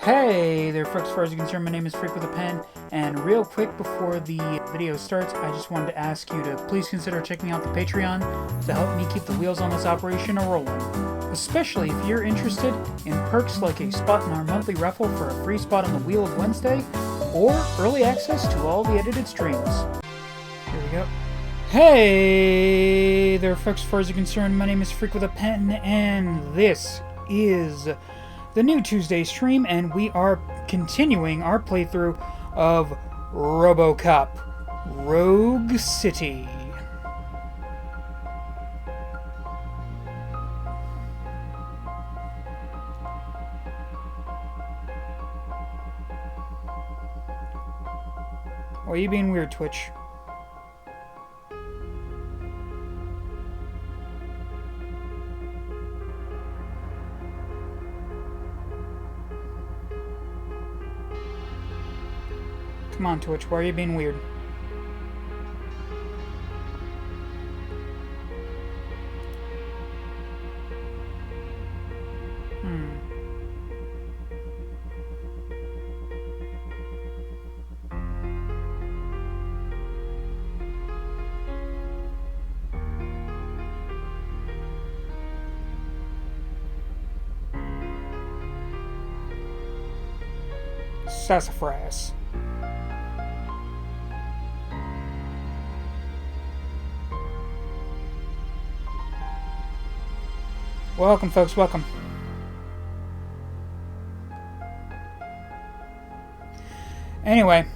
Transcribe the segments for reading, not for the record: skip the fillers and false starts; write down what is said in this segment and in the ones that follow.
Hey there folks, as far as you're concerned, my name is Freak with a Pen, and real quick before the video starts, I just wanted to ask you to please consider checking out the Patreon to help me keep the wheels on this operation a-rolling. Especially if you're interested in perks like a spot in our monthly raffle for a free spot on the Wheel of Wednesday, or early access to all the edited streams. Here we go. Hey there folks, as far as you're concerned, my name is Freak with a Pen, and this is the new Tuesday stream, and we are continuing our playthrough of Robocop Rogue City. Why are you being weird, Twitch? Come on, Twitch, why are you being weird? Sassafras. Welcome, folks, welcome. Anyway,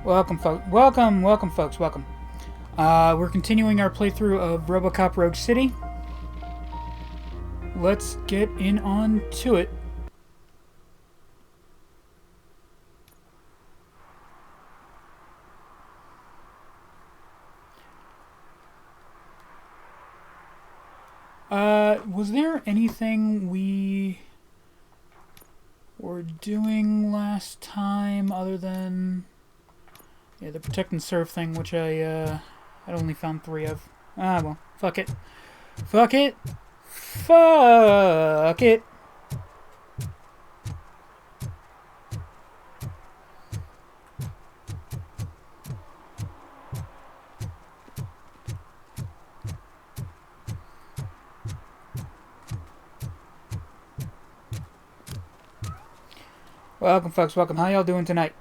welcome, folks, welcome. We're continuing our playthrough of Robocop Rogue City. Let's get in on to it. Was there anything we were doing last time other than the protect and serve thing, which I only found 3 of. Ah, well, fuck it. Fuck it. Fuck it. Welcome, folks, welcome. How y'all doing tonight?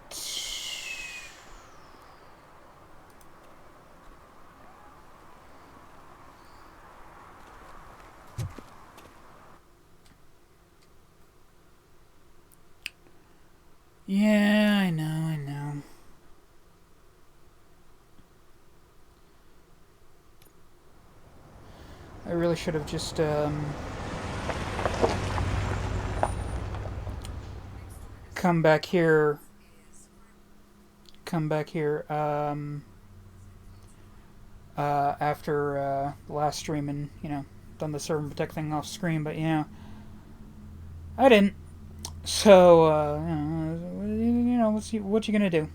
Yeah, I know. I really should have just, come back here, after, the last stream and, done the serve and protect thing off screen, but, I didn't. So, what you gonna do?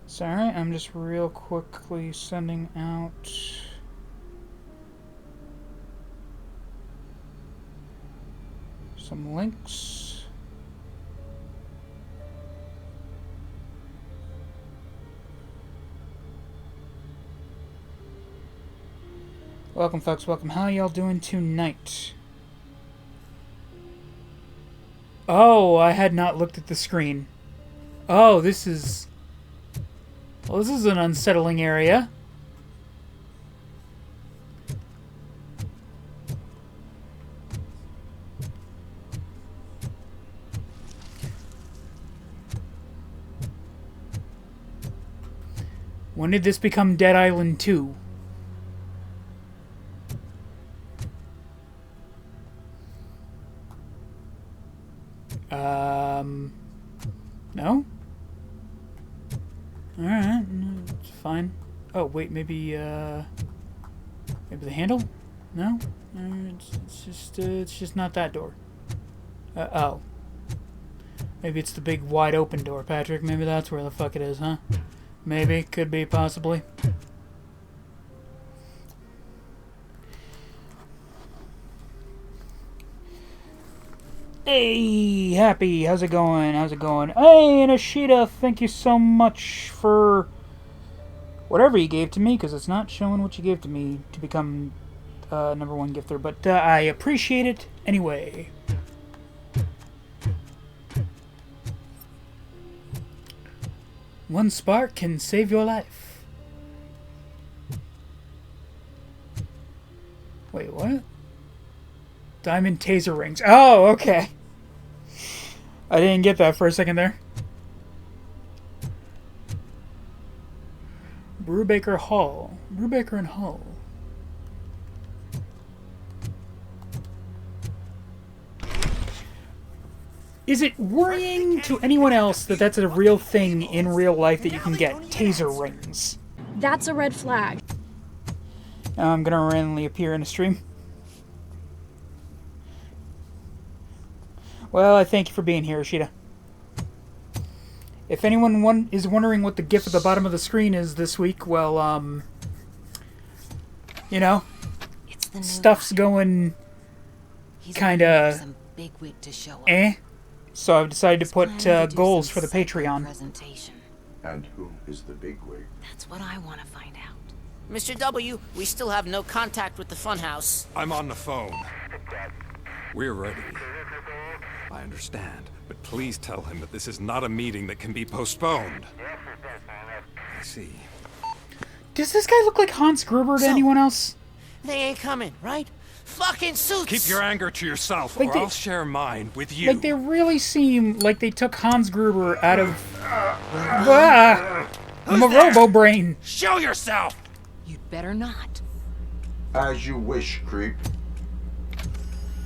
Sorry, I'm just real quickly sending out some links. Welcome, folks, welcome. How y'all doing tonight? Oh, I had not looked at the screen. Oh, this is... Well, this is an unsettling area. When did this become Dead Island 2? No? Alright, it's fine. Oh, wait, maybe the handle? No? It's just not that door. Oh. Maybe it's the big wide open door, Patrick. Maybe that's where the fuck it is, huh? Maybe. Could be, possibly. Hey, Happy, how's it going? How's it going? Hey, and Ashita, thank you so much for whatever you gave to me, because it's not showing what you gave to me to become #1 gifter, but I appreciate it anyway. One spark can save your life. Wait, what? Diamond taser rings. Oh, okay. I didn't get that for a second there. Brubaker Hall. Brubaker and Hall. Is it worrying to anyone else that that's a real thing in real life that you can get? Taser rings. That's a red flag. I'm gonna randomly appear in a stream. Well, I thank you for being here, Ashita. If anyone is wondering what the GIF at the bottom of the screen is this week, well, you know, stuff's going kinda so I've decided to put goals for the Patreon. And who is the bigwig? That's what I want to find out. Mr. W, we still have no contact with the funhouse. I'm on the phone. We're ready. I understand, but please tell him that this is not a meeting that can be postponed. I see. Does this guy look like Hans Gruber to anyone else? They ain't coming, right? Fucking suits! Keep your anger to yourself, like or I'll share mine with you. Like, they really seem like they took Hans Gruber out of... I'm a robo-brain. Show yourself! You'd better not. As you wish, creep.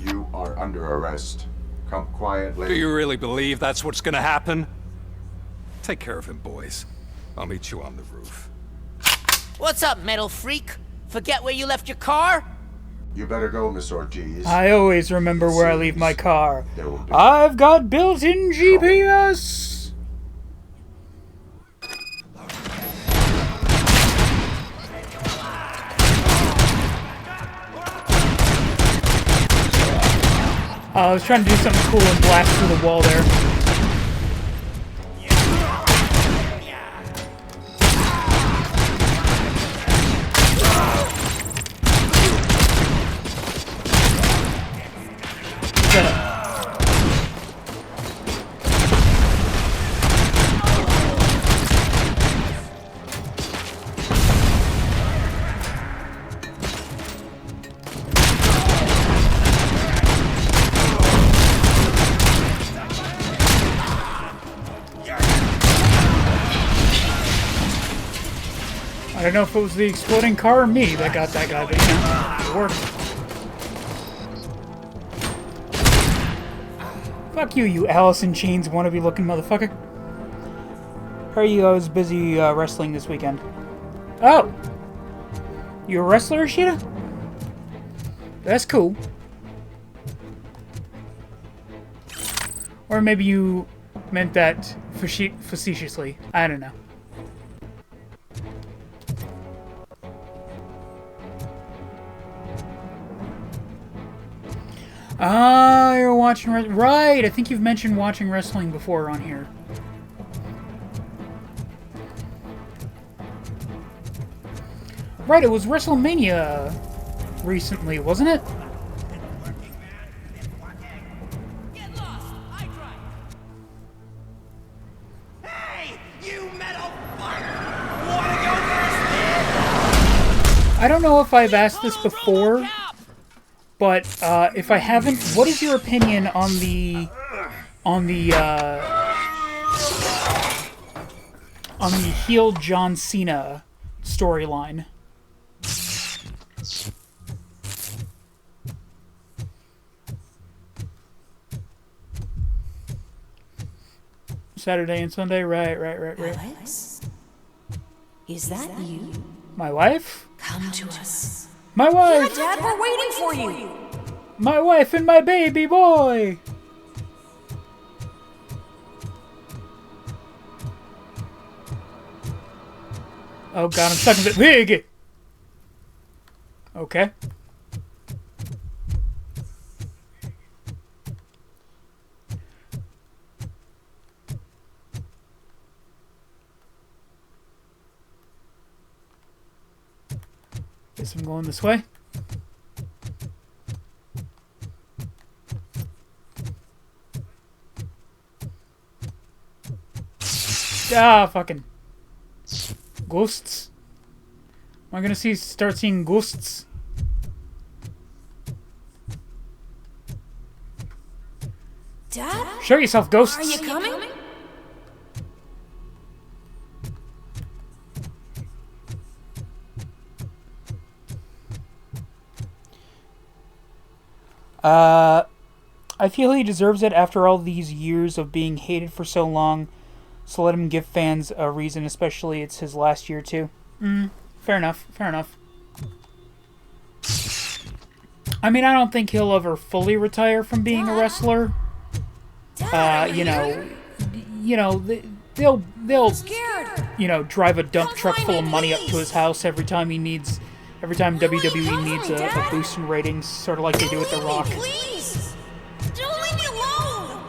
You are under arrest. Come quietly. Do you really believe that's what's gonna happen? Take care of him, boys. I'll meet you on the roof. What's up, metal freak? Forget where you left your car? You better go, Miss Ortiz. I always remember where I leave my car. I've got built-in GPS! I was trying to do something cool and blast through the wall there. I don't know if it was the exploding car or me that got that guy, but you know, it worked. Fuck you, you Alice in Chains wannabe looking motherfucker. How are you? I was busy wrestling this weekend. Oh! You a wrestler, Ashita? That's cool. Or maybe you meant that facetiously. I don't know. Ah, you're watching right. I think you've mentioned watching wrestling before on here. Right, it was WrestleMania recently, wasn't it? Get lost! I tried. Hey, you metal fucker! Wanna go first? I don't know if I've asked this before. But if I haven't, what is your opinion on the heel John Cena storyline? Saturday and Sunday, right. Alex? Is that you? My wife? Come to us. My wife! Dad, we're waiting for you! My wife and my baby boy! Oh god, I'm stuck in the pig! Okay. Guess I'm going this way. Ah, fucking ghosts. Am I gonna start seeing ghosts? Dad? Show yourself, ghosts! Are you coming? I feel he deserves it after all these years of being hated for so long, so let him give fans a reason, especially it's his last year too. Fair enough, fair enough. I mean, I don't think he'll ever fully retire from being a wrestler. You know, they'll drive a dump truck full of money up to his house every time WWE needs a boost in ratings, sort of like they do with The Rock. Please! Don't leave me alone!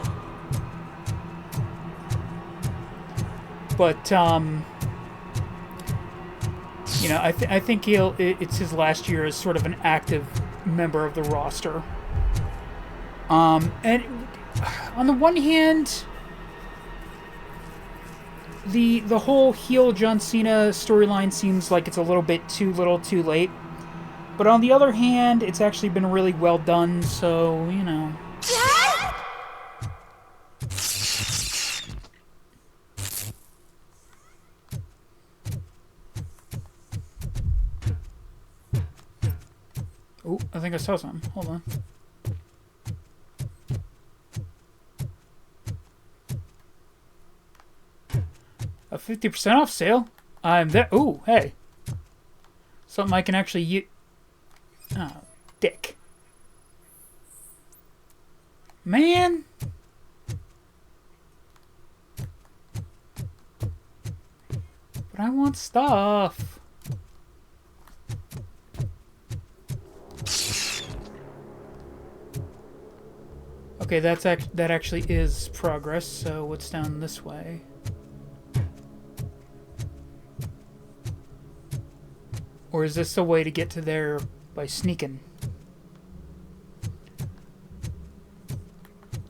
But, you know, I think it's his last year as sort of an active member of the roster. And on the one hand, the whole heel John Cena storyline seems like it's a little bit too little too late. But on the other hand, it's actually been really well done, so, you know. Dad? Oh, I think I saw something. Hold on. A 50% off sale? I'm there. Ooh, hey. Something I can actually use. Oh, dick. Man. But I want stuff. Okay, that actually is progress, so what's down this way? Or is this a way to get to there by sneaking?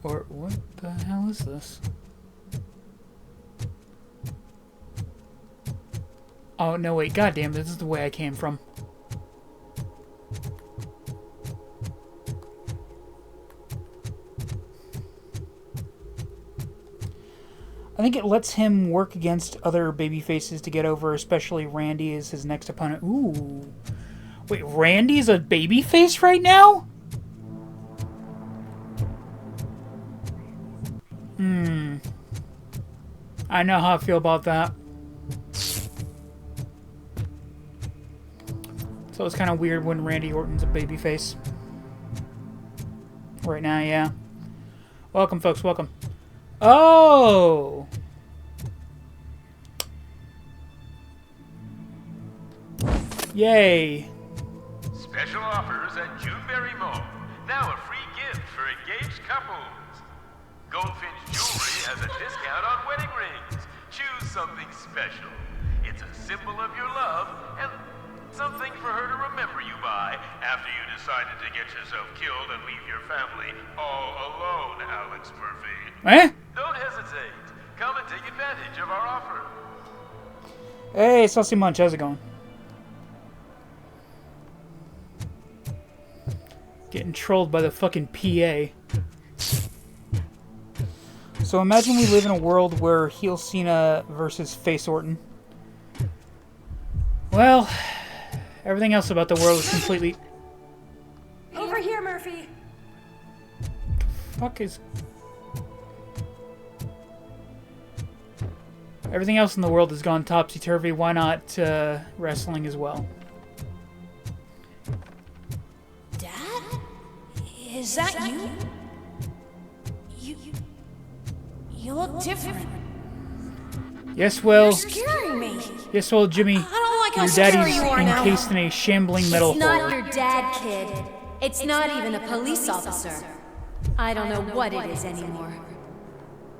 Or what the hell is this? Oh, no, wait, goddamn, this is the way I came from. I think it lets him work against other babyfaces to get over, especially Randy as his next opponent. Ooh. Wait, Randy's a babyface right now? I know how I feel about that. So it's kind of weird when Randy Orton's a babyface. Right now, yeah. Welcome, folks, welcome. Oh! Yay. Special offers at Juneberry Mall. Now a free gift for engaged couples. Goldfinch Jewelry has a discount on wedding rings. Choose something special. It's a symbol of your love and something for her to remember you by after you decided to get yourself killed and leave your family all alone, Alex Murphy. Eh? Don't hesitate. Come and take advantage of our offer. Hey, Saucy Munch, how's it going? Getting trolled by the fucking PA. So imagine we live in a world where heel Cena versus face Orton. Well, everything else about the world is completely... Over here, Murphy! Fuck is... Everything else in the world has gone topsy-turvy. Why not wrestling as well? Is that you? You look different. Yes, well. You're scaring me. Yes, well, Jimmy. I don't like how Your scary daddy's you are now. encased in a shambling metal It's not hole. your dad, kid. It's not even a police officer. I don't know what it is anymore.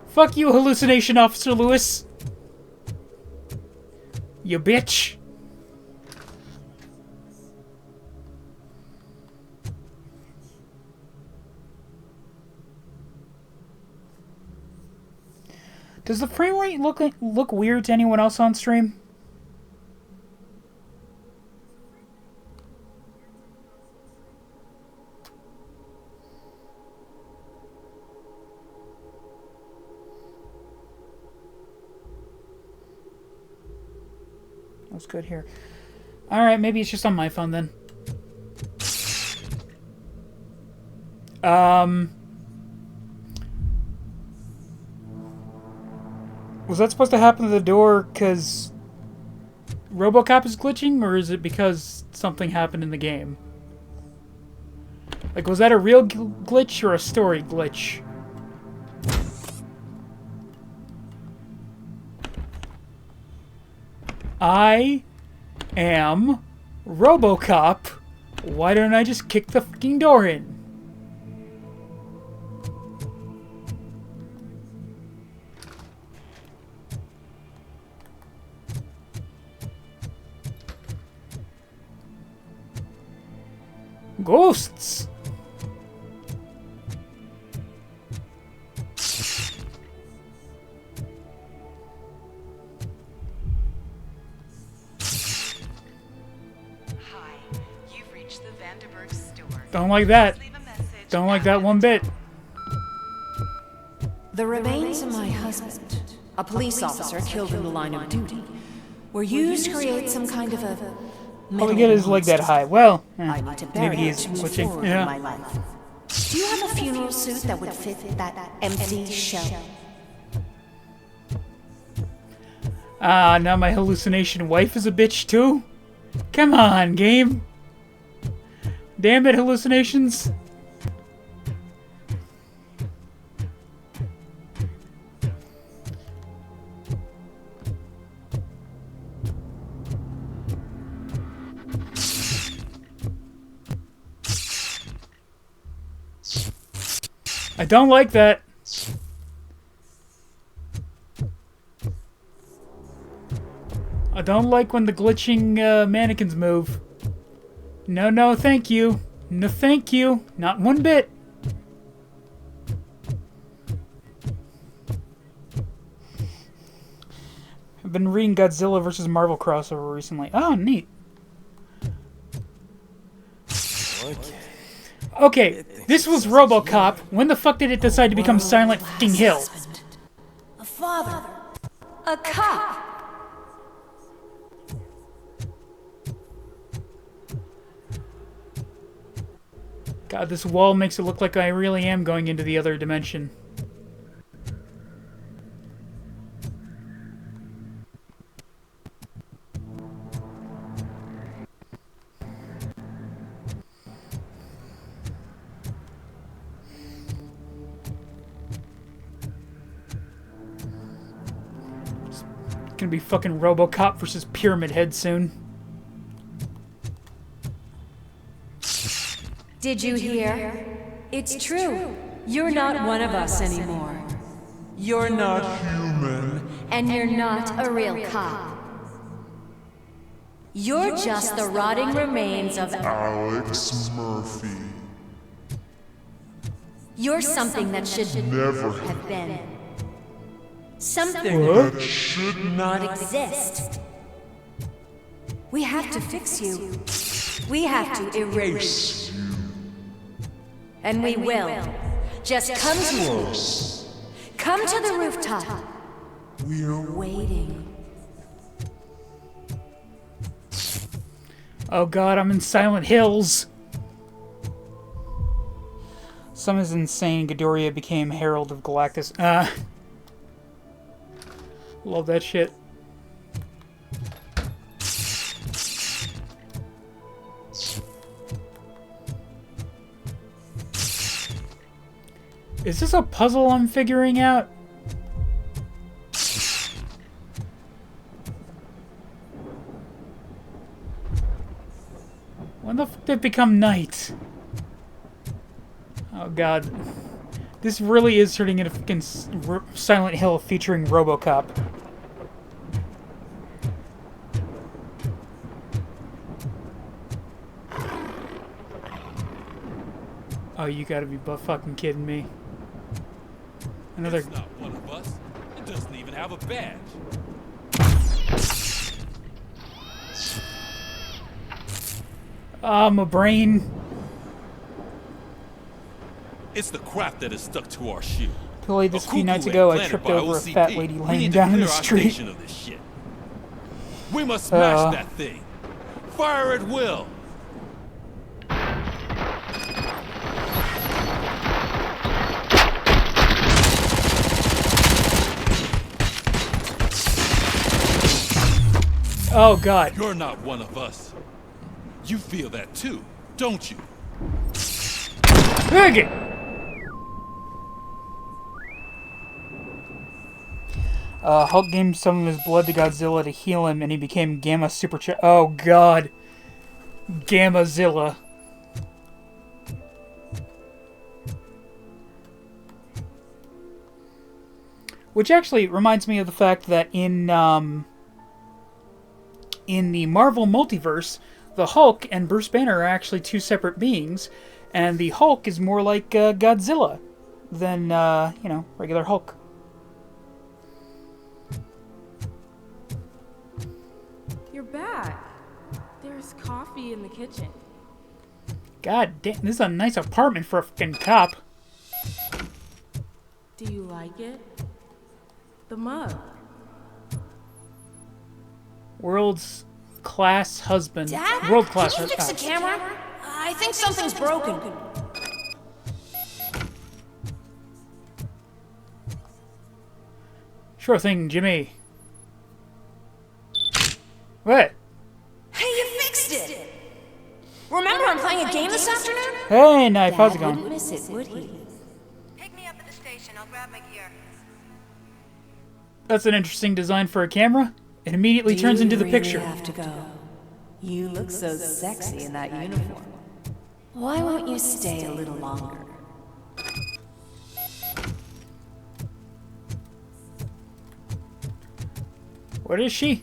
Fuck you, hallucination officer Lewis. You bitch. Does the frame rate look weird to anyone else on stream? That's good here. Alright, maybe it's just on my phone then. Was that supposed to happen to the door because Robocop is glitching, or is it because something happened in the game? Like, was that a real glitch or a story glitch? I am Robocop. Why don't I just kick the fucking door in? Ghosts! Hi, you've reached the Vanderburg store. Don't like that. Leave a message Don't like that one bit. The remains of my husband, a police officer killed in the line of duty, were used to create some kind of a All we get is like that high. Well, I need to bury maybe he it is to move glitching. forward in Yeah. my life. Do you have a funeral suit that would fit that empty shell? Ah, now my hallucination wife is a bitch too? Come on, game. Damn it, hallucinations. I don't like that. I don't like when the glitching mannequins move. No, no, thank you. No, thank you. Not one bit. I've been reading Godzilla vs. Marvel crossover recently. Oh, neat. Okay, this was Robocop. When the fuck did it decide to become Silent fucking Hill? A father. A cop. God, this wall makes it look like I really am going into the other dimension. It's gonna be fucking Robocop versus Pyramid Head soon. Did you hear? It's true. You're not one of us anymore. You're not human. And you're not a real cop. You're just the rotting remains of... Alex Murphy. You're something that should Never have been. Something that should not exist. We have to fix you. We have to erase you. And we will. Just come to us. Come to the rooftop. We're Waiting. Oh god, I'm in Silent Hills. Some is insane. Ghidorah became Herald of Galactus. Love that shit. Is this a puzzle I'm figuring out? When the fuck did it become night? Oh god. This really is turning into fucking Silent Hill featuring Robocop. Oh, you gotta be fucking kidding me. Another... It's not one of us. It doesn't even have a badge. Ah, my brain. It's the crap that is stuck to our shoe. Totally, this a few nights ago, I tripped over a fat lady laying down in the street. We must smash that thing. Fire at will. Oh god. You're not one of us. You feel that too, don't you? Big! Hulk gave some of his blood to Godzilla to heal him, and he became Gamma Super Oh god. Gammazilla. Which actually reminds me of the fact that in the Marvel multiverse, the Hulk and Bruce Banner are actually two separate beings, and the Hulk is more like Godzilla than, you know, regular Hulk. You're back. There's coffee in the kitchen. God damn, this is a nice apartment for a fucking cop. Do you like it? The mug. World's class husband. Dad? World class Can you fix the camera? I think something's broken. Sure thing, Jimmy. What? Hey, you fixed it! Remember I'm playing a game this afternoon? Hey, Knife, how's it Dad going? wouldn't miss it, would he? Pick me up at the station. I'll grab my gear. That's an interesting design for a camera. It immediately turns into the picture. You have to go. You look so sexy in that uniform. Why won't you stay a little longer? What is she?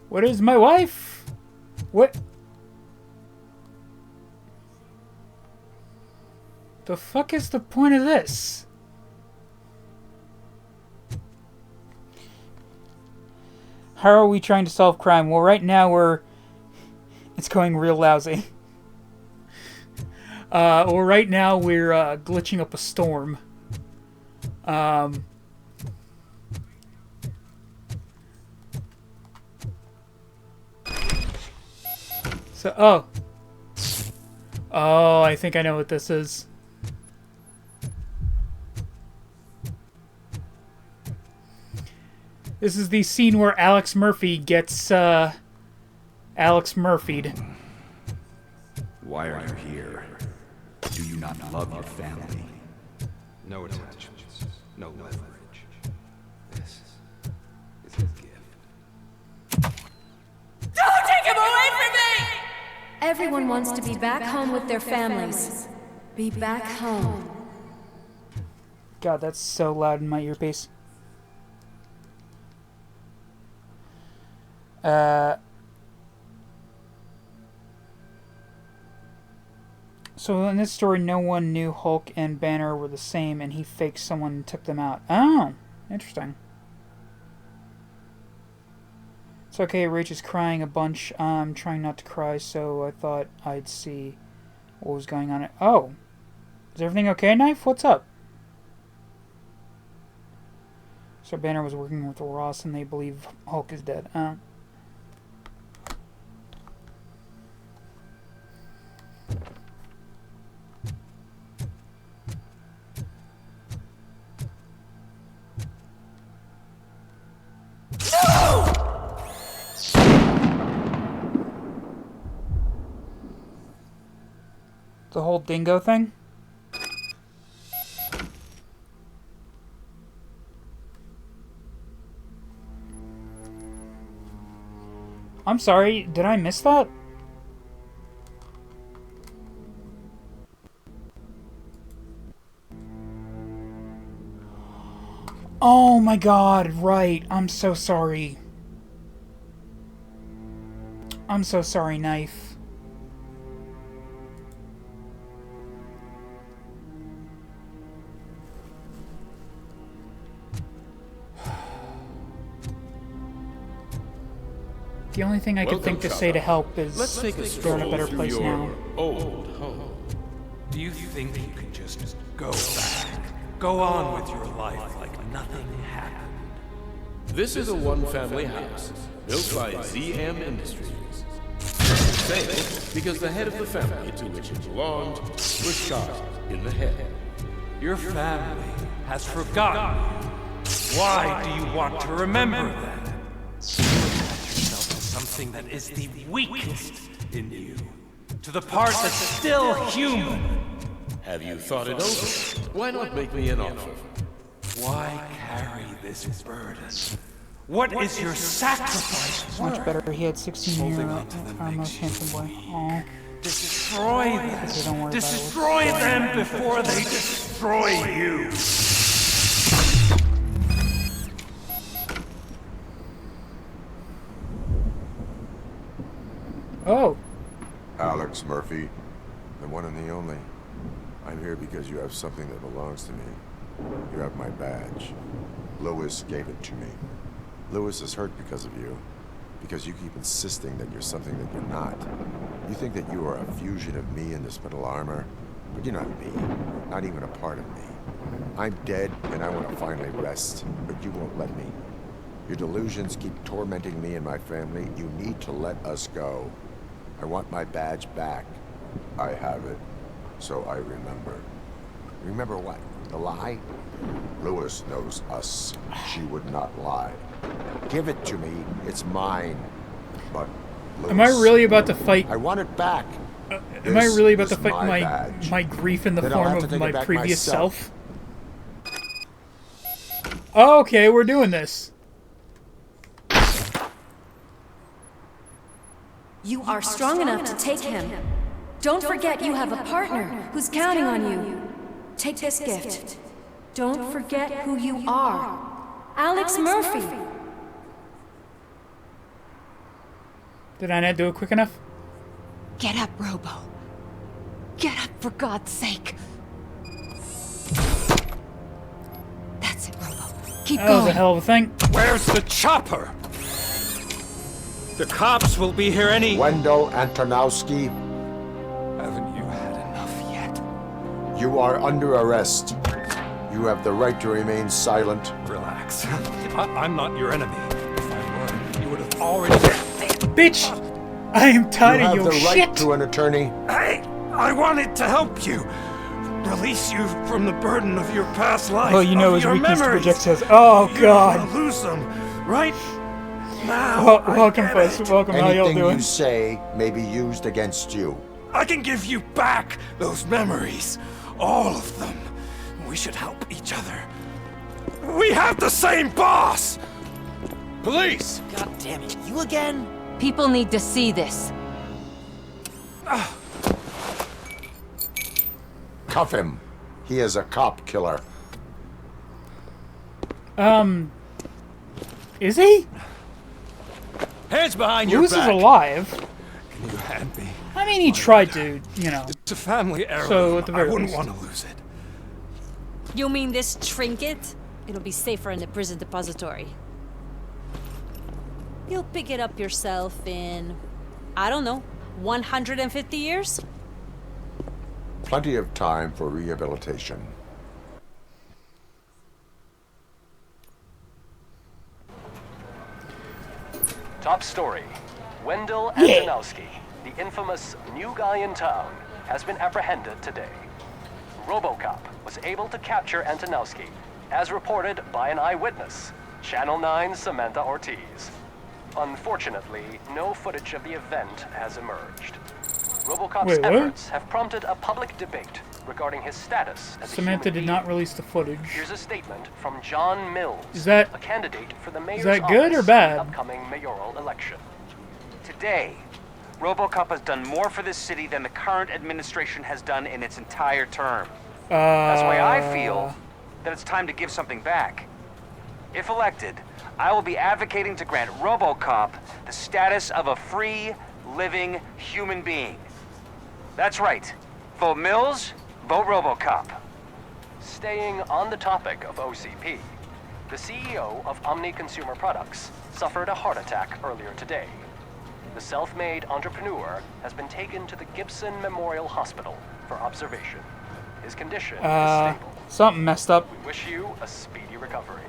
What is my wife? What? The fuck is the point of this? How are we trying to solve crime? Well, right now it's going real lousy. Well, right now we're glitching up a storm. So, oh, I think I know what this is. This is the scene where Alex Murphy gets, Alex Murphy'd. Why are you here? Do you not love your family? No attachments, no leverage. This is a gift. Don't take him away from me! Everyone wants to be back home with their families. Be back home. God, that's so loud in my earpiece. So in this story, no one knew Hulk and Banner were the same, and he faked someone and took them out. Oh, interesting. It's okay, Rach is crying a bunch. I'm trying not to cry, so I thought I'd see what was going on. Oh, is everything okay, Knife? What's up? So Banner was working with Ross, and they believe Hulk is dead. The whole dingo thing? I'm sorry, did I miss that? Oh my god, right. I'm so sorry. I'm so sorry, Knife. The only thing I could think to say to help is they're in a better place now. Old home. Do you think you can just go back? Go on with your life like nothing happened? This is a one-family house built by ZM Industries. Failed because the head of the family to which it belonged was shot in the head. Your family has forgotten you. Why do you want to remember them? Something that is the weakest in you, to the part that's still human. Have you thought it over? Why not make me an offer? Why carry this burden? What is your sacrifice? It's much better. He had 16 years our most handsome boy. Aww. Destroy them. Okay, don't worry Destroy about it. them before they destroy you. Oh. Alex Murphy, the one and the only. I'm here because you have something that belongs to me. You have my badge. Lewis gave it to me. Lewis is hurt because of you. Because you keep insisting that you're something that you're not. You think that you are a fusion of me in this metal armor, but you're not me. Not even a part of me. I'm dead, and I want to finally rest, but you won't let me. Your delusions keep tormenting me and my family. You need to let us go. I want my badge back. I have it, so I remember. Remember what? The lie? Lewis knows us. She would not lie. Give it to me. It's mine. But Lewis, am I really about to fight? I want it back. Am I really about to fight my grief in the Then I'll form have to of take it my back previous myself. self? Oh, okay, we're doing this. You are strong enough to take him. Don't forget you have a partner who's counting on you. Take this gift. Don't forget who you are. Alex Murphy. Did I not do it quick enough? Get up, Robo. Get up, for God's sake. That's it, Robo. Keep That was going. a hell of a thing. Where's the chopper? The cops will be here any... Wendell Antonowski. Haven't you had enough yet? You are under arrest. You have the right to remain silent. Relax. I'm not your enemy. If I were, you would have already... Bitch! I am tired of You your have the shit! right to an attorney. Hey! I wanted to help you. Release you from the burden of your past life. Oh, you know of his your weakness to memories. project says, oh god. You don't wanna lose them, right? Now, welcome, folks. Welcome. How y'all Anything doing? you say may be used against you. I can give you back those memories. All of them. We should help each other. We have the same boss! Police! God damn it, you again? People need to see this. Cuff him. He is a cop killer. Is he? Hands behind your Lewis back. is alive. Can you hand me? I mean, he tried to, you know. It's a family heirloom. So, at the I very wouldn't least. want to lose it. You mean this trinket? It'll be safer in the prison depository. You'll pick it up yourself in, I don't know, 150 years? Plenty of time for rehabilitation. Top story. Wendell Antonowski, the infamous new guy in town, has been apprehended today. Robocop was able to capture Antonowski, as reported by an eyewitness, Channel 9's Samantha Ortiz. Unfortunately, no footage of the event has emerged. Robocop's Wait, what? efforts have prompted a public debate regarding his status as Samantha a did human not being. release the footage. Here's a statement from John Mills, Is that- a candidate for the mayor's that good office or bad? in the upcoming mayoral election. Today, Robocop has done more for this city than the current administration has done in its entire term. That's why I feel that it's time to give something back. If elected, I will be advocating to grant Robocop the status of a free, living human being. That's right. Vote Mills, vote Robocop. Staying on the topic of OCP, the CEO of Omni Consumer Products suffered a heart attack earlier today. The self-made entrepreneur has been taken to the Gibson Memorial Hospital for observation. His condition is stable. Something messed up. We wish you a speedy recovery.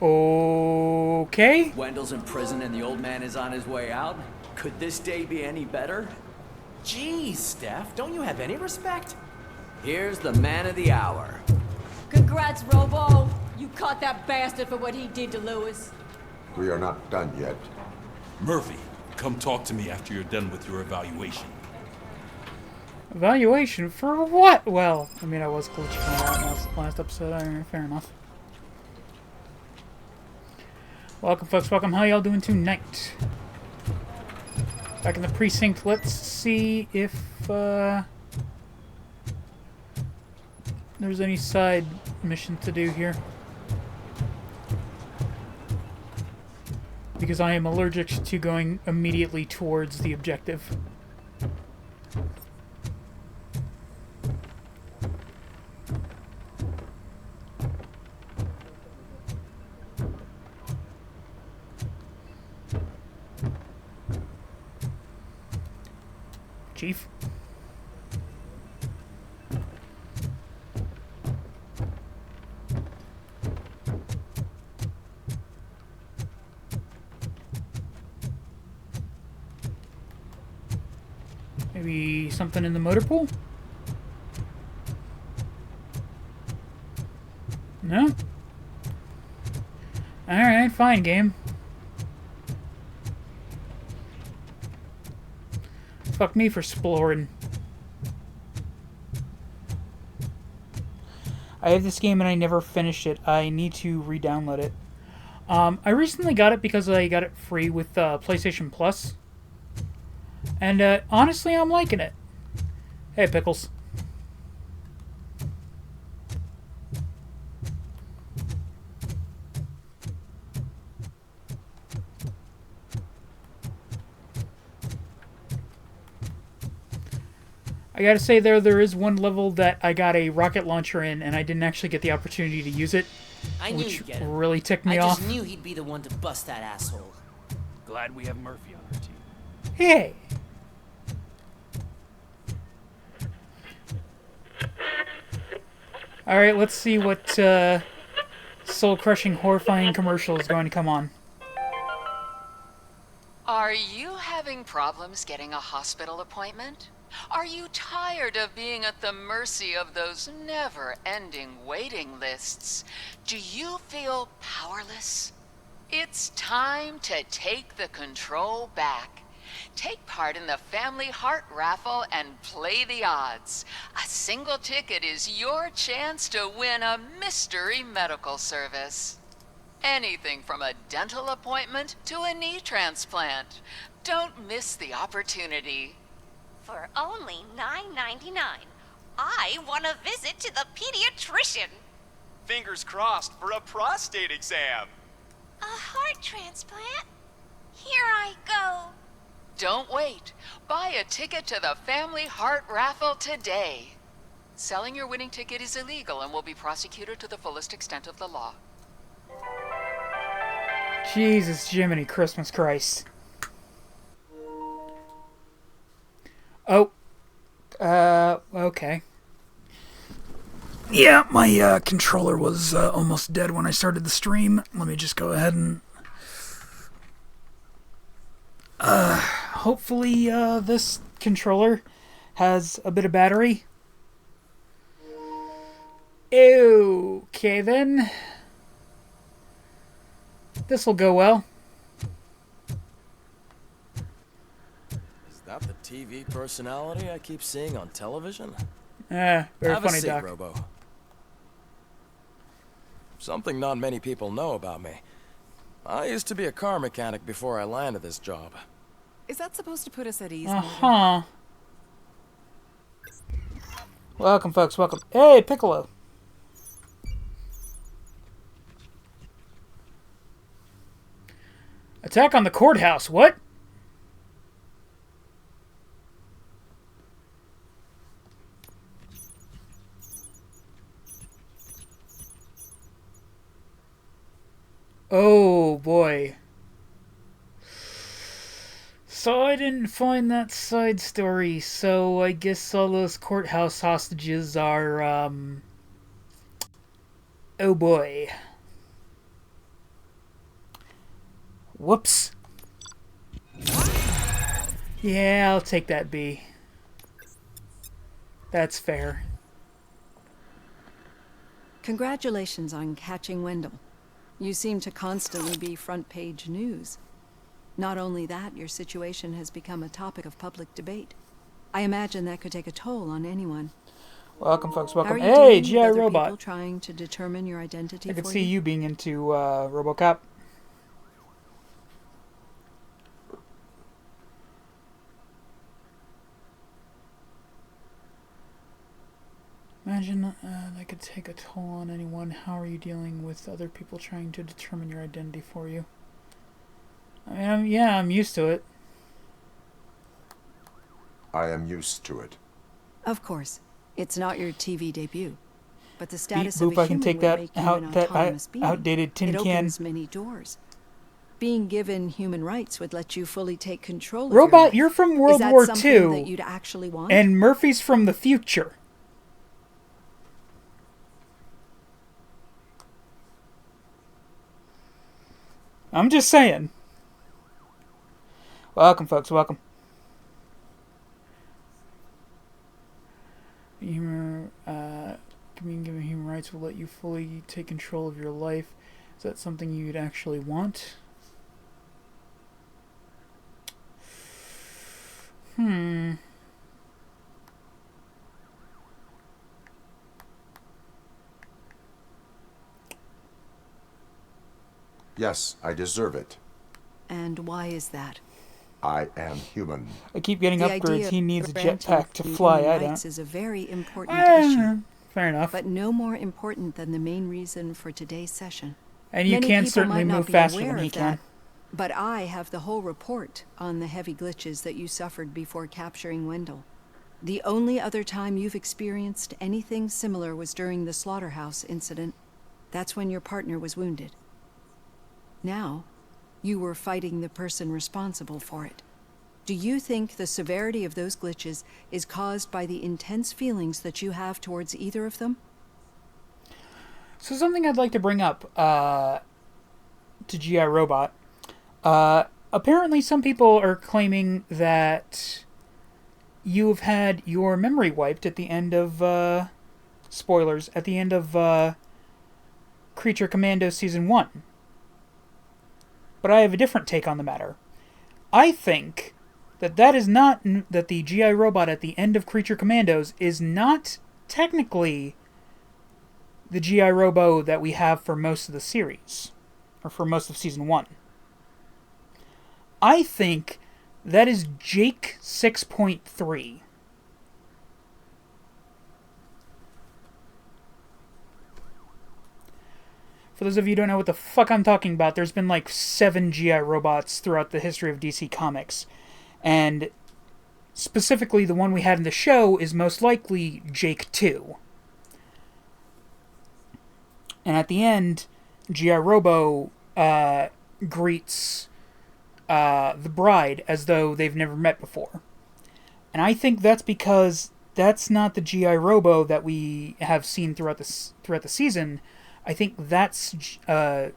Okay. Wendell's in prison and the old man is on his way out. Could this day be any better? Jeez, Steph, don't you have any respect? Here's the man of the hour. Congrats, Robo. You caught that bastard for what he did to Lewis. We are not done yet. Murphy, come talk to me after you're done with your evaluation. Evaluation for what? Well, I mean, I was glitching on that last episode. Fair enough. Welcome, folks. Welcome. How y'all doing tonight? Back in the precinct. Let's see if there's any side mission to do here. Because I am allergic to going immediately towards the objective. Chief? Maybe something in the motor pool? No? Alright, fine, game. Fuck me for exploring. I have this game and I never finished it. I need to re-download it. I recently got it because I got it free with PlayStation Plus. And honestly, I'm liking it. Hey, Pickles. I gotta say there is one level that I got a rocket launcher in and I didn't actually get the opportunity to use it. I knew which you'd get it. really ticked me off. I just knew he'd be the one to bust that asshole. Glad we have Murphy on our team. Hey! Alright, let's see what soul-crushing, horrifying commercial is going to come on. Are you having problems getting a hospital appointment? Are you tired of being at the mercy of those never-ending waiting lists? Do you feel powerless? It's time to take the control back. Take part in the Family Heart Raffle and play the odds. A single ticket is your chance to win a mystery medical service. Anything from a dental appointment to a knee transplant. Don't miss the opportunity. For only $9.99, I want to visit to the pediatrician. Fingers crossed for a prostate exam. A heart transplant? Here I go. Don't wait. Buy a ticket to the Family Heart Raffle today. Selling your winning ticket is illegal and will be prosecuted to the fullest extent of the law. Jesus, Jiminy Christmas Christ. Oh. Okay. Yeah, my controller was almost dead when I started the stream. Let me just go ahead and... hopefully this controller has a bit of battery. Okay then. This'll go well. Is that the TV personality I keep seeing on television? Very Have funny, a seat, Doc. Robo. Something not many people know about me. I used to be a car mechanic before I landed this job. Is that supposed to put us at ease? Uh-huh. Welcome, folks. Welcome. Hey, Piccolo. Attack on the courthouse. What? Oh, boy. So I didn't find that side story, so I guess all those courthouse hostages are, oh boy. Whoops. Yeah, I'll take that B. That's fair. Congratulations on catching Wendell. You seem to constantly be front page news. Not only that, your situation has become a topic of public debate. I imagine that could take a toll on anyone. Welcome, folks. Welcome. How are you Hey, doing with GI other Robot. people trying to determine your identity I could for see you being into Robocop. Imagine that could take a toll on anyone. How are you dealing with other people trying to determine your identity for you? I mean, yeah, I'm used to it. I am used to it. Of course, it's not your TV debut, but the status Beep, of boop, a I can human take would that make you out, an that autonomous being. outdated tin it can. opens many doors. Being given human rights would let you fully take control of Robot, your life. you're from Is World that War something II, that you'd actually want? and Murphy's from the future. I'm just saying. Welcome, folks. Welcome. Given human rights will let you fully take control of your life. Is that something you'd actually want? Yes, I deserve it. And why is that? I am human. I keep getting The upgrades. idea He needs a of granting jetpack to fly. human I rights don't. is a very important issue. Fair enough. But no more important than the main reason for today's session. And you Many can people certainly might not move be faster aware than he of can. that, but I have the whole report on the heavy glitches that you suffered before capturing Wendell. The only other time you've experienced anything similar was during the slaughterhouse incident. That's when your partner was wounded. Now, you were fighting the person responsible for it. Do you think the severity of those glitches is caused by the intense feelings that you have towards either of them? So something I'd like to bring up to GI Robot. Apparently some people are claiming that you've had your memory wiped at the end of, spoilers, at the end of Creature Commando Season 1. But I have a different take on the matter. I think that is not, that the GI Robot at the end of Creature Commandos is not technically the GI Robo that we have for most of the series, or for most of Season 1. I think that is Jake 6.3. For those of you who don't know what the fuck I'm talking about, there's been like 7 GI robots throughout the history of DC Comics. And specifically the one we had in the show is most likely Jake 2. And at the end, GI Robo greets the bride as though they've never met before. And I think that's because that's not the GI Robo that we have seen throughout the season. I think that's because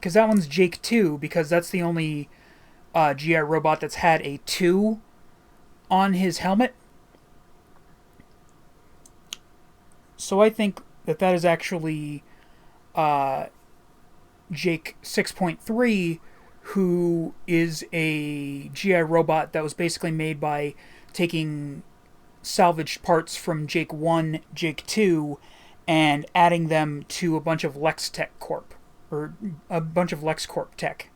that one's Jake 2, because that's the only GI Robot that's had a 2 on his helmet. So I think that is actually Jake 6.3, who is a GI Robot that was basically made by taking salvaged parts from Jake 1, Jake 2, and adding them to a bunch of Lex Tech Corp. or a bunch of LexCorp tech.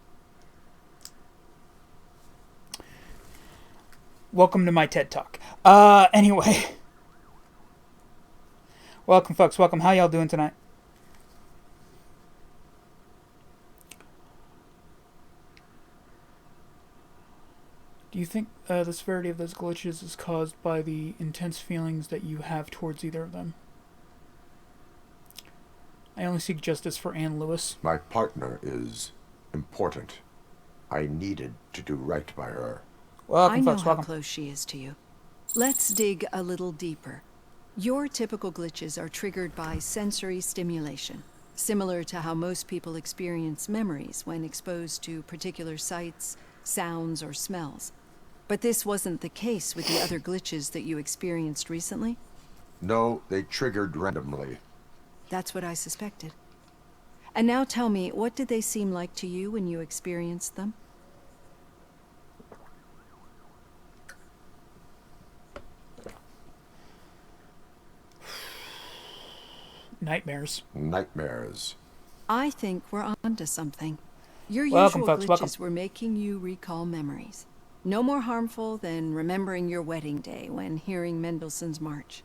Welcome to my TED Talk. Anyway. Welcome, folks. Welcome. How y'all doing tonight? Do you think the severity of those glitches is caused by the intense feelings that you have towards either of them? I only seek justice for Anne Lewis. My partner is important. I needed to do right by her. I know how close she is to you. Let's dig a little deeper. Your typical glitches are triggered by sensory stimulation, similar to how most people experience memories when exposed to particular sights, sounds, or smells. But this wasn't the case with the other glitches that you experienced recently? No, they triggered randomly. That's what I suspected. And now tell me, what did they seem like to you when you experienced them? Nightmares. Nightmares. I think we're onto something. Your Welcome, usual folks, glitches welcome. were making you recall memories. No more harmful than remembering your wedding day when hearing Mendelssohn's March.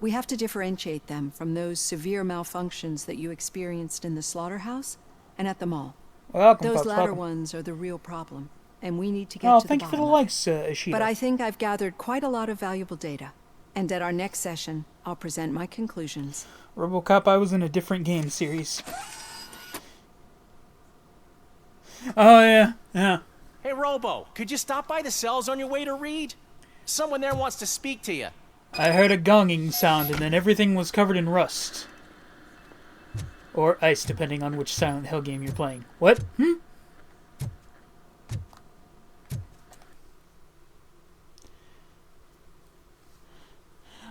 We have to differentiate them from those severe malfunctions that you experienced in the slaughterhouse and at the mall. Welcome, Those folks, latter welcome. ones are the real problem, and we need to get Oh, to the thank you for the bottom of it. likes, Ishida. But I think I've gathered quite a lot of valuable data, and at our next session, I'll present my conclusions. Robocop, I was in a different game series. Oh, yeah, yeah. Hey, Robo, could you stop by the cells on your way to Reed? Someone there wants to speak to you. I heard a gonging sound, and then everything was covered in rust. Or ice, depending on which Silent Hill game you're playing. What?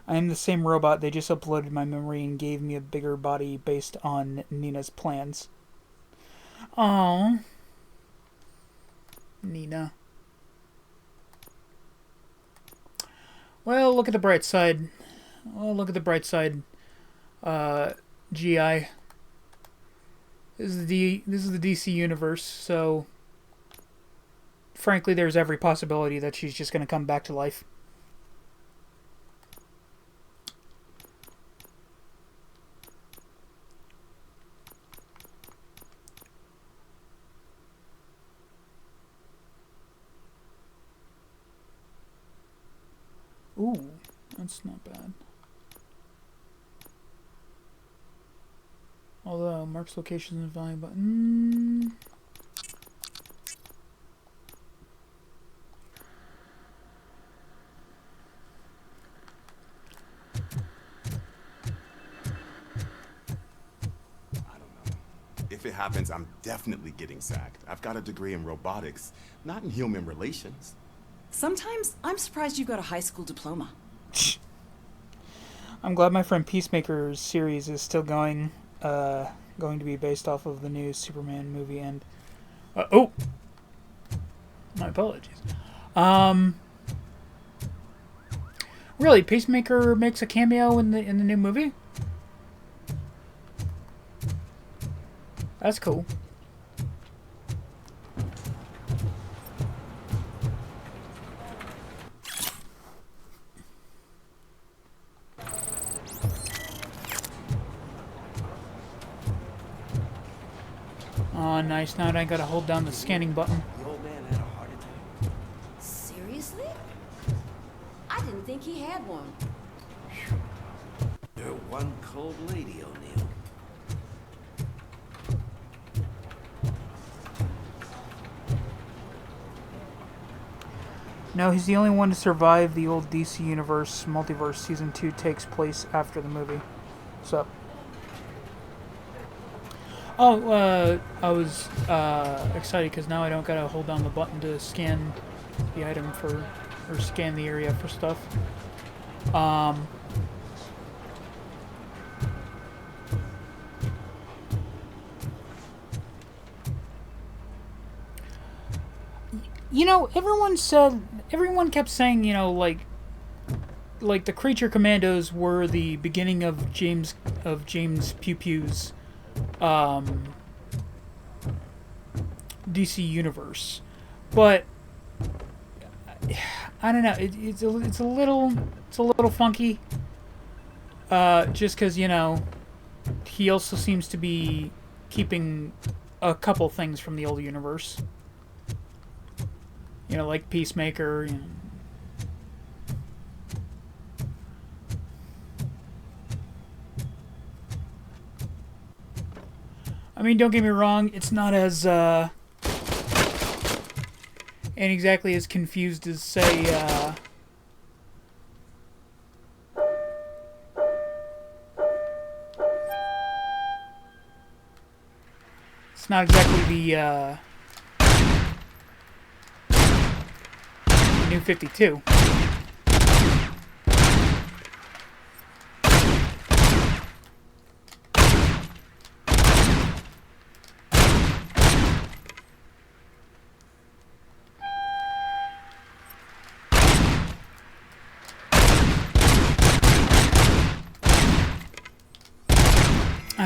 I am the same robot. They just uploaded my memory and gave me a bigger body based on Nina's plans. Aww. Nina. Well, look at the bright side. Well, look at the bright side. GI. This is the DC universe, so frankly, there's every possibility that she's just going to come back to life. Ooh, that's not bad. Although, marks locations and value button. If it happens, I'm definitely getting sacked. I've got a degree in robotics, not in human relations. Sometimes I'm surprised you got a high school diploma. I'm glad my friend Peacemaker's series is still going to be based off of the new Superman movie and oh, my apologies. Really, Peacemaker makes a cameo in the new movie? That's cool. Oh, nice. Now I gotta hold down the scanning button. The old man had a heart attack. Seriously? I didn't think he had one. You're one cold lady, O'Neill. No, he's the only one to survive the old DC Universe multiverse. Season 2 takes place after the movie. What's up? Oh, I was excited because now I don't gotta hold down the button to scan the item for, or scan the area for stuff. You know, everyone kept saying, you know, like the Creature Commandos were the beginning of James Pew Pew's DC universe, but I don't know. It's a little funky. Just because, you know, he also seems to be keeping a couple things from the old universe. You know, like Peacemaker. You know. I mean, don't get me wrong, it's not as, and exactly as confused as, say, it's not exactly the New 52.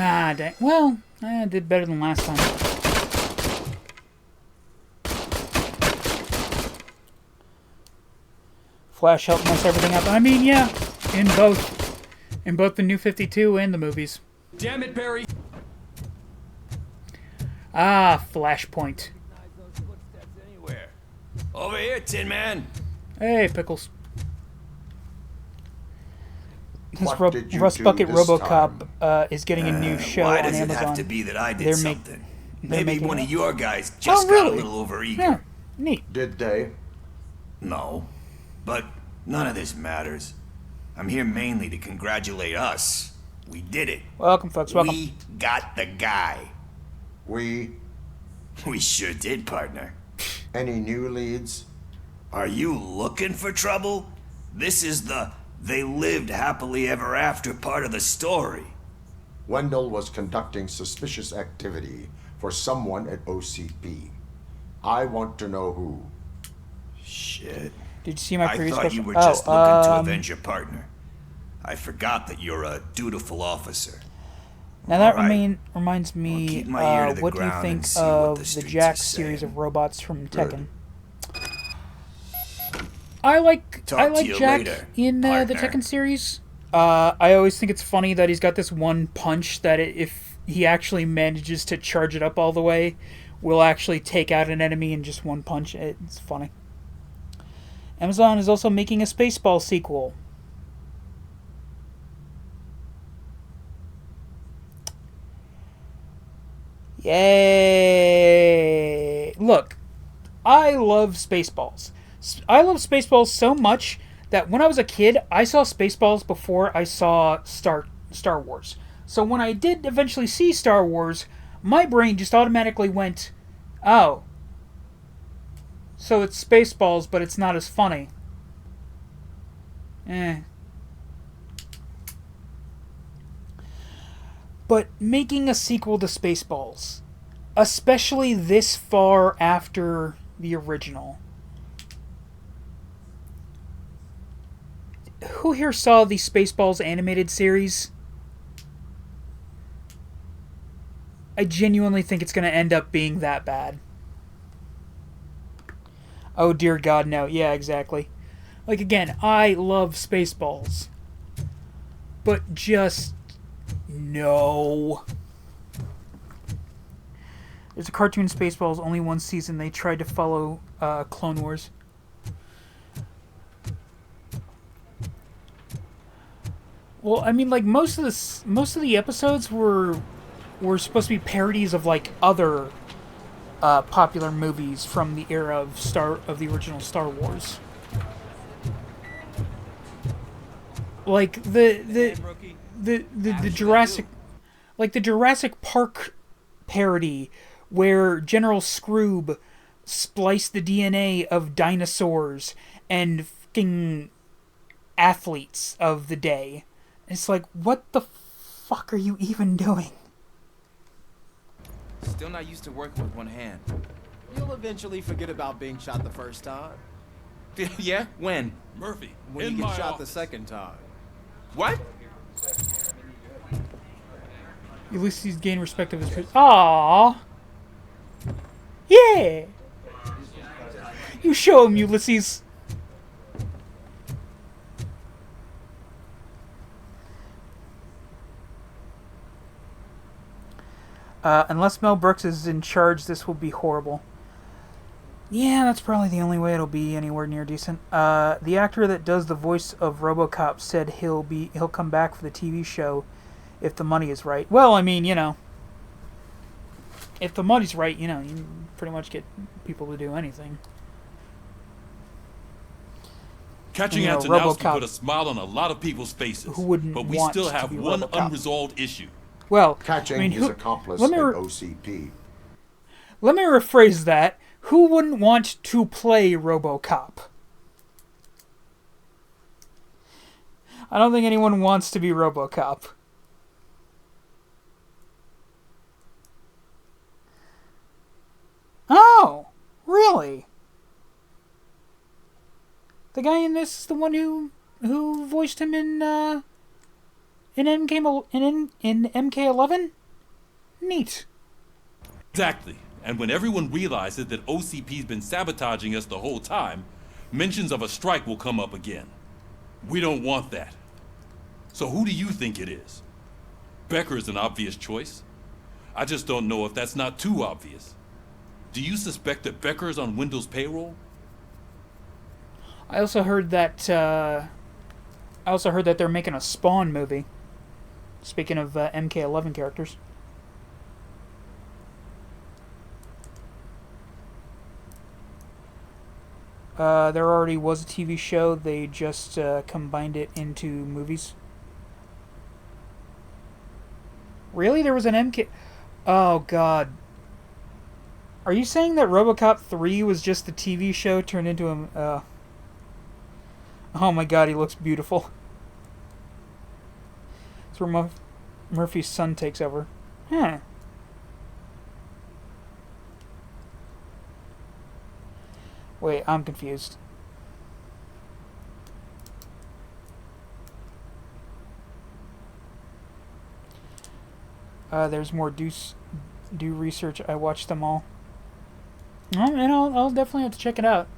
Ah, dang. Well, I did better than last time. Flash helped mess everything up. I mean, yeah, in both the New 52 and the movies. Damn it, Barry! Ah, Flashpoint. Over here, Tin Man. Hey, Pickles. This What did you Rust do Bucket this Robocop is getting a new show Why on does Amazon. it have to be that I did something? Maybe one of your guys Oh, just really? got a little overeager. Yeah, neat. Did they? No, but none of this matters. I'm here mainly to congratulate us. We did it. Welcome, folks. Welcome. We got the guy. We sure did, partner. Any new leads? Are you looking for trouble? This is the they lived happily ever after part of the story. Wendell was conducting suspicious activity for someone at OCP. I want to know who. Shit. Did you see my previous I thought you question? were just looking to avenge your partner. I forgot that you're a dutiful officer. Now that All right. reminds me, keep my ear to the what do you ground think and see what of the the streets Jack are series saying. of robots from Good. Tekken? I like Talk to you Jack later, in the partner. Tekken series. I always think it's funny that he's got this one punch that if he actually manages to charge it up all the way, will actually take out an enemy in just one punch. It's funny. Amazon is also making a Spaceball sequel. Yay! Look, I love Spaceballs. I love Spaceballs so much that when I was a kid, I saw Spaceballs before I saw Star Wars. So when I did eventually see Star Wars, my brain just automatically went, oh, so it's Spaceballs, but it's not as funny. But making a sequel to Spaceballs, especially this far after the original. Who here saw the Spaceballs animated series? I genuinely think it's going to end up being that bad. Oh dear God, no. Yeah, exactly. Like, again, I love Spaceballs. But just... no. There's a cartoon Spaceballs, only one season. They tried to follow Clone Wars. Well, I mean, like, most of the episodes were supposed to be parodies of, like, other popular movies from the era of the original Star Wars. Like the Jurassic, like the Jurassic Park parody where General Scroob spliced the DNA of dinosaurs and fucking athletes of the day. It's like, what the fuck are you even doing? Still not used to working with one hand. You'll eventually forget about being shot the first time. Yeah? When? Murphy, When in you get my shot office. the second time. What? Ulysses gained respect of his... Aww! Yeah! You show him, Ulysses. Unless Mel Brooks is in charge, this will be horrible. Yeah, that's probably the only way it'll be anywhere near decent. The actor that does the voice of Robocop said he'll come back for the TV show if the money is right. Well, I mean, you know, if the money's right, you know, you pretty much get people to do anything. Catching Antonowski put a smile on a lot of people's faces, who wouldn't but we want still to have be one Robocop? unresolved issue. Well, Catching I mean, his accomplice let in me OCP. Let me rephrase that. Who wouldn't want to play Robocop? I don't think anyone wants to be Robocop. Oh, really? The guy in this is the one who voiced him in MK11? Neat. Exactly. And when everyone realizes that OCP's been sabotaging us the whole time, mentions of a strike will come up again. We don't want that. So who do you think it is? Becker is an obvious choice. I just don't know if that's not too obvious. Do you suspect that Becker is on Wendell's payroll? I also heard that they're making a Spawn movie. Speaking of MK11 characters. There already was a TV show. They just combined it into movies. Really? There was an MK... Oh, God. Are you saying that Robocop 3 was just the TV show turned into a... Oh my God, he looks beautiful. It's where Murphy's son takes over. Huh. Wait, I'm confused. There's more do research. I watched them all. And I'll definitely have to check it out.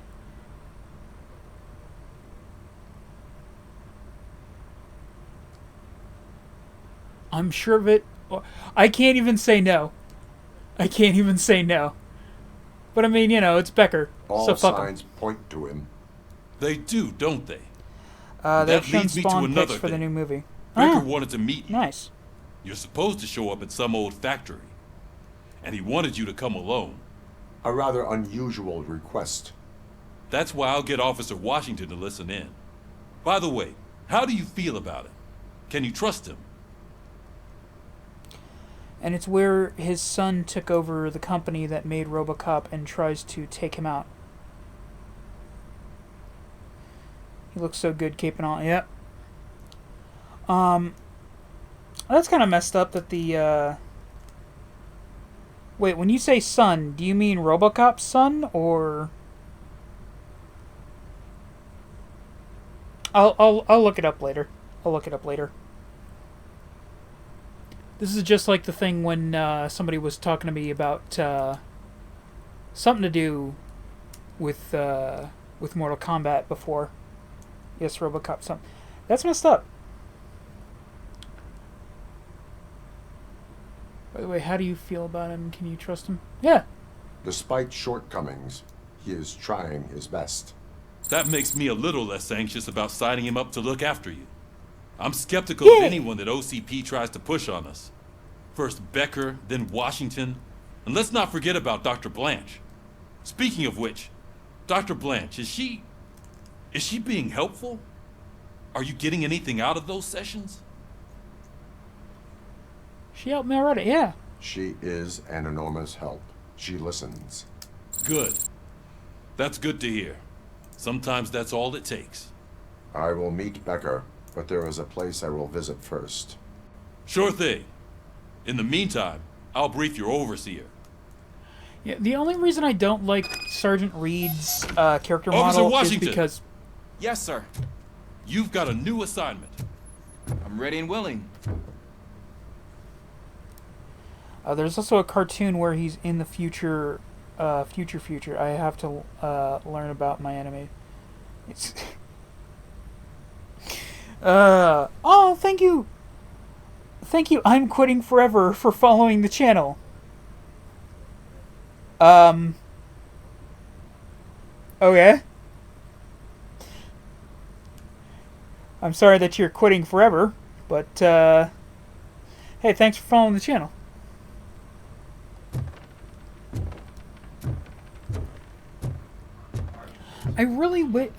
I'm sure of it. I can't even say no. I can't even say no. But I mean, you know, it's Becker. All so fuck signs point to him. They do, don't they? They've shown leads me to Spawn another pics for the thing. new movie. Becker wanted to meet you. Nice. You're supposed to show up at some old factory. And he wanted you to come alone. A rather unusual request. That's why I'll get Officer Washington to listen in. By the way, how do you feel about it? Can you trust him? And it's where his son took over the company that made Robocop and tries to take him out. He looks so good caping on. Yep. That's kind of messed up that the, Wait, when you say son, do you mean Robocop's son, or... I'll look it up later. I'll look it up later. This is just like the thing when somebody was talking to me about something to do with Mortal Kombat before. Yes, Robocop. Something. That's messed up. By the way, how do you feel about him? Can you trust him? Yeah. Despite shortcomings, he is trying his best. That makes me a little less anxious about signing him up to look after you. I'm skeptical of anyone that OCP tries to push on us. First Becker, then Washington, and let's not forget about Dr. Blanche. Speaking of which, Dr. Blanche, is she being helpful? Are you getting anything out of those sessions? She helped me already, yeah. She is an enormous help. She listens. Good. That's good to hear. Sometimes that's all it takes. I will meet Becker, but there is a place I will visit first. Sure thing. In the meantime, I'll brief your overseer. Yeah, the only reason I don't like Sergeant Reed's character Officer model Washington. is because... Yes, sir. You've got a new assignment. I'm ready and willing. There's also a cartoon where he's in the future future. I have to learn about my anime. It's oh, thank you. Thank you. I'm quitting forever for following the channel. Okay. I'm sorry that you're quitting forever, but hey, thanks for following the channel. I really wish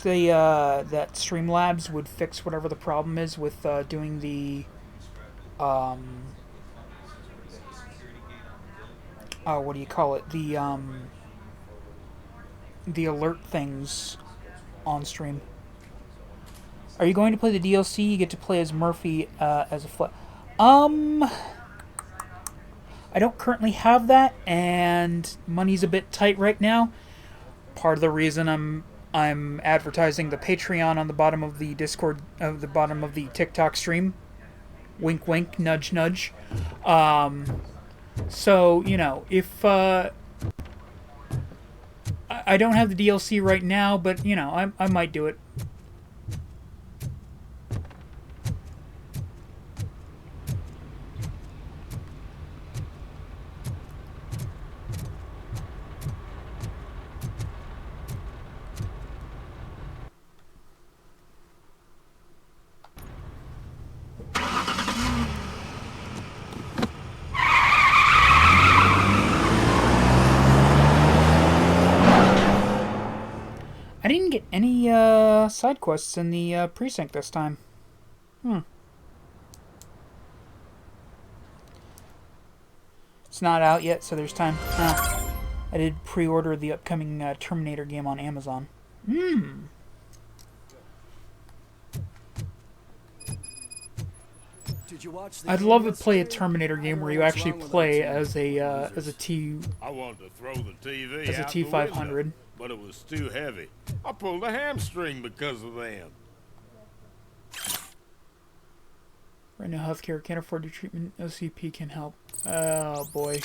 they that Streamlabs would fix whatever the problem is with doing the oh, what do you call it? The alert things on stream. Are you going to play the DLC? You get to play as Murphy as a I don't currently have that, and money's a bit tight right now. Part of the reason I'm advertising the Patreon on the bottom of the Discord, the bottom of the TikTok stream. Wink, wink, nudge, nudge. So, you know, if I don't have the DLC right now, but, you know, I might do it. I didn't get any side quests in the precinct this time. It's not out yet, so there's time. I did pre-order the upcoming Terminator game on Amazon. I'd love to play a Terminator game where you actually play as a T. I wanted to throw the TV as a out T500. the window, but it was too heavy. I pulled a hamstring because of them. Right now, healthcare can't afford your treatment. OCP can help. Oh boy.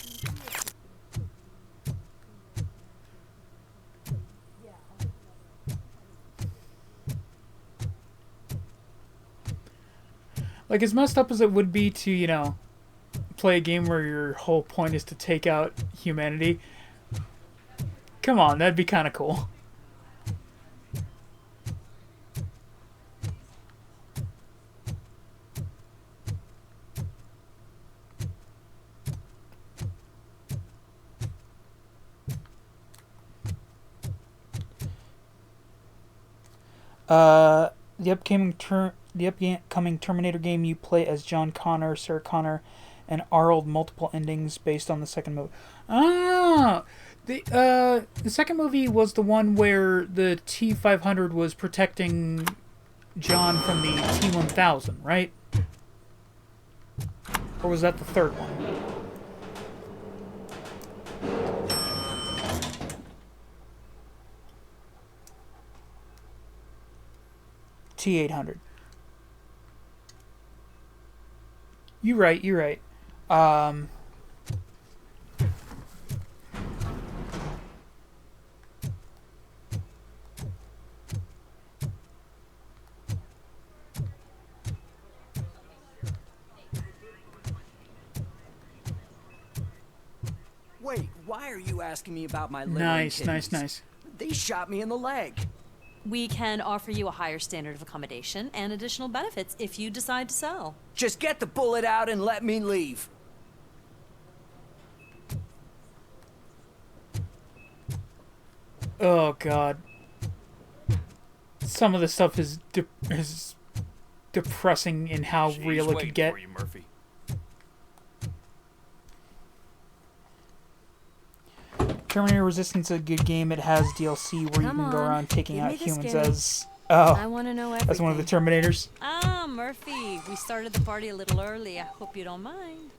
Like, as messed up as it would be to, you know, play a game where your whole point is to take out humanity. Come on, that'd be kind of cool. The upcoming Terminator game, you play as John Connor, Sarah Connor, and Arnold. Multiple endings based on the second movie. Ah, the second movie was the one where the T-500 was protecting John from the T-1000, right? Or was that the third one? T-800. You're right. Wait, why are you asking me about my liver? Nice. They shot me in the leg. We can offer you a higher standard of accommodation and additional benefits if you decide to sell. Just get the bullet out and let me leave. Oh God. Some of the stuff is depressing in how real it could get. You, Murphy. Terminator Resistance is a good game. It has DLC where you can go around taking out humans as... I want to know everything. As one of the Terminators. Ah, Murphy, we started the party a little early. I hope you don't mind.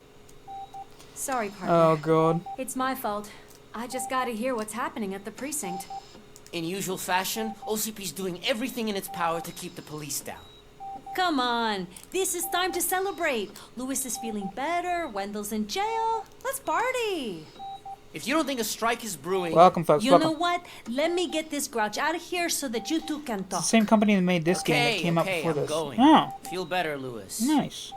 Sorry, partner. Oh, God. It's my fault. I just gotta hear what's happening at the precinct. In usual fashion, OCP's doing everything in its power to keep the police down. Come on, this is time to celebrate. Louis is feeling better, Wendell's in jail. Let's party. If you don't think a strike is brewing... Welcome, folks. You Welcome. know what? Let me get this grouch out of here so that you two can It's talk. the same company that made this game that came out before I'm this. going. Oh, Feel better, Louis. nice.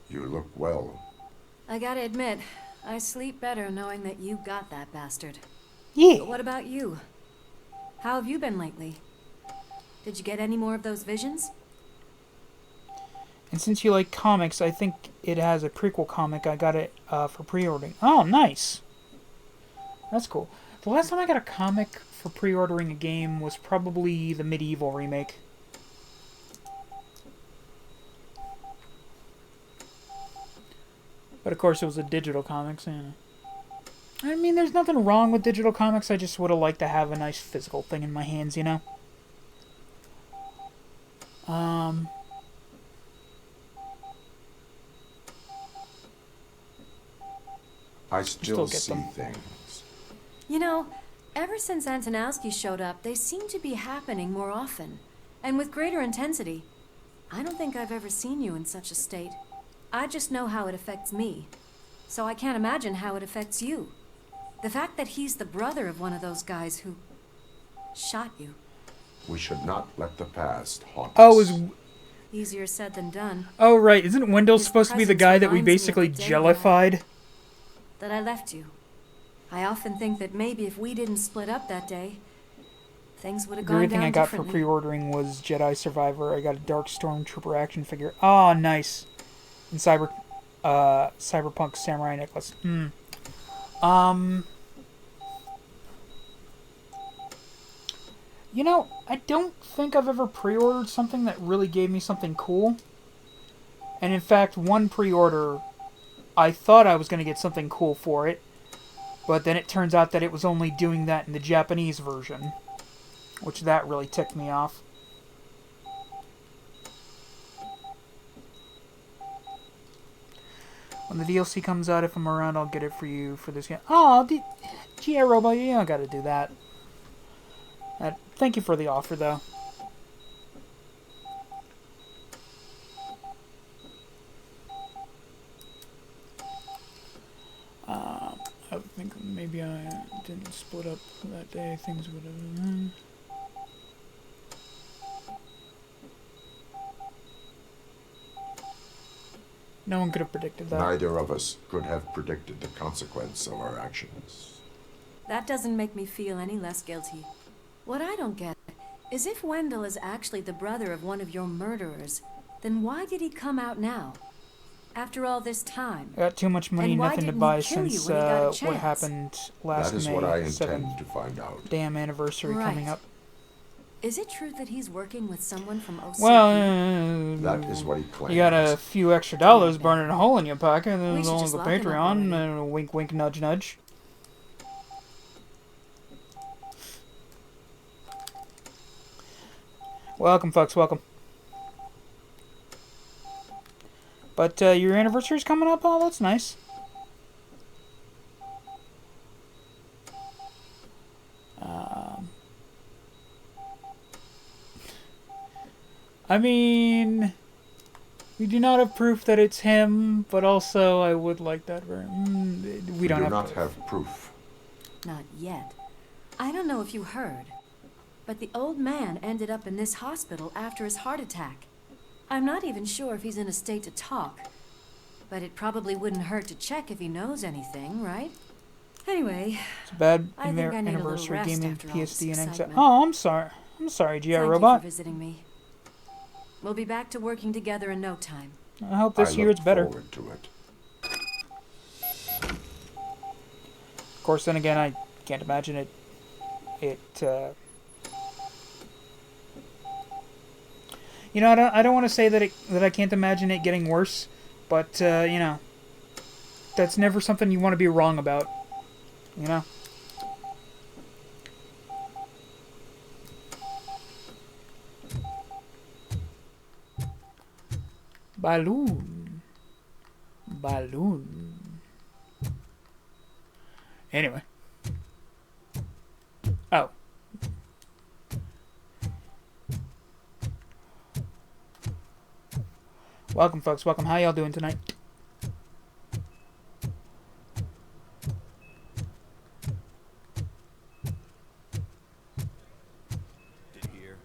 You look well. I gotta admit, I sleep better knowing that you got that bastard. Yeah. But what about you? How have you been lately? Did you get any more of those visions? And since you like comics, I think it has a prequel comic. I got it for pre-ordering. Oh, nice. That's cool. The last time I got a comic for pre-ordering a game was probably the Medieval remake. But of course it was a digital comic, so, you know. I mean, there's nothing wrong with digital comics. I just would have liked to have a nice physical thing in my hands, you know? I still get see them. things. You know, ever since Antonowski showed up, they seem to be happening more often, and with greater intensity. I don't think I've ever seen you in such a state. I just know how it affects me, so I can't imagine how it affects you. The fact that he's the brother of one of those guys who shot you. We should not let the past haunt Oh, us. is Easier said than done. oh right, isn't Wendell supposed to be the presence guy that we reminds me of basically the day jellified? That I left you. I often think that maybe if we didn't split up that day, things would have The gone only thing down I got for differently. pre-ordering was Jedi Survivor. I got a Dark Stormtrooper action figure. Oh, nice. And Cyberpunk Samurai Necklace. You know, I don't think I've ever pre-ordered something that really gave me something cool. And in fact, one pre-order, I thought I was going to get something cool for it. But then it turns out that it was only doing that in the Japanese version. Which that really ticked me off. When the DLC comes out, if I'm around, I'll get it for you for this game. Oh, gee, Robot, you don't gotta do that. Thank you for the offer, though. I think maybe I didn't split up that day. Things would have... No one could have predicted that. Neither of us could have predicted the consequence of our actions. That doesn't make me feel any less guilty. What I don't get is if Wendell is actually the brother of one of your murderers, then why did he come out now? After all this time? I got too much money, And why nothing to didn't buy he kill you since when he got a what chance? happened last That is May. what I 7th intend to find out. damn anniversary coming Right. up. Is it true that he's working with someone from OCP? Well, That is what he claims. you got a few extra dollars burning a hole in your pocket. We There's should all just the lock him up Patreon. Wink, wink, nudge, nudge. Welcome, folks. Welcome. But your anniversary's coming up. Oh, that's nice. I mean, we do not have proof that it's him, but also I would like that very... we don't do have not proof. have proof. Not yet. I don't know if you heard, but the old man ended up in this hospital after his heart attack. I'm not even sure if he's in a state to talk, but it probably wouldn't hurt to check if he knows anything, right? Anyway, It's a bad I think I need a little anniversary rest gaming after all this PSD and anxiety. excitement. Oh, I'm sorry. I'm sorry, GI Thank you Robot. for visiting me. We'll be back to working together in no time. I hope this year it's better. Forward to it. Of course, then again, I can't imagine it. You know, I don't want to say that I can't imagine it getting worse, but you know, that's never something you want to be wrong about. You know. Balloon. Anyway. Oh. Welcome, folks. Welcome. How y'all doing tonight? Did hear.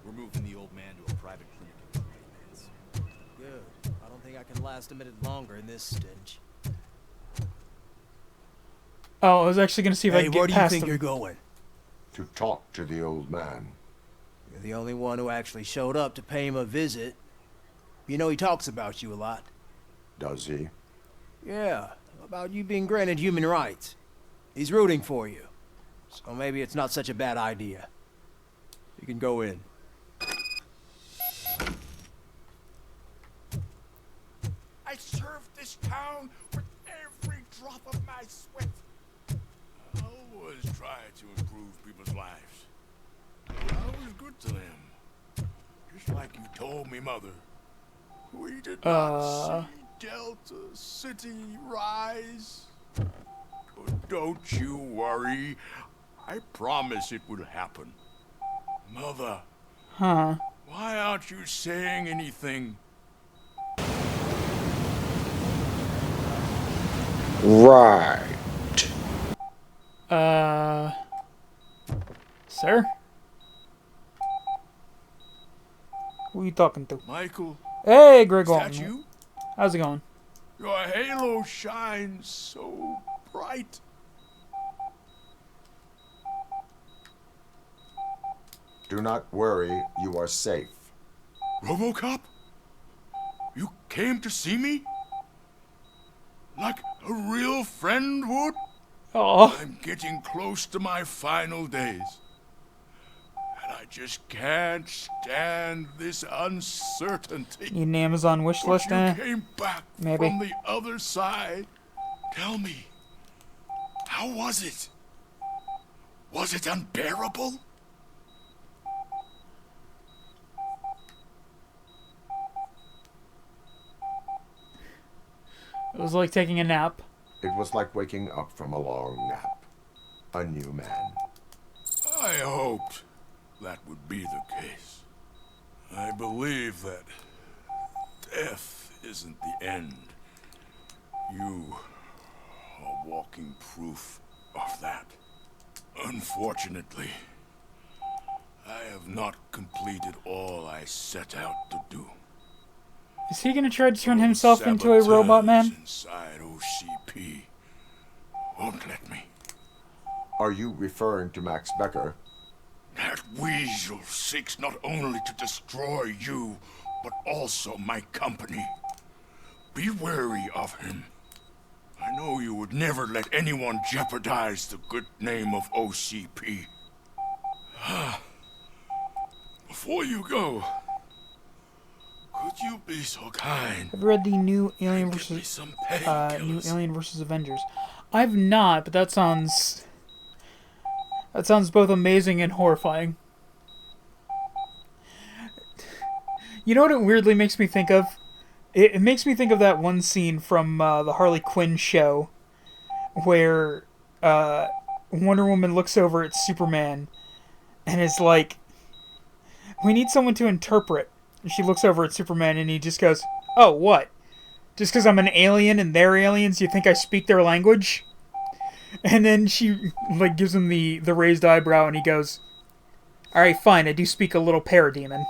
We're moving the old man to a private clinic in 20 minutes. Good. I don't think I can last a minute longer in this stench. Oh, I was actually going to see if I Hey, could where get do you past think him. you're going? To talk to the old man. You're the only one who actually showed up to pay him a visit. You know he talks about you a lot. Does he? Yeah, about you being granted human rights. He's rooting for you. So maybe it's not such a bad idea. You can go in. I served this town with every drop of my sweat. I always tried to improve people's lives. I was good to them. Just like you told me, Mother. We did not see Delta City rise. But don't you worry. I promise it will happen. Mother. Huh. Why aren't you saying anything? Right. Sir? Who are you talking to? Michael. Hey, Greg Is Walton. that you? How's it going? Your halo shines so bright. Do not worry, you are safe. Robocop? You came to see me? Like a real friend would? Oh. I'm getting close to my final days. And I just can't stand this uncertainty. Need an Amazon wish But list, you came back maybe. from the other side. Tell me, how was it? Was it unbearable? It was like taking a nap. It was like waking up from a long nap. A new man. I hoped that would be the case. I believe that death isn't the end. You are walking proof of that. Unfortunately, I have not completed all I set out to do. Is he gonna try to turn himself into a robot man? Inside OCP won't let me. Are you referring to Max Becker? That weasel seeks not only to destroy you, but also my company. Be wary of him. I know you would never let anyone jeopardize the good name of OCP. Before you go, could you be so kind? Have you read the new Alien vs. Avengers? I've not, but that sounds both amazing and horrifying. You know what it weirdly makes me think of? It makes me think of that one scene from the Harley Quinn show where Wonder Woman looks over at Superman and is like, "We need someone to interpret." And she looks over at Superman and he just goes, "Oh, what? Just because I'm an alien and they're aliens, you think I speak their language?" And then she like gives him the raised eyebrow and he goes, "Alright, fine, I do speak a little parademon."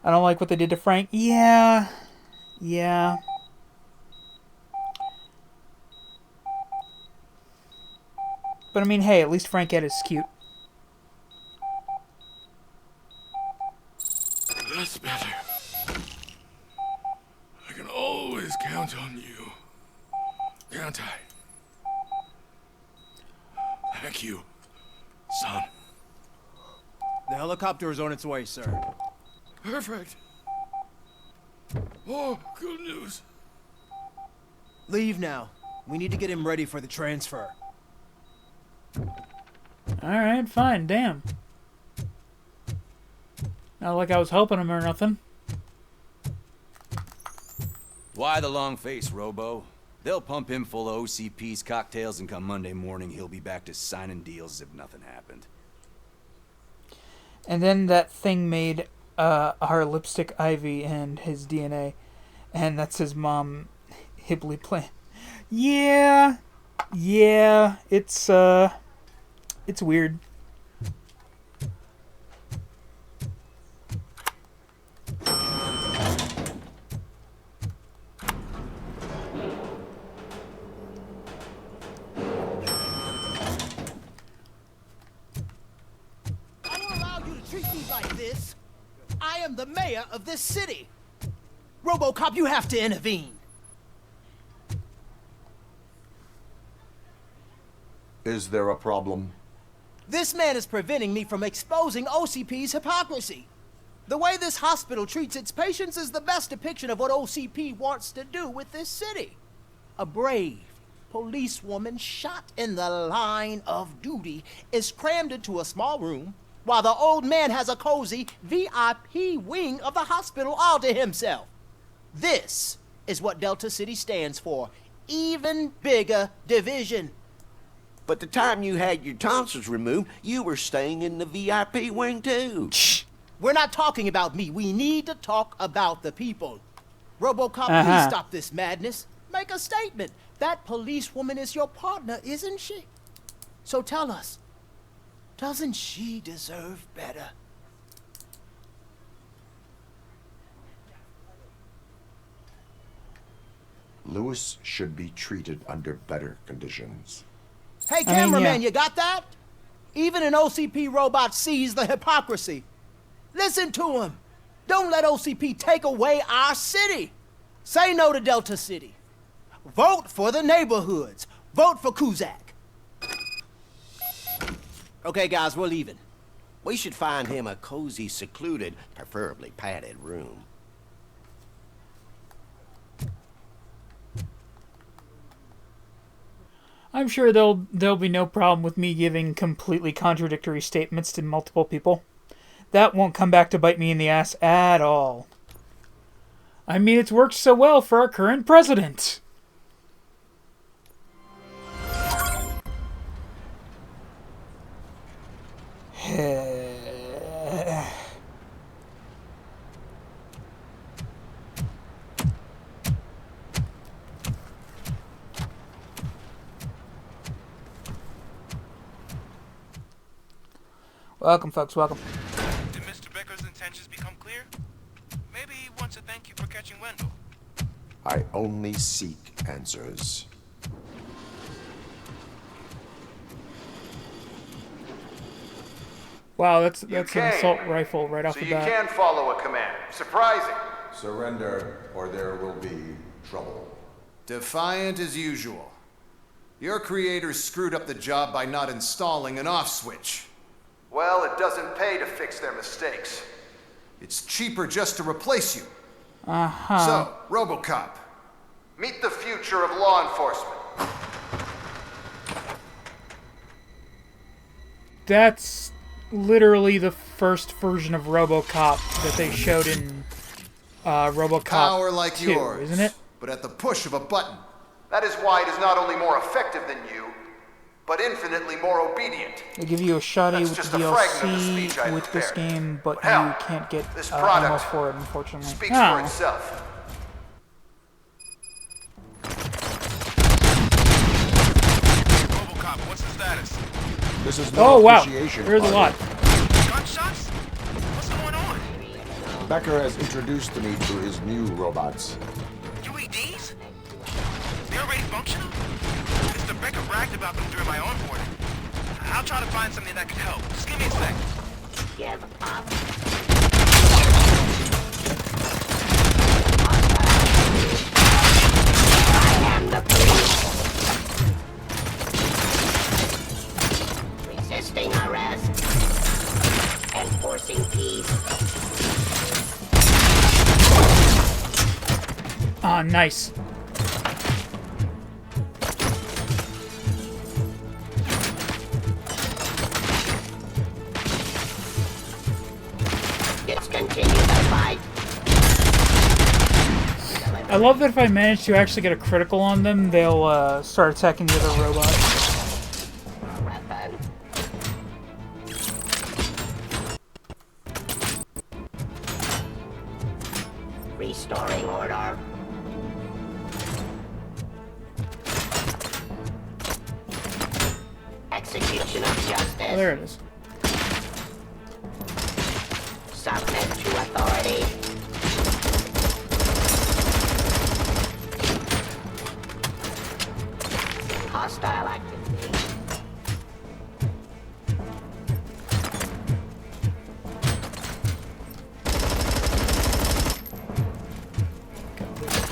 I don't like what they did to Frank. Yeah. But I mean, hey, at least Frank is cute. That's better. I can always count on you, can't I? Thank you, son. The helicopter is on its way, sir. Perfect. Oh, good news. Leave now. We need to get him ready for the transfer. Alright, fine, damn. Not like I was helping him or nothing. Why the long face, Robo? They'll pump him full of OCP's cocktails, and come Monday morning, he'll be back to signing deals as if nothing happened. And then that thing made our lipstick Ivy and his DNA, and that's his mom Hibley playing. Yeah, it's weird. I am the mayor of this city. Robocop, you have to intervene. Is there a problem? This man is preventing me from exposing OCP's hypocrisy. The way this hospital treats its patients is the best depiction of what OCP wants to do with this city. A brave policewoman shot in the line of duty is crammed into a small room, while the old man has a cozy VIP wing of the hospital all to himself. This is what Delta City stands for. Even bigger division. But the time you had your tonsils removed, you were staying in the VIP wing too. We're not talking about me. We need to talk about the people. Robocop, please stop this madness. Make a statement. That policewoman is your partner, isn't she? So tell us, doesn't she deserve better? Lewis should be treated under better conditions. Hey, cameraman, you got that? Even an OCP robot sees the hypocrisy. Listen to him. Don't let OCP take away our city. Say no to Delta City. Vote for the neighborhoods. Vote for Kuzak. Okay, guys, we're leaving. We should find him a cozy, secluded, preferably padded room. I'm sure there'll be no problem with me giving completely contradictory statements to multiple people. That won't come back to bite me in the ass at all. I mean, it's worked so well for our current president. Welcome, folks, welcome. Did Mr. Becker's intentions become clear? Maybe he wants to thank you for catching Wendell. I only seek answers. Wow, that's an assault rifle right off the bat. So you can follow a command. Surprising. Surrender, or there will be trouble. Defiant as usual. Your creators screwed up the job by not installing an off switch. Well, it doesn't pay to fix their mistakes. It's cheaper just to replace you. So, Robocop, meet the future of law enforcement. That's literally the first version of Robocop that they showed in Robocop Power like 2, yours, isn't it? but at the push of a button. That is why it is not only more effective than you, but infinitely more obedient. They give you a shoddy with the DLC with this game, but you can't get ammo for it, unfortunately. Speaks for itself. Robocop, what's the status? This is no appreciation. There's a lot. Gunshots? What's going on? Becker has introduced me to his new robots. UEDs? They're already functional? Mr. Becker bragged about them during my onboarding. I'll try to find something that could help. Just give me a sec. Give up. I am the police. Resisting arrest. Enforcing peace. Ah, nice. Let's continue the fight. I love that if I manage to actually get a critical on them, they'll start attacking the other robots. Restoring order. Execution of justice. Oh, there it is. Submit to authority. Hostile activity.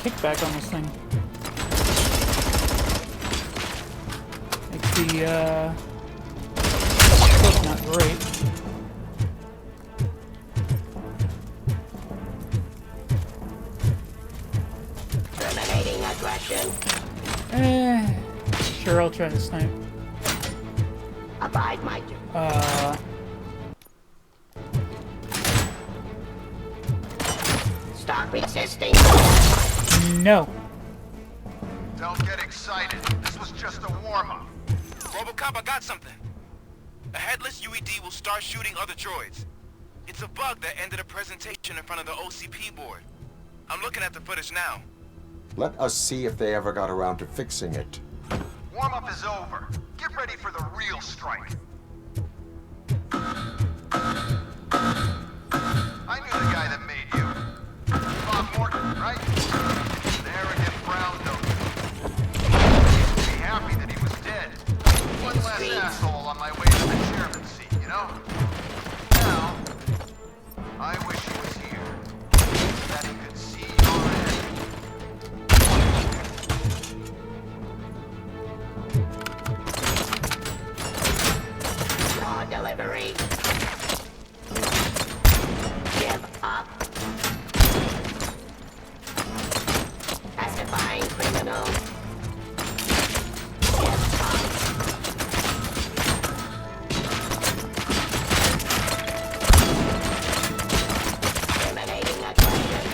Kickback on this thing. Makes the scope not great. Terminating aggression. Sure, I'll try to snipe. Abide my duty. Start resisting. No. Don't get excited. This was just a warm-up. Robocop, I got something. A headless UED will start shooting other droids. It's a bug that ended a presentation in front of the OCP board. I'm looking at the footage now. Let us see if they ever got around to fixing it. Warm-up is over. Get ready for the real strike. I knew the guy that made you. Bob Morgan, right? An arrogant brown note. You'd be happy that he was dead. One less asshole on my way to the chairman's seat, you know? Now, I wish he was here. So that he could see your end. Raw delivery. Give up. Pacifying criminal. Give up. Terminating aggression.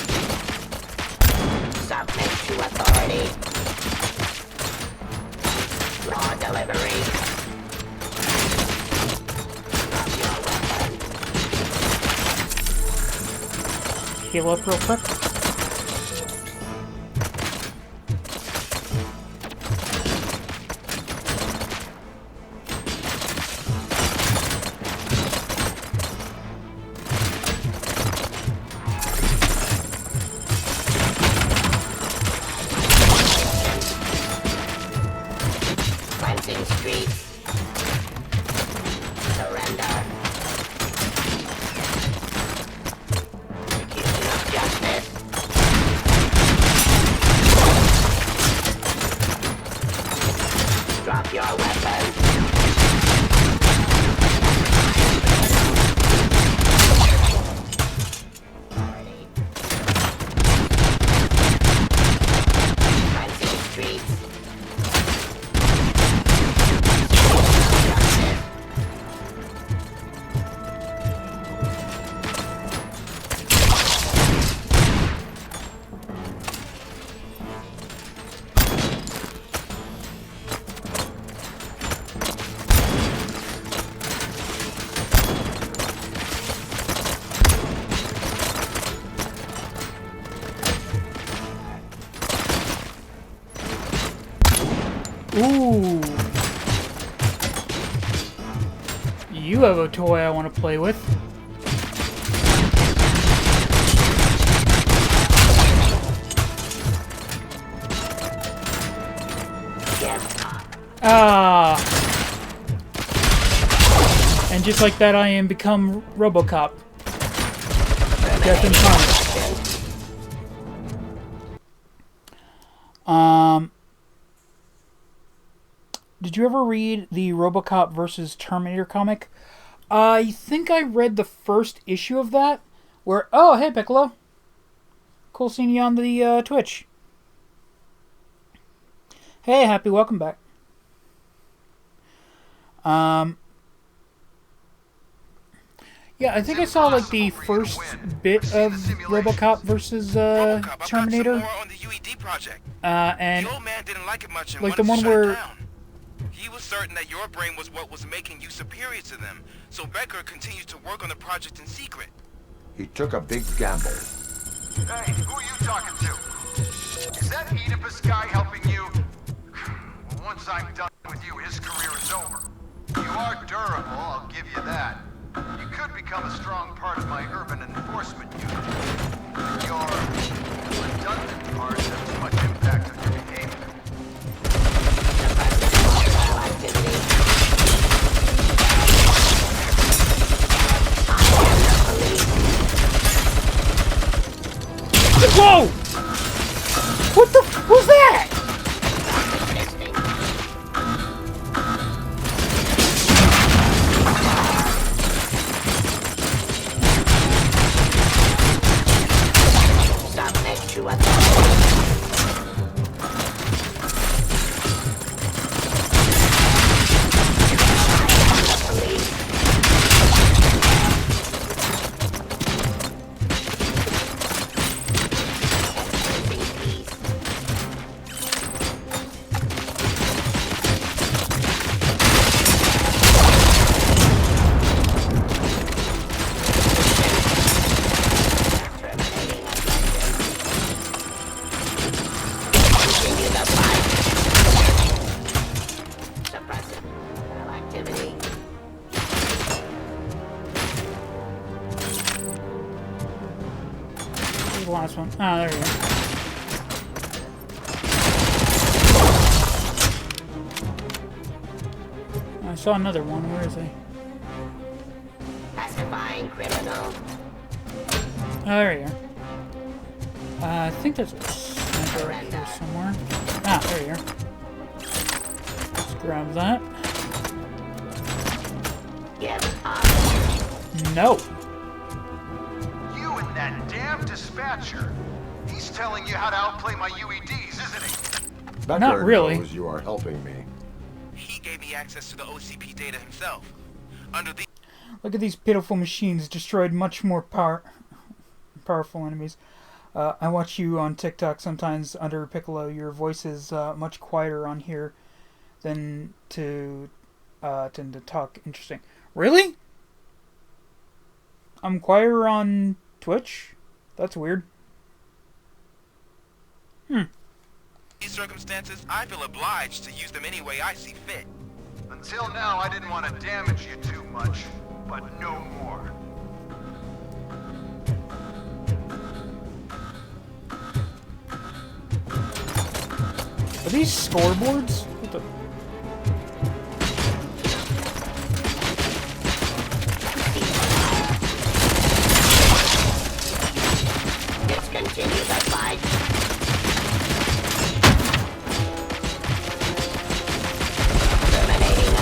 Submit to authority. Raw delivery. Heal up real quick. Cleansing streets. Surrender. Execution of justice. Drop your weapon. Cleansing streets. Ooh. You have a toy I want to play with. Ah. And just like that, I am become Robocop. Death incarnate. Did you ever read the Robocop versus Terminator comic? I think I read the first issue of that. Where, oh, hey Piccolo. Cool seeing you on the Twitch. Hey, Happy, welcome back. Yeah, I think I saw like the first bit of Robocop versus Terminator. And the old man didn't like it much and like the wanted one to shut it where down. He was certain that your brain was what was making you superior to them, so Becker continued to work on the project in secret. He took a big gamble. Hey, who are you talking to? Is that Oedipus guy helping you? Well, once I'm done with you, his career is over. You are durable, I'll give you that. You could become a strong part of my urban enforcement unit. Your redundant parts have too much impact on your behavior. whoa! What the f was that? The last one. Oh, there you go. I saw another one. Where is he? Pacifying criminal. Oh, there you are. I think there's a sniper right here somewhere. Ah, there you are. Let's grab that. No. You and that damn dispatcher. He's telling you how to outplay my UEDs, isn't he? Becker Not really. knows you are helping me. He gave me access to the OCP data himself. Under the Look at these pitiful machines destroyed much more powerful enemies. I watch you on TikTok sometimes under Piccolo. Your voice is much quieter on here than to talk. Interesting. Really? I'm quieter on Twitch? That's weird. these circumstances, I feel obliged to use them any way I see fit. Until now, I didn't want to damage you too much, but no more. Are these scoreboards? What the? Discontinue the fight. Terminating the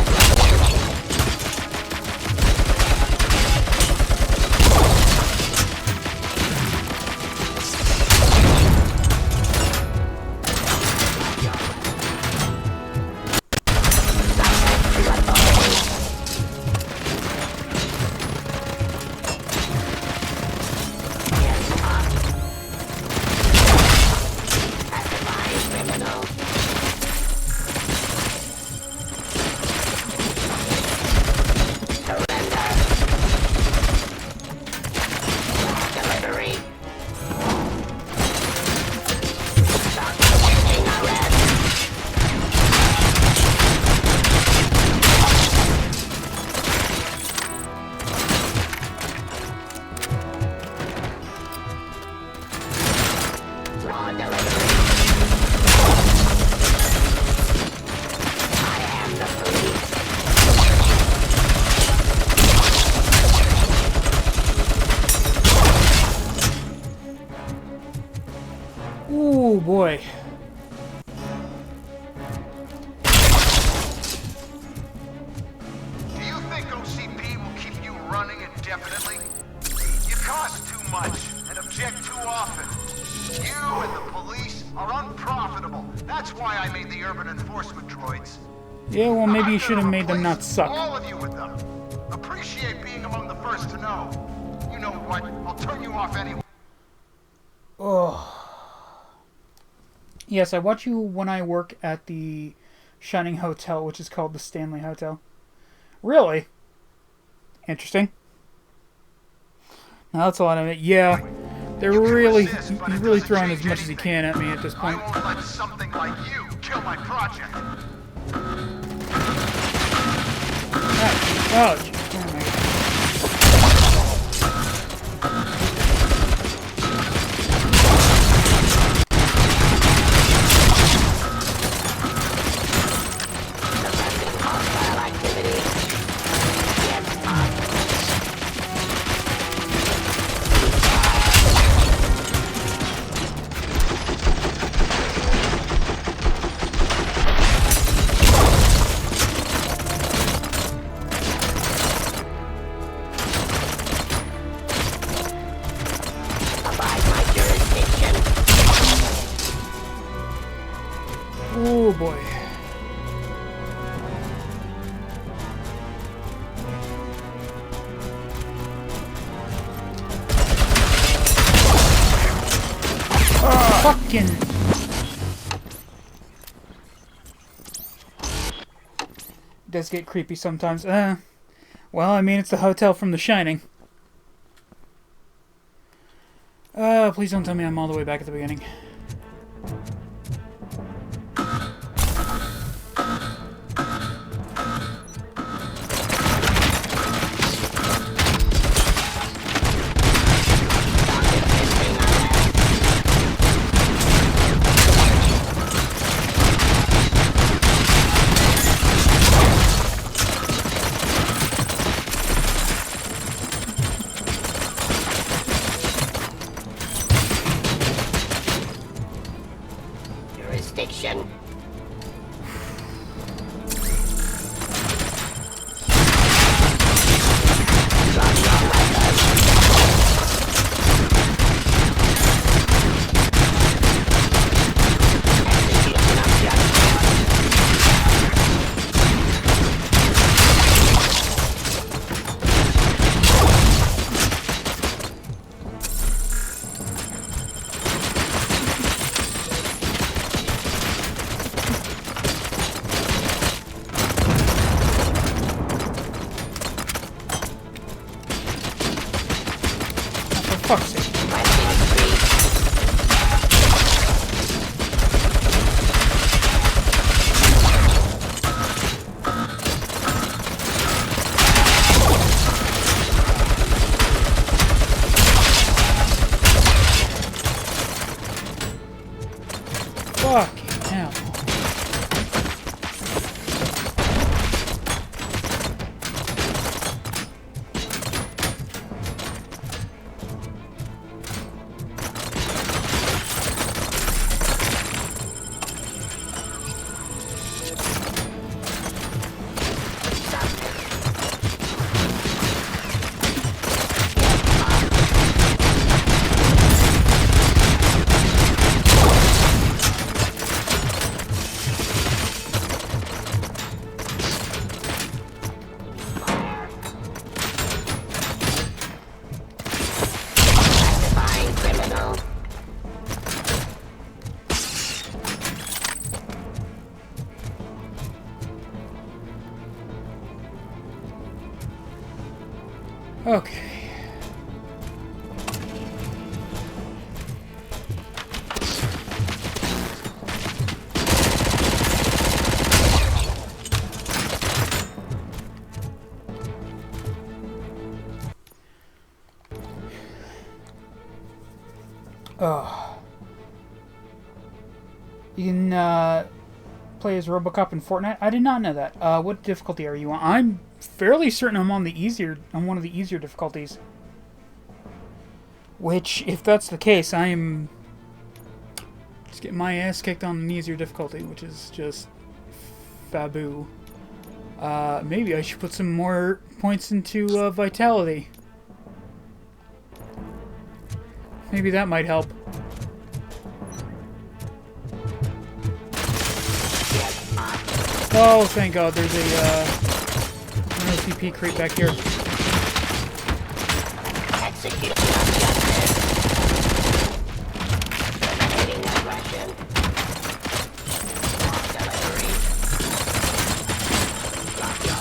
Ooh, boy. Do you think OCP will keep you running indefinitely? You cost too much and object too often. You and the police are unprofitable. That's why I made the urban enforcement droids. Yeah, well, maybe you should have made them not suck. All of you with them. Appreciate being among the first to know. You know what? I'll turn you off anyway. Oh. Yes, I watch you when I work at the Shining Hotel, which is called the Stanley Hotel. Really? Interesting. Now that's a lot of it. Yeah, they're really, he's really throwing as much as he can at me at this point. I won't let something like you kill my project. Oh, geez. Oh my God. Oh boy. Fucking. It does get creepy sometimes. Well, I mean, it's the hotel from The Shining. Please don't tell me I'm all the way back at the beginning. Jurisdiction. Fuck's sake. Fucking hell. Okay. Oh. You can play as Robocop in Fortnite? I did not know that. What difficulty are you on? I'm fairly certain I'm on one of the easier difficulties. Which, if that's the case, I am just getting my ass kicked on an easier difficulty, which is just faboo. Maybe I should put some more points into vitality. Maybe that might help. Oh, thank God, there's a OCP creep back here. Execute objective. Terminating aggression. Delivery. Drop your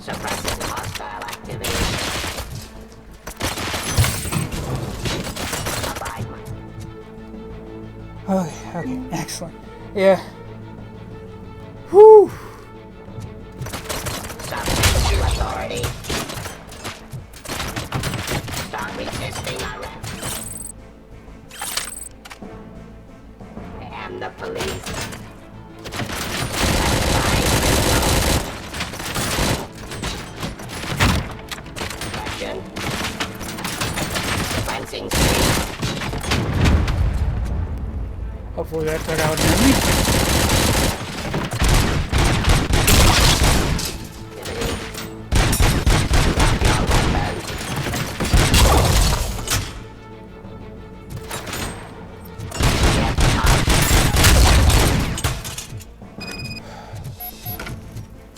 suppressing hostile activity. Okay, excellent. Yeah. Whew. Subject to authority. Start resisting arrest. I am the police. Action. Fencing screen. Hopefully that took out near me.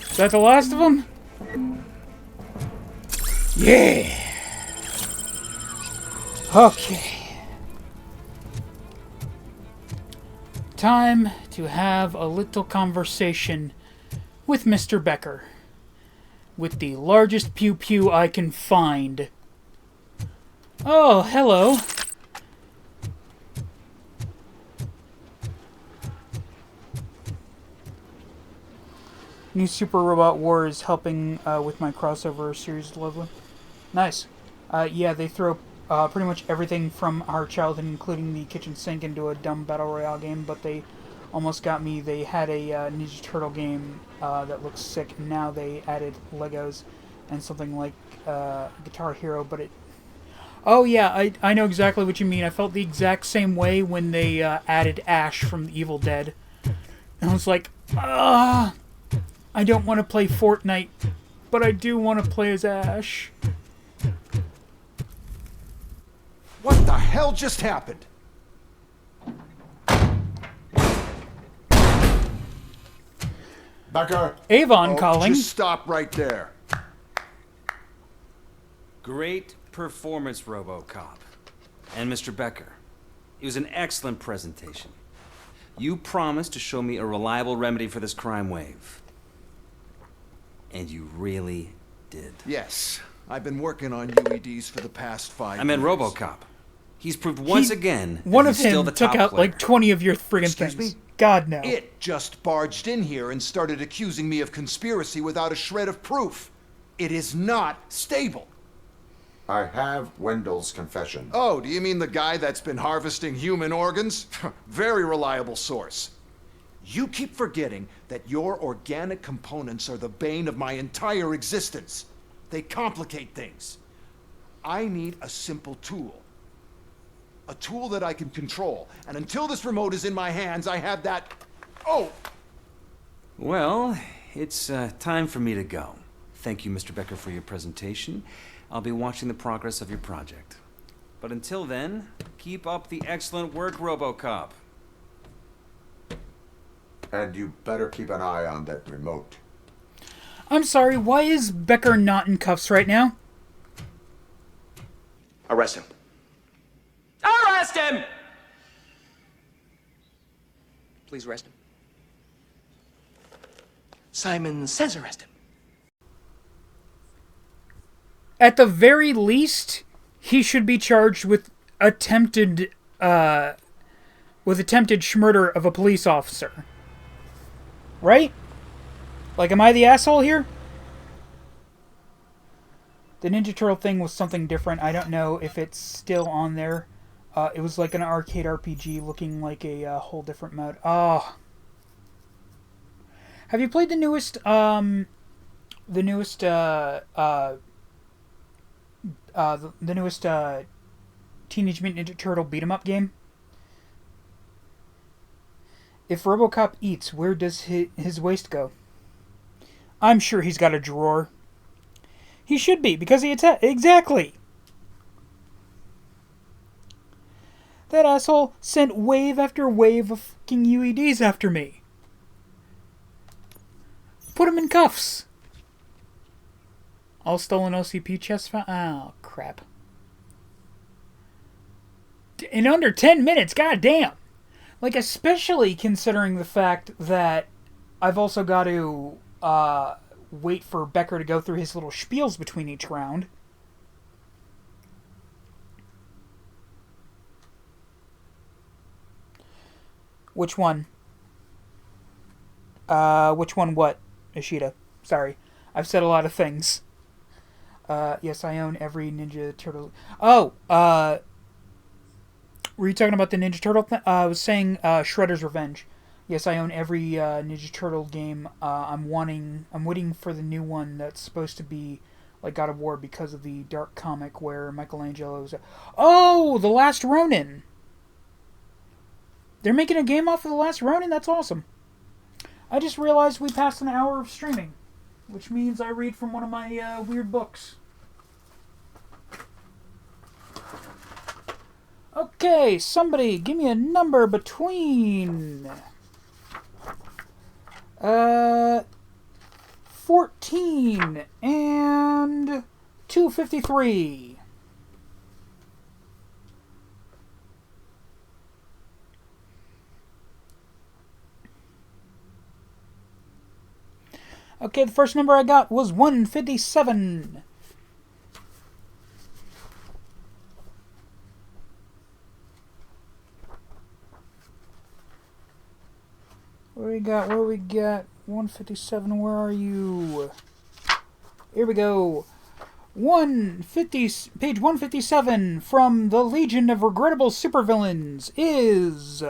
Is that the last of them? Yeah. Okay. Time to have a little conversation with Mr. Becker. With the largest pew-pew I can find. Oh, hello. New Super Robot War is helping with my crossover series, lovely. Nice. Yeah, they throw pretty much everything from our childhood, including the kitchen sink, into a dumb battle royale game, but they almost got me. They had a Ninja Turtle game that looks sick, and now they added Legos and something like Guitar Hero, but it... Oh yeah, I know exactly what you mean. I felt the exact same way when they added Ash from The Evil Dead. And I was like, I don't want to play Fortnite, but I do want to play as Ash. What the hell just happened? Becker! Avon calling. Just stop right there. Great performance, Robocop. And Mr. Becker. It was an excellent presentation. You promised to show me a reliable remedy for this crime wave. And you really did. Yes. I've been working on UEDs for the past 5 years. I meant Robocop. He's proved once again one that of he's still him the took top out player. like 20 of your friggin' Excuse things. me? God no. It just barged in here and started accusing me of conspiracy without a shred of proof. It is not stable. I have Wendell's confession. Oh, do you mean the guy that's been harvesting human organs? Very reliable source. You keep forgetting that your organic components are the bane of my entire existence. They complicate things. I need a simple tool. A tool that I can control. And until this remote is in my hands, I have that... Oh! Well, it's time for me to go. Thank you, Mr. Becker, for your presentation. I'll be watching the progress of your project. But until then, keep up the excellent work, Robocop. And you better keep an eye on that remote. I'm sorry, why is Becker not in cuffs right now? Arrest him. Arrest him! Please arrest him. Simon says arrest him. At the very least, he should be charged with attempted murder of a police officer. Right? Like, am I the asshole here? The Ninja Turtle thing was something different. I don't know if it's still on there. It was like an arcade RPG looking like a whole different mode. Oh. Have you played the newest Teenage Mutant Ninja Turtle beat 'em up game? If Robocop eats, where does his waste go? I'm sure he's got a drawer. He should be, because he exactly. That asshole sent wave after wave of fucking UEDs after me. Put him in cuffs. All stolen OCP chests found. Oh, crap. In under 10 minutes, goddamn. Like, especially considering the fact that I've also got to wait for Becker to go through his little spiels between each round. Which one? Which one what, Ishida? Sorry. I've said a lot of things. Yes, I own every Ninja Turtle... Oh, were you talking about the Ninja Turtle thing? I was saying Shredder's Revenge. Yes, I own every Ninja Turtle game. I'm waiting for the new one that's supposed to be like God of War because of the dark comic where Michelangelo's... Oh, The Last Ronin! They're making a game off of The Last Ronin? That's awesome. I just realized we passed an hour of streaming, which means I read from one of my weird books. Okay, somebody give me a number between 14 and 253. Okay, the first number I got was 157. What do we got? 157, where are you? Here we go. Page 157 from the Legion of Regrettable Supervillains is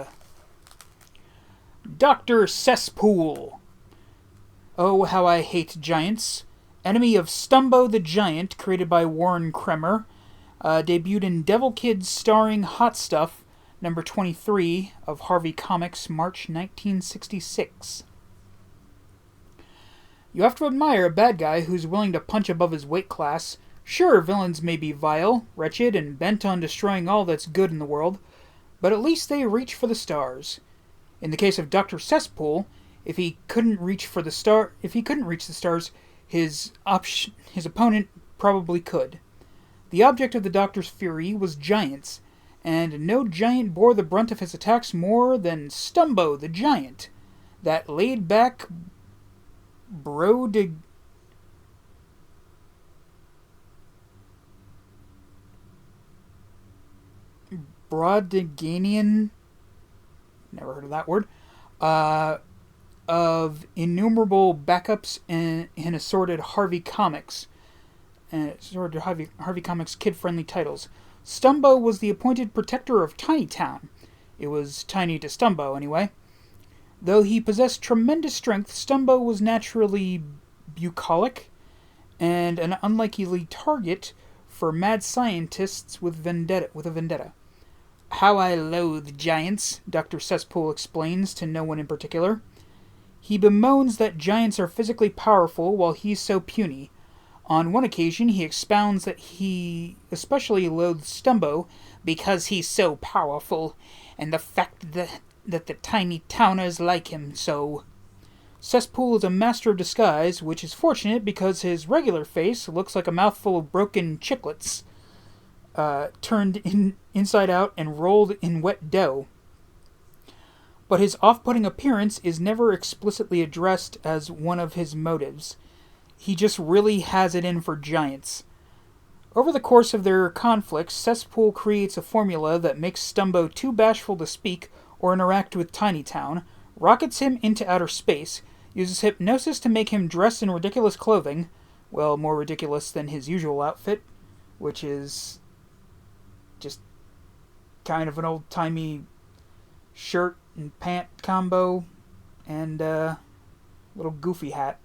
Dr. Cesspool. Oh, how I hate giants. Enemy of Stumbo the Giant, created by Warren Kremer. Debuted in Devil Kids starring Hot Stuff, number 23 of Harvey Comics, March 1966. You have to admire a bad guy who's willing to punch above his weight class. Sure, villains may be vile, wretched, and bent on destroying all that's good in the world, but at least they reach for the stars. In the case of Dr. Cesspool, if he couldn't reach the stars, his opponent probably could. The object of the Doctor's fury was giants, and no giant bore the brunt of his attacks more than Stumbo the Giant, that laid-back Brodiganian, never heard of that word, of innumerable backups in assorted Harvey Comics, Harvey Comics kid-friendly titles. Stumbo was the appointed protector of Tiny Town. It was tiny to Stumbo, anyway. Though he possessed tremendous strength, Stumbo was naturally bucolic and an unlikely target for mad scientists with a vendetta. How I loathe giants, Dr. Cesspool explains to no one in particular. He bemoans that giants are physically powerful while he's so puny. On one occasion, he expounds that he especially loathes Stumbo because he's so powerful, and the fact that the tiny towners like him so. Cesspool is a master of disguise, which is fortunate because his regular face looks like a mouthful of broken chiclets, turned inside out and rolled in wet dough. But his off-putting appearance is never explicitly addressed as one of his motives. He just really has it in for giants. Over the course of their conflicts, Cesspool creates a formula that makes Stumbo too bashful to speak or interact with Tiny Town, rockets him into outer space, uses hypnosis to make him dress in ridiculous clothing, well, more ridiculous than his usual outfit, which is just kind of an old-timey shirt and pant combo and a little goofy hat.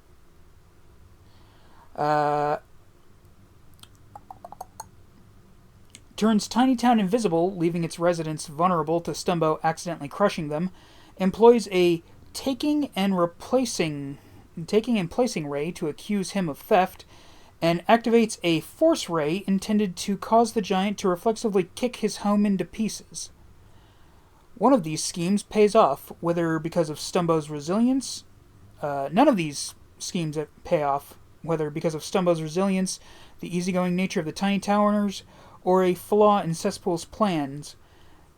Turns Tiny Town invisible, leaving its residents vulnerable to Stumbo accidentally crushing them, employs a taking and placing ray to accuse him of theft, and activates a force ray intended to cause the giant to reflexively kick his home into pieces. One of these schemes pays off, whether because of Stumbo's resilience. None of these schemes pay off, whether because of Stumbo's resilience, the easygoing nature of the Tiny Towners, or a flaw in Cesspool's plans.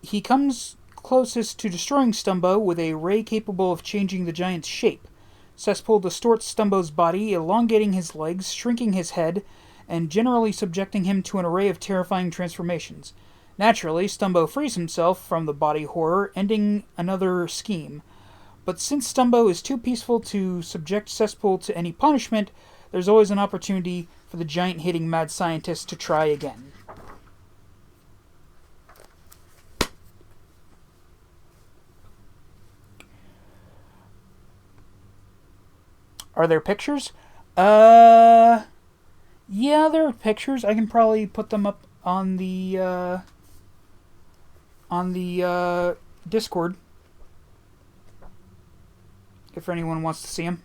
He comes closest to destroying Stumbo with a ray capable of changing the giant's shape. Cesspool distorts Stumbo's body, elongating his legs, shrinking his head, and generally subjecting him to an array of terrifying transformations. Naturally, Stumbo frees himself from the body horror, ending another scheme. But since Stumbo is too peaceful to subject Cesspool to any punishment, there's always an opportunity for the giant-hating mad scientist to try again. Are there pictures? Yeah, there are pictures. I can probably put them up on the Discord if anyone wants to see them.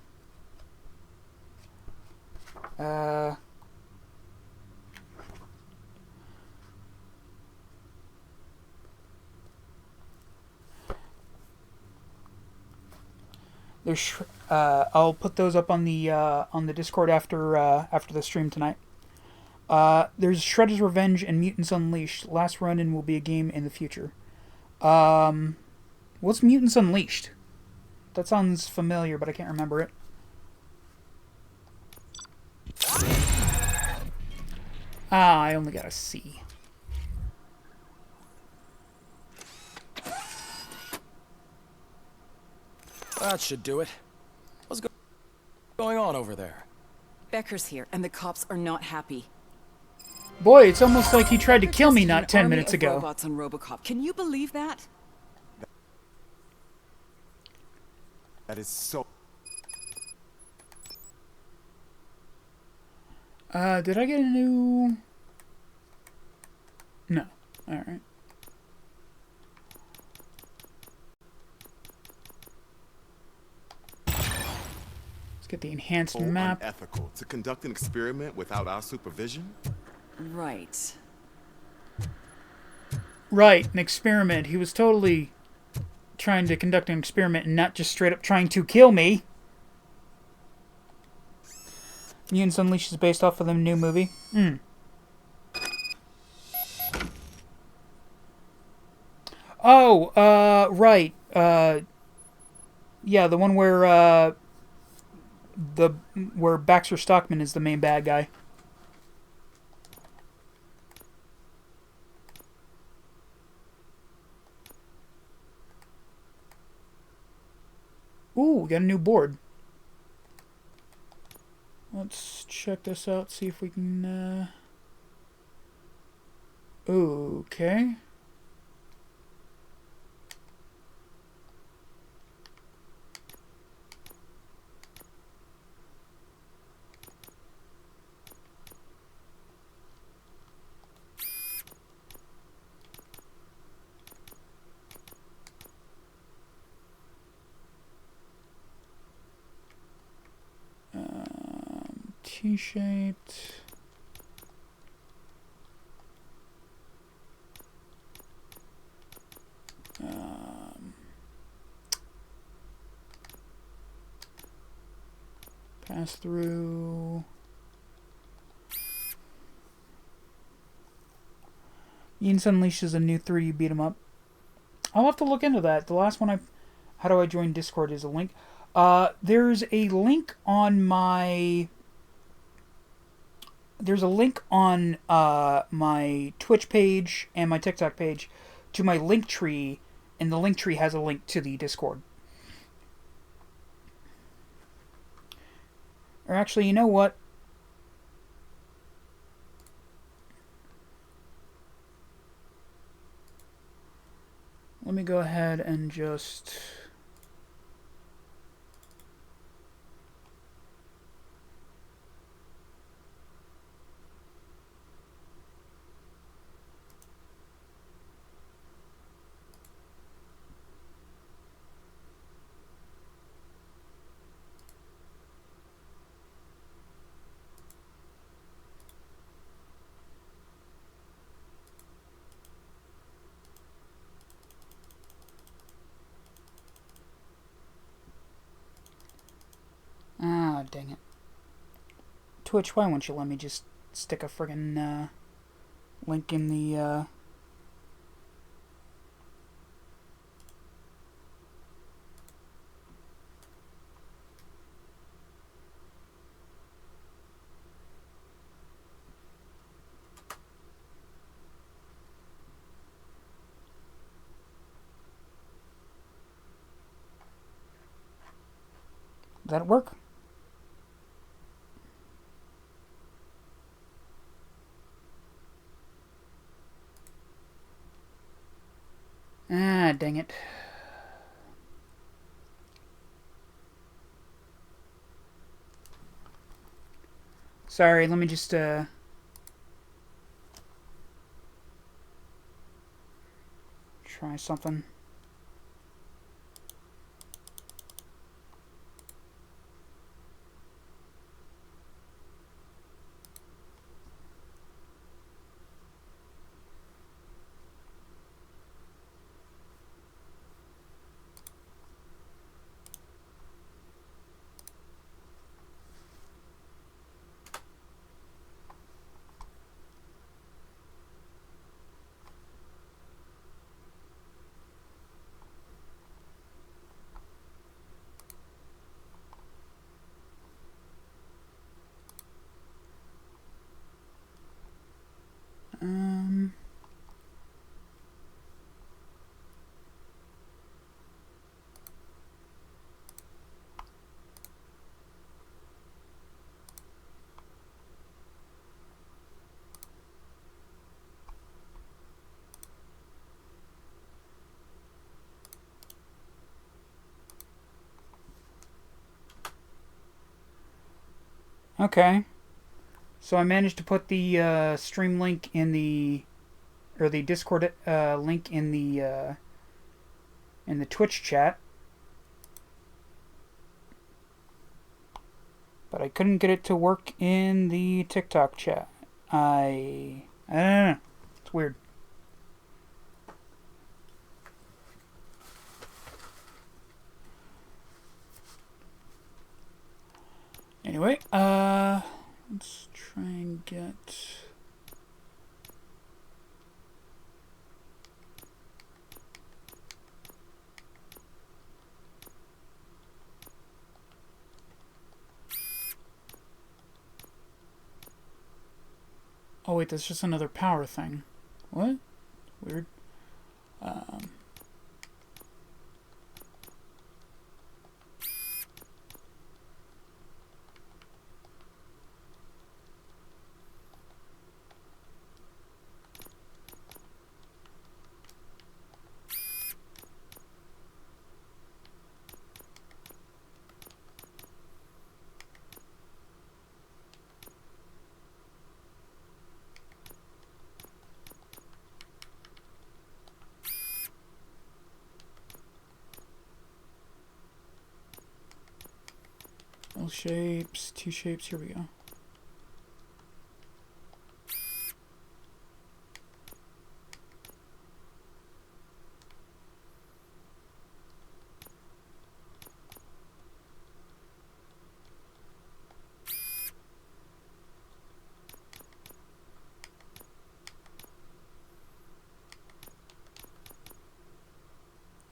I'll put those up on the Discord after the stream tonight. There's Shredder's Revenge and Mutants Unleashed. Last run-in will be a game in the future. What's Mutants Unleashed? That sounds familiar, but I can't remember it. I only got a C. That should do it. What's going on over there? Becker's here, and the cops are not happy. Boy, it's almost like he tried to kill me not 10 minutes ago. Robots on Robocop. Can you believe that? That is so... Did I get a new... No. Alright. Let's get the enhanced map. Unethical to conduct an experiment without our supervision? Right. Right, an experiment. He was totally trying to conduct an experiment and not just straight up trying to kill me. Mutants Unleashed is based off of the new movie. Oh, right. Yeah, the one where where Baxter Stockman is the main bad guy. Ooh, we got a new board. Let's check this out, see if we can, Okay. T-shaped. Pass through. Mutants Unleashed is a new 3D beat 'em up. I'll have to look into that. The last one how do I join Discord is a link. There's a link on my my Twitch page and my TikTok page to my linktree, and the linktree has a link to the Discord. Or actually, you know what? Let me go ahead and just... dang it. Twitch, why won't you let me just stick a friggin' link in the, that work? Ah, dang it. Sorry, let me just, try something. Okay. So I managed to put the stream link in the, or the Discord link in the Twitch chat, but I couldn't get it to work in the TikTok chat. I don't know. It's weird. Anyway, let's try and get... Oh wait, that's just another power thing. What? Weird. L shapes, two shapes, here we go.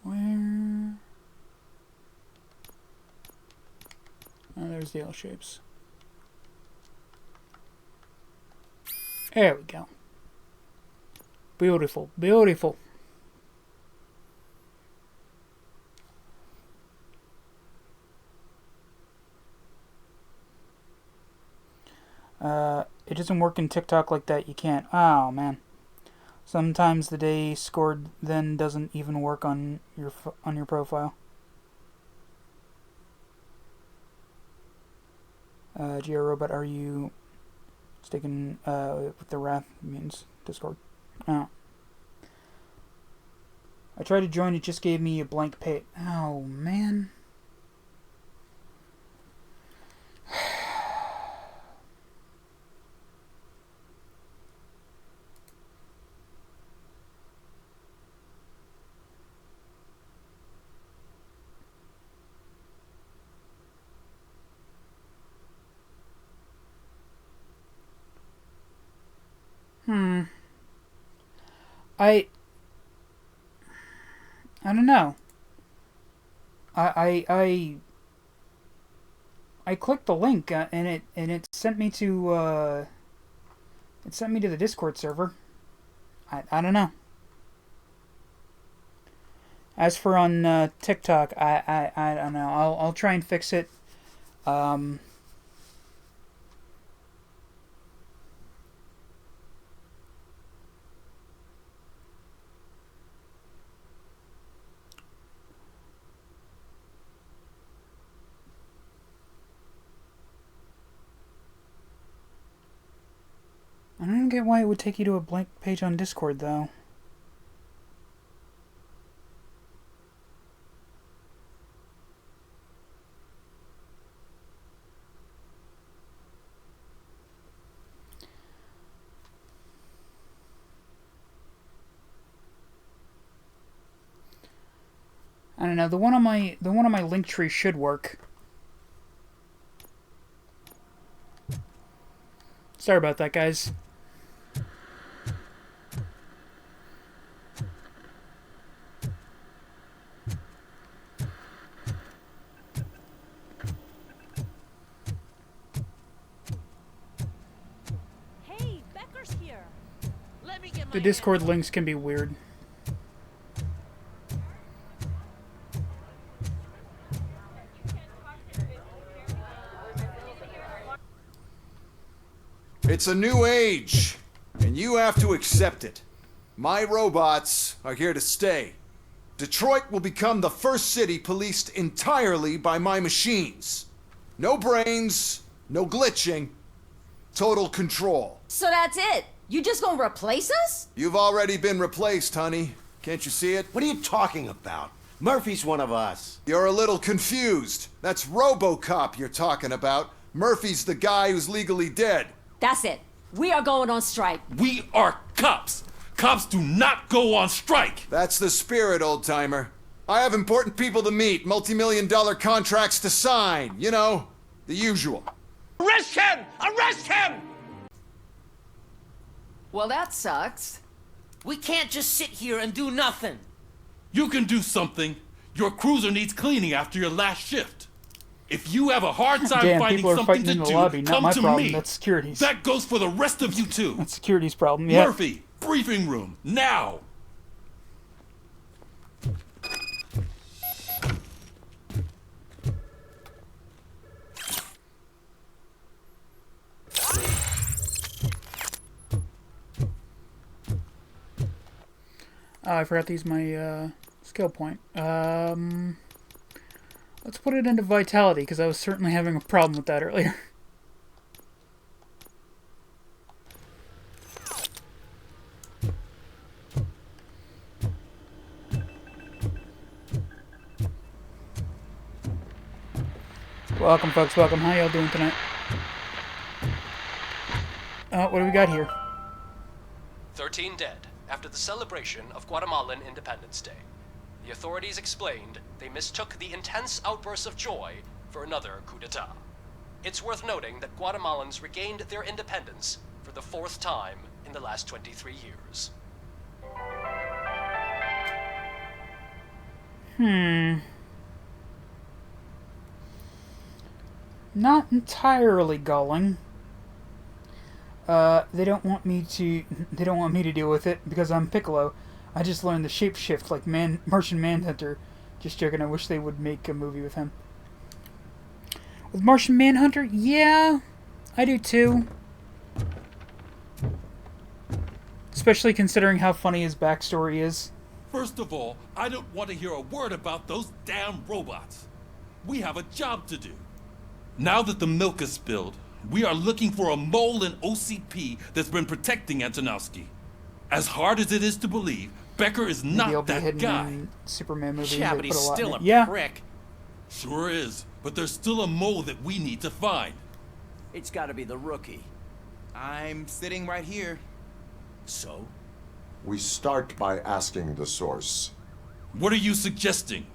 Where? Oh, there's the L shapes. There we go. Beautiful, beautiful. It doesn't work in TikTok like that. You can't. Oh, man. Sometimes the day scored then doesn't even work on your profile. GR Robot, are you sticking with the Wrath means Discord? Oh. I tried to join, it just gave me a blank page. Oh, man. I don't know. I clicked the link and it sent me to the Discord server. I don't know. As for on TikTok, I don't know. I'll try and fix it. I don't get why it would take you to a blank page on Discord, though. I don't know. The one on my linktree should work. Sorry about that, guys. Hey, Becker's here. The Discord links can be weird. It's a new age, and you have to accept it. My robots are here to stay. Detroit will become the first city policed entirely by my machines. No brains, no glitching, total control. So that's it? You just gonna replace us? You've already been replaced, honey. Can't you see it? What are you talking about? Murphy's one of us. You're a little confused. That's Robocop you're talking about. Murphy's the guy who's legally dead. That's it. We are going on strike. We are cops. Cops do not go on strike. That's the spirit, old-timer. I have important people to meet, multi-million-dollar contracts to sign. You know, the usual. Arrest him! Arrest him! Well, that sucks. We can't just sit here and do nothing. You can do something. Your cruiser needs cleaning after your last shift. If you have a hard time Damn, finding people are something fighting to in the do, lobby. Not come my to problem. me. That's security's. That goes for the rest of you too. That's security's problem. Yeah. Murphy, briefing room now. Oh, I forgot to use my skill point. Let's put it into vitality, because I was certainly having a problem with that earlier. Welcome, folks. Welcome. How y'all doing tonight? What do we got here? 13 dead after the celebration of Guatemalan Independence Day. The authorities explained they mistook the intense outbursts of joy for another coup d'etat. It's worth noting that Guatemalans regained their independence for the 4th time in the last 23 years. Not entirely galling. They don't want me to deal with it because I'm Piccolo. I just learned the shapeshift like Martian Manhunter. Just joking, I wish they would make a movie with him. With Martian Manhunter? Yeah, I do too. Especially considering how funny his backstory is. First of all, I don't want to hear a word about those damn robots. We have a job to do. Now that the milk is spilled, we are looking for a mole in OCP that's been protecting Antonowski. As hard as it is to believe, Becker is not that guy. Superman movies. Yeah, but he's still a prick. Sure is, but there's still a mole that we need to find. It's gotta be the rookie. I'm sitting right here. So? We start by asking the source. What are you suggesting?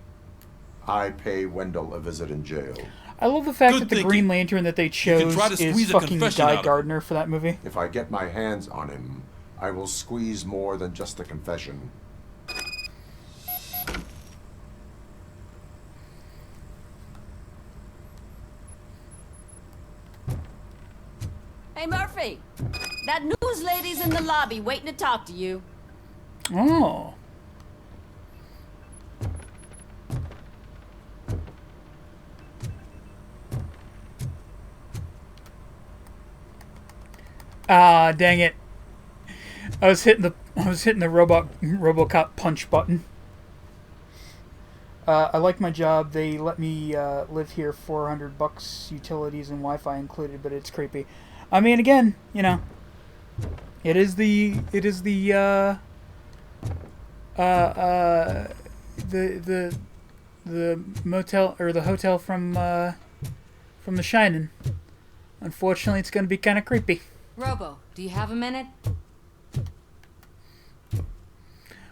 I pay Wendell a visit in jail. I love the fact that the Green Lantern that they chose is fucking Guy Gardner for that movie. If I get my hands on him, I will squeeze more than just a confession. Hey, Murphy! That news lady's in the lobby waiting to talk to you. Oh. Ah, dang it. I was hitting the Robocop punch button. I like my job. They let me live here, $400 utilities and Wi-Fi included, but it's creepy. I mean, again, you know, the motel or the hotel from The Shining. Unfortunately, it's going to be kind of creepy. Robo, do you have a minute?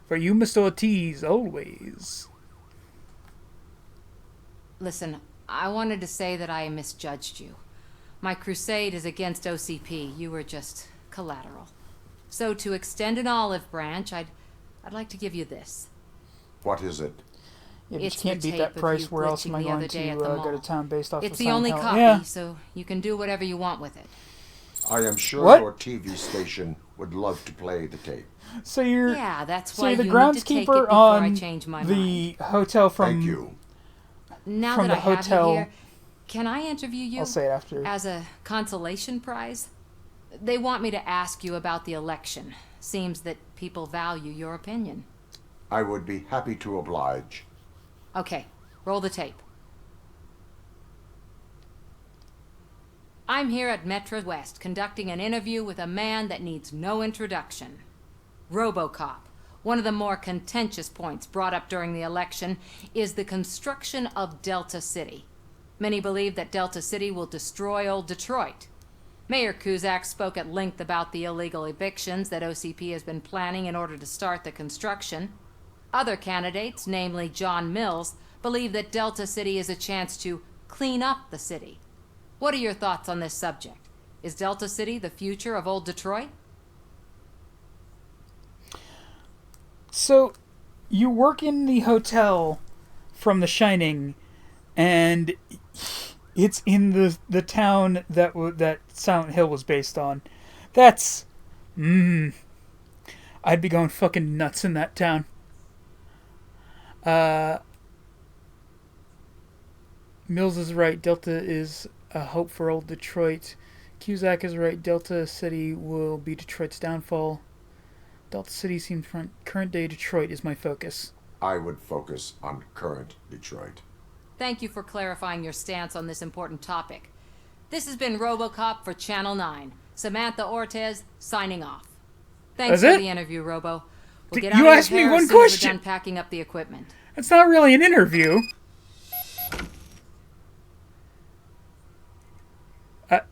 For you, Mr. Ortiz, always. Listen, I wanted to say that I misjudged you. My crusade is against OCP. You were just collateral. So to extend an olive branch, I'd like to give you this. What is it? Yeah, but you can't beat that price. Where else am I going to go to town based off it's of the only Silent Hill? copy, Yeah. so you can do whatever you want with it. I am sure What? your TV station would love to play the tape. So you're that's so why you're the you need to take it groundskeeper before on I change my the hotel from. Thank you. Now from that the I have hotel. you here, can I interview you I'll say it after. as a consolation prize? They want me to ask you about the election. Seems that people value your opinion. I would be happy to oblige. Okay, roll the tape. I'm here at Metro West conducting an interview with a man that needs no introduction. Robocop. One of the more contentious points brought up during the election is the construction of Delta City. Many believe that Delta City will destroy old Detroit. Mayor Cusack spoke at length about the illegal evictions that OCP has been planning in order to start the construction. Other candidates, namely John Mills, believe that Delta City is a chance to clean up the city. What are your thoughts on this subject? Is Delta City the future of old Detroit? So, you work in the hotel from The Shining, and it's in the town that Silent Hill was based on. That's, I'd be going fucking nuts in that town. Mills is right. Delta is a hope for old Detroit. Cusack is right. Delta City will be Detroit's downfall. Delta City seems current day Detroit is my focus. I would focus on current Detroit. Thank you for clarifying your stance on this important topic. This has been Robocop for Channel 9. Samantha Ortez signing off. Thanks for the interview, Robo. We'll get out you of asked your me hair one as soon as we're question. done packing up the equipment. It's not really an interview.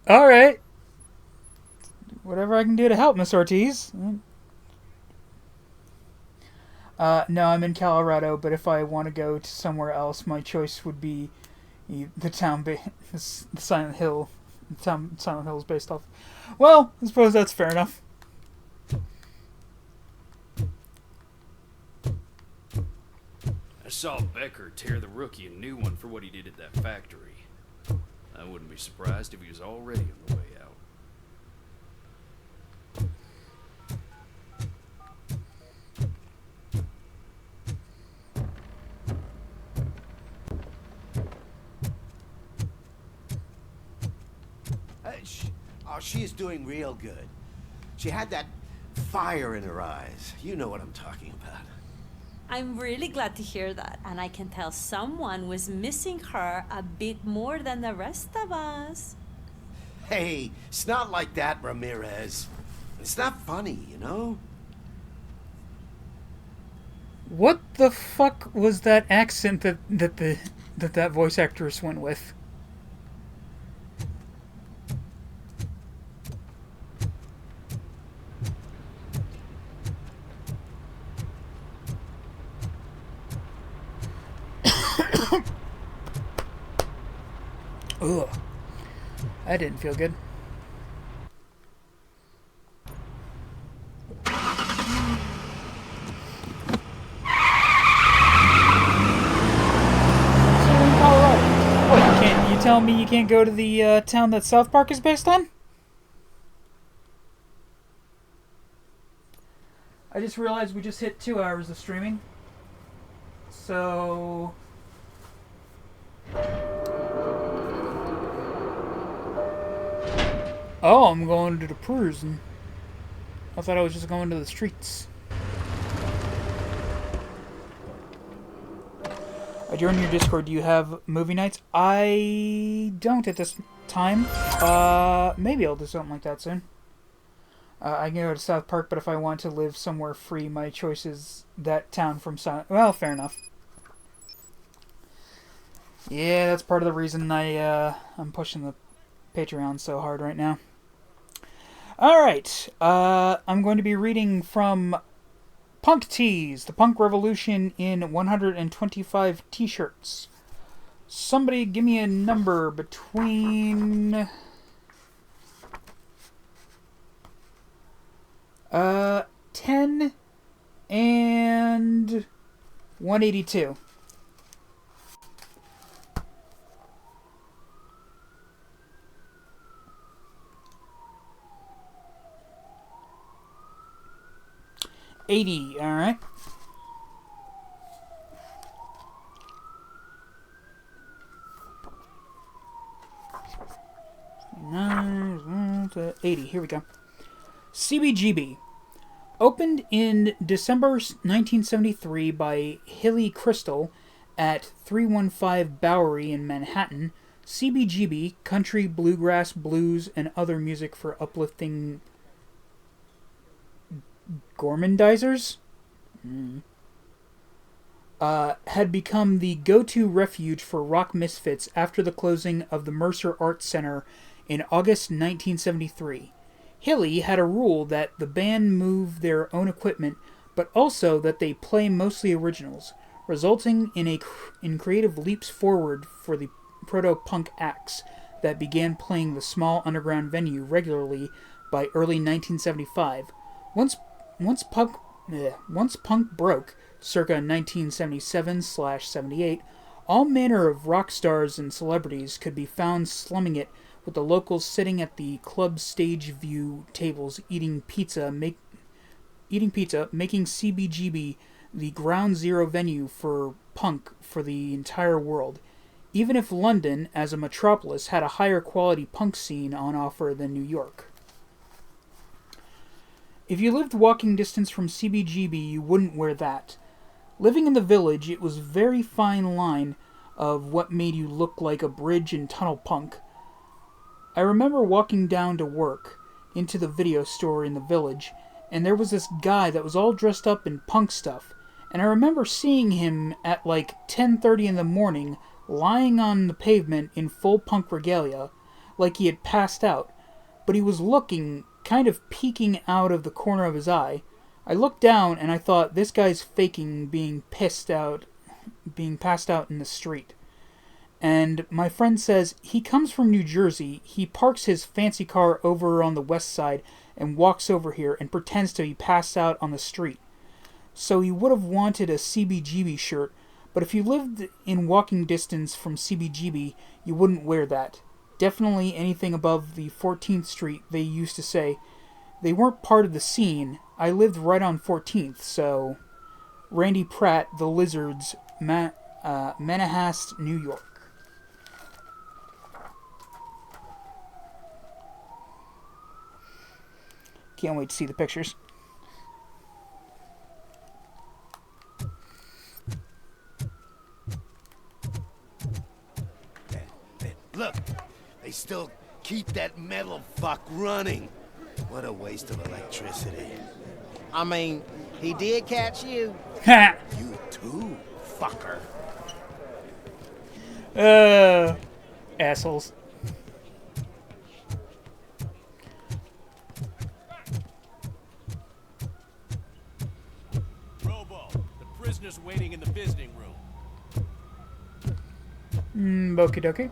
All right. Whatever I can do to help, Miss Ortiz. No, I'm in Colorado, but if I want to go to somewhere else, my choice would be the town, the Silent Hill. The town Silent Hill is based off. Well, I suppose that's fair enough. I saw Becker tear the rookie a new one for what he did at that factory. I wouldn't be surprised if he was already on the way out. She is doing real good. She had that fire in her eyes. You know what I'm talking about. I'm really glad to hear that, and I can tell someone was missing her a bit more than the rest of us. Hey, it's not like that, Ramirez. It's not funny, you know? What the fuck was that accent that voice actress went with? Ugh. That didn't feel good. telling me you can't go to the town that South Park is based on? I just realized we just hit 2 hours of streaming. So... Oh, I'm going to the prison. I thought I was just going to the streets. I joined your Discord. Do you have movie nights? I don't at this time. Maybe I'll do something like that soon. I can go to South Park, but if I want to live somewhere free, my choice is that town from Silent... Well, fair enough. Yeah, that's part of the reason I'm pushing the Patreon so hard right now. Alright, I'm going to be reading from Punk Tees, the Punk Revolution in 125 t-shirts. Somebody give me a number between... 10 and 182. $80, all right. $80, here we go. CBGB. Opened in December 1973 by Hilly Crystal at 315 Bowery in Manhattan, CBGB, country, bluegrass, blues, and other music for uplifting gormandizers, had become the go-to refuge for rock misfits after the closing of the Mercer Arts Center in August 1973. Hilly had a rule that the band move their own equipment, but also that they play mostly originals, resulting in creative leaps forward for the proto-punk acts that began playing the small underground venue regularly by early 1975. Once punk broke, circa 1977/78, all manner of rock stars and celebrities could be found slumming it, with the locals sitting at the club stage view tables eating pizza, making CBGB the ground zero venue for punk for the entire world, even if London, as a metropolis, had a higher quality punk scene on offer than New York. If you lived walking distance from CBGB, you wouldn't wear that. Living in the village, it was a very fine line of what made you look like a bridge and tunnel punk. I remember walking down to work, into the video store in the village, and there was this guy that was all dressed up in punk stuff, and I remember seeing him at like 10:30 in the morning, lying on the pavement in full punk regalia, like he had passed out, but he was looking, kind of peeking out of the corner of his eye. I looked down and I thought, this guy's faking being passed out in the street. And my friend says, he comes from New Jersey, he parks his fancy car over on the west side and walks over here and pretends to be passed out on the street. So he would have wanted a CBGB shirt, but if you lived in walking distance from CBGB, you wouldn't wear that. Definitely anything above the 14th Street, they used to say. They weren't part of the scene. I lived right on 14th, so... Randy Pratt, The Lizards, Manahast, New York. Can't wait to see the pictures. Look, they still keep that metal fuck running. What a waste of electricity. I mean, he did catch you. Ha! You too, fucker. Assholes. Robo, the prisoner's waiting in the visiting room. Okie dokie.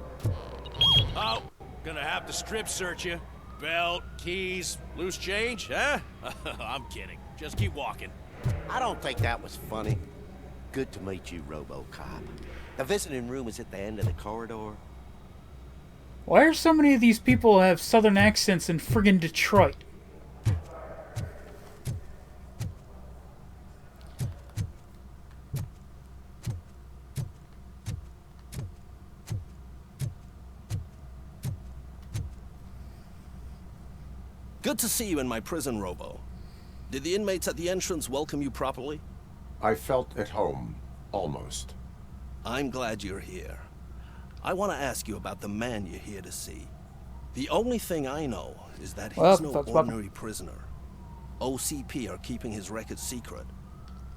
Oh, gonna have to strip search you. Belt, keys, loose change, huh? I'm kidding. Just keep walking. I don't think that was funny. Good to meet you, Robocop. The visiting room is at the end of the corridor. Why are so many of these people have southern accents in friggin' Detroit? Good to see you in my prison, Robo. Did the inmates at the entrance welcome you properly? I felt at home, almost. I'm glad you're here. I want to ask you about the man you're here to see. The only thing I know is that he's no ordinary prisoner. OCP are keeping his record secret.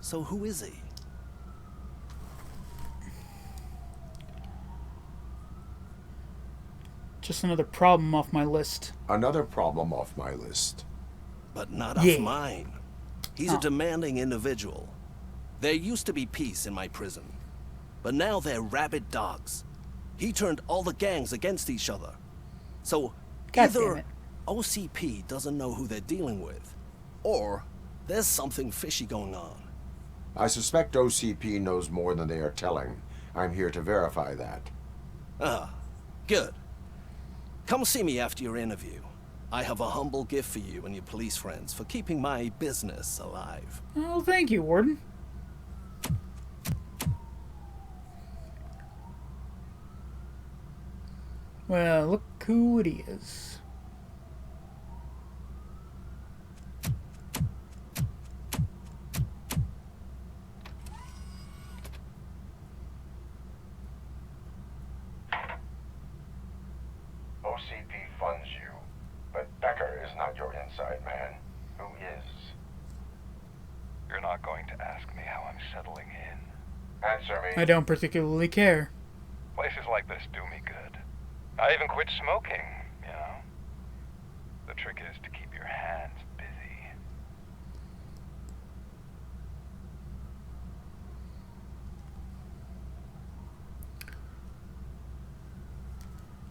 So who is he? Just another problem off my list. Another problem off my list. But not off mine. He's a demanding individual. There used to be peace in my prison, but now they're rabid dogs. He turned all the gangs against each other. So either OCP doesn't know who they're dealing with, or there's something fishy going on. I suspect OCP knows more than they are telling. I'm here to verify that. Ah, good. Come see me after your interview. I have a humble gift for you and your police friends for keeping my business alive. Oh, thank you, Warden. Well, look who it is. OCP funds you, but Becker is not your inside man. Who is? You're not going to ask me how I'm settling in. Answer me. I don't particularly care. Places like this do me good. I even quit smoking, you know. The trick is to keep your hands busy.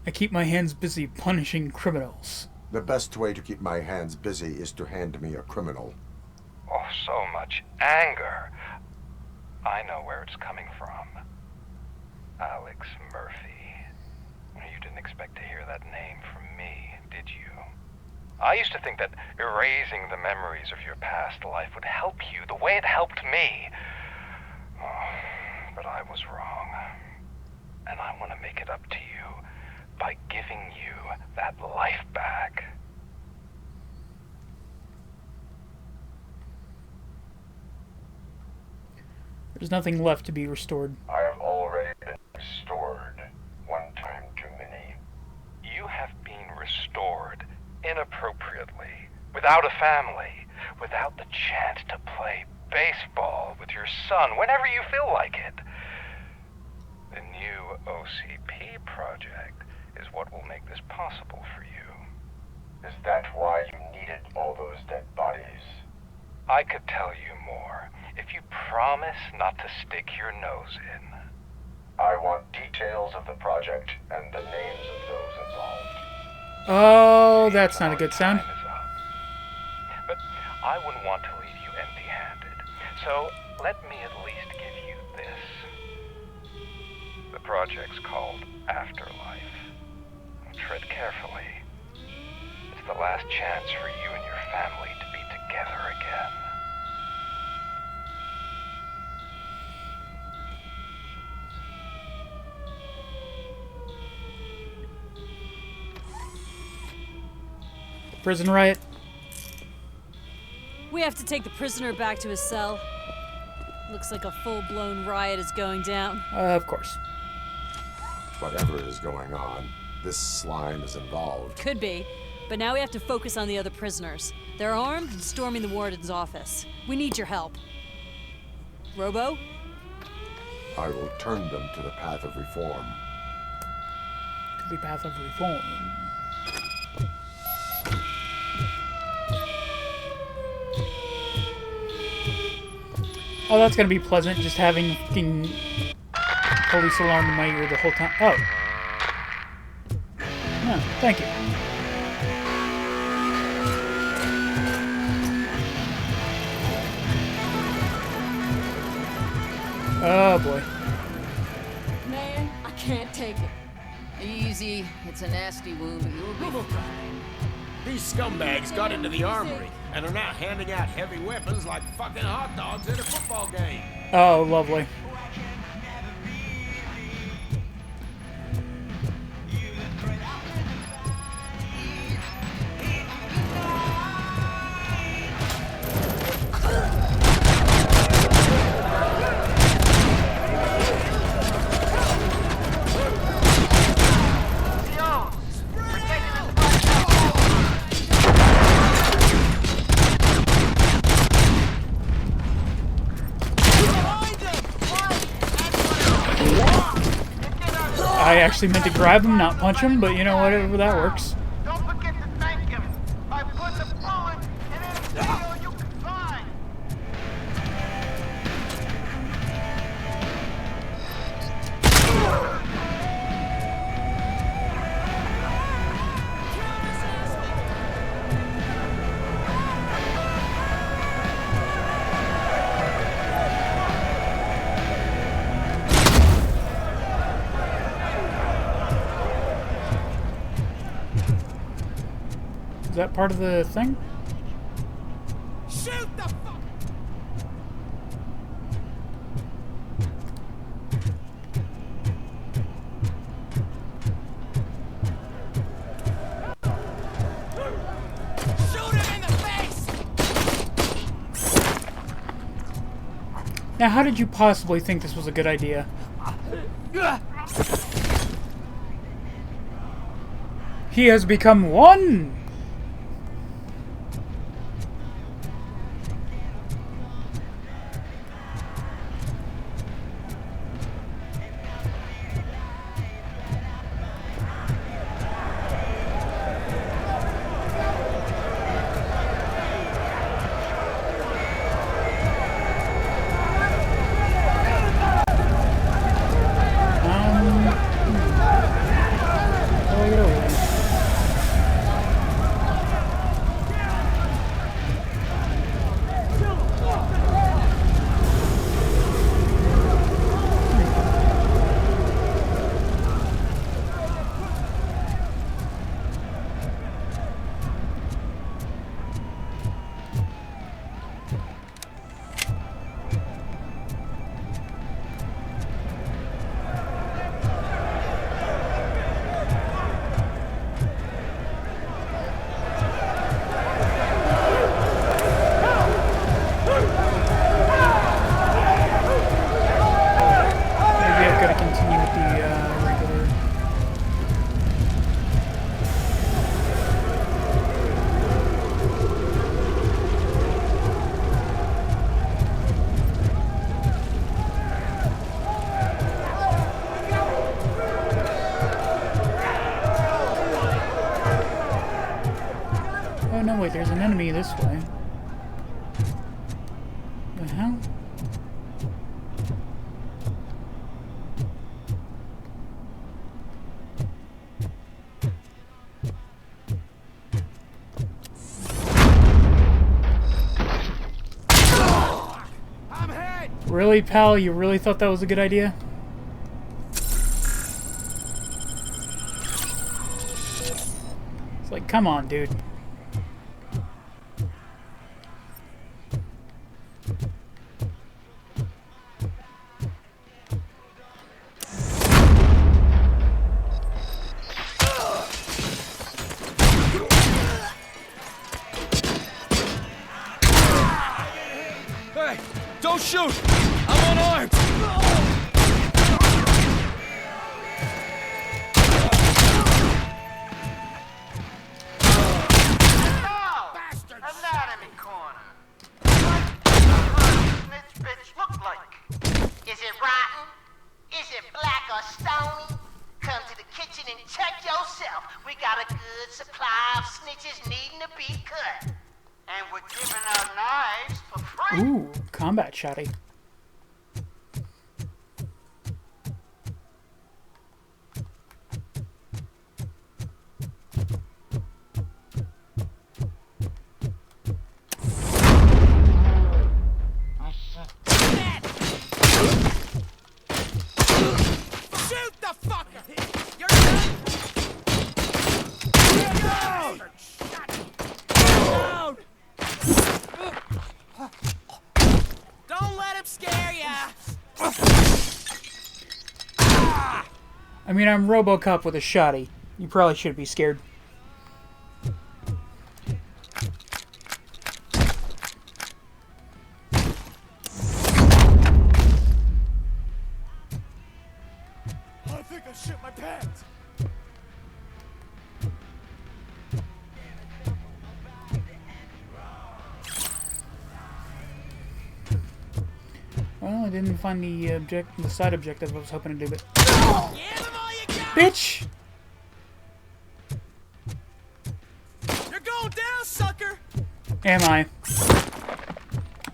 I keep my hands busy punishing criminals. The best way to keep my hands busy is to hand me a criminal. Oh, so much anger. I know where it's coming from. Alex Murphy. You didn't expect to hear that name from me, did you? I used to think that erasing the memories of your past life would help you the way it helped me. Oh, but I was wrong. And I want to make it up to you by giving you that life back. There's nothing left to be restored. I have already been restored. One time too many. You have been restored inappropriately, without a family, without the chance to play baseball with your son whenever you feel like it. The new OCP project is what will make this possible for you. Is that why you needed all those dead bodies? I could tell you more if you promise not to stick your nose in. I want details of the project and the names of those involved. Oh, that's not a good sound. But I wouldn't want to leave you empty-handed. So let me at least give you this. The project's called Afterlife. Tread carefully. It's the last chance for you and your family to be together again. Prison riot. We have to take the prisoner back to his cell. Looks like a full-blown riot is going down. Of course. Whatever is going on, this slime is involved. Could be, but now we have to focus on the other prisoners. They're armed and storming the warden's office. We need your help. Robo? I will turn them to the path of reform. To the path of reform. Oh, that's gonna be pleasant, just having fucking police alarm in my ear the whole time. Oh. No, thank you. Oh boy. Man, I can't take it. Easy. It's a nasty wound. You'll be fine. These scumbags got into the armory and are now handing out heavy weapons like fucking hot dogs at a football game. Oh, lovely. I actually meant to grab him, not punch him, but you know, whatever, that works. Don't forget to thank him by putting a bullet in any video you can find. Is that part of the thing? Shoot the fuck! Shoot him in the face! Now, how did you possibly think this was a good idea? He has become one! No, wait, there's an enemy this way. The hell? Really, pal? You really thought that was a good idea? It's like, come on, dude. Hey, don't shoot! I'm unarmed! Anatomy corner. What does this bitch look like? Is it rotten? Is it black or stony? Come to the kitchen and check yourself. We got a good supply of snitches needing to be cut. And we're giving out knives for free. Ooh, combat shotty. Shoot the fucker! You're done! I mean, I'm Robocop with a shotty. You probably should be scared. I think I shit my pants. Well, I didn't find the side objective I was hoping to do, but... Bitch! You're going down, sucker! Am I?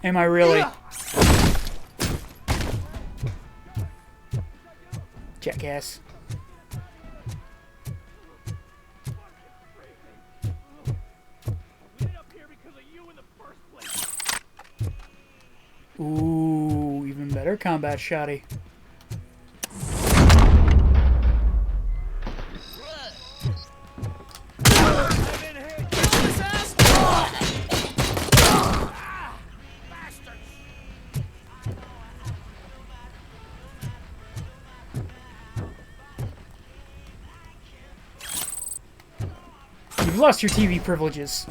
Am I really? Jackass. Ooh, even better combat shotty. You've lost your TV privileges.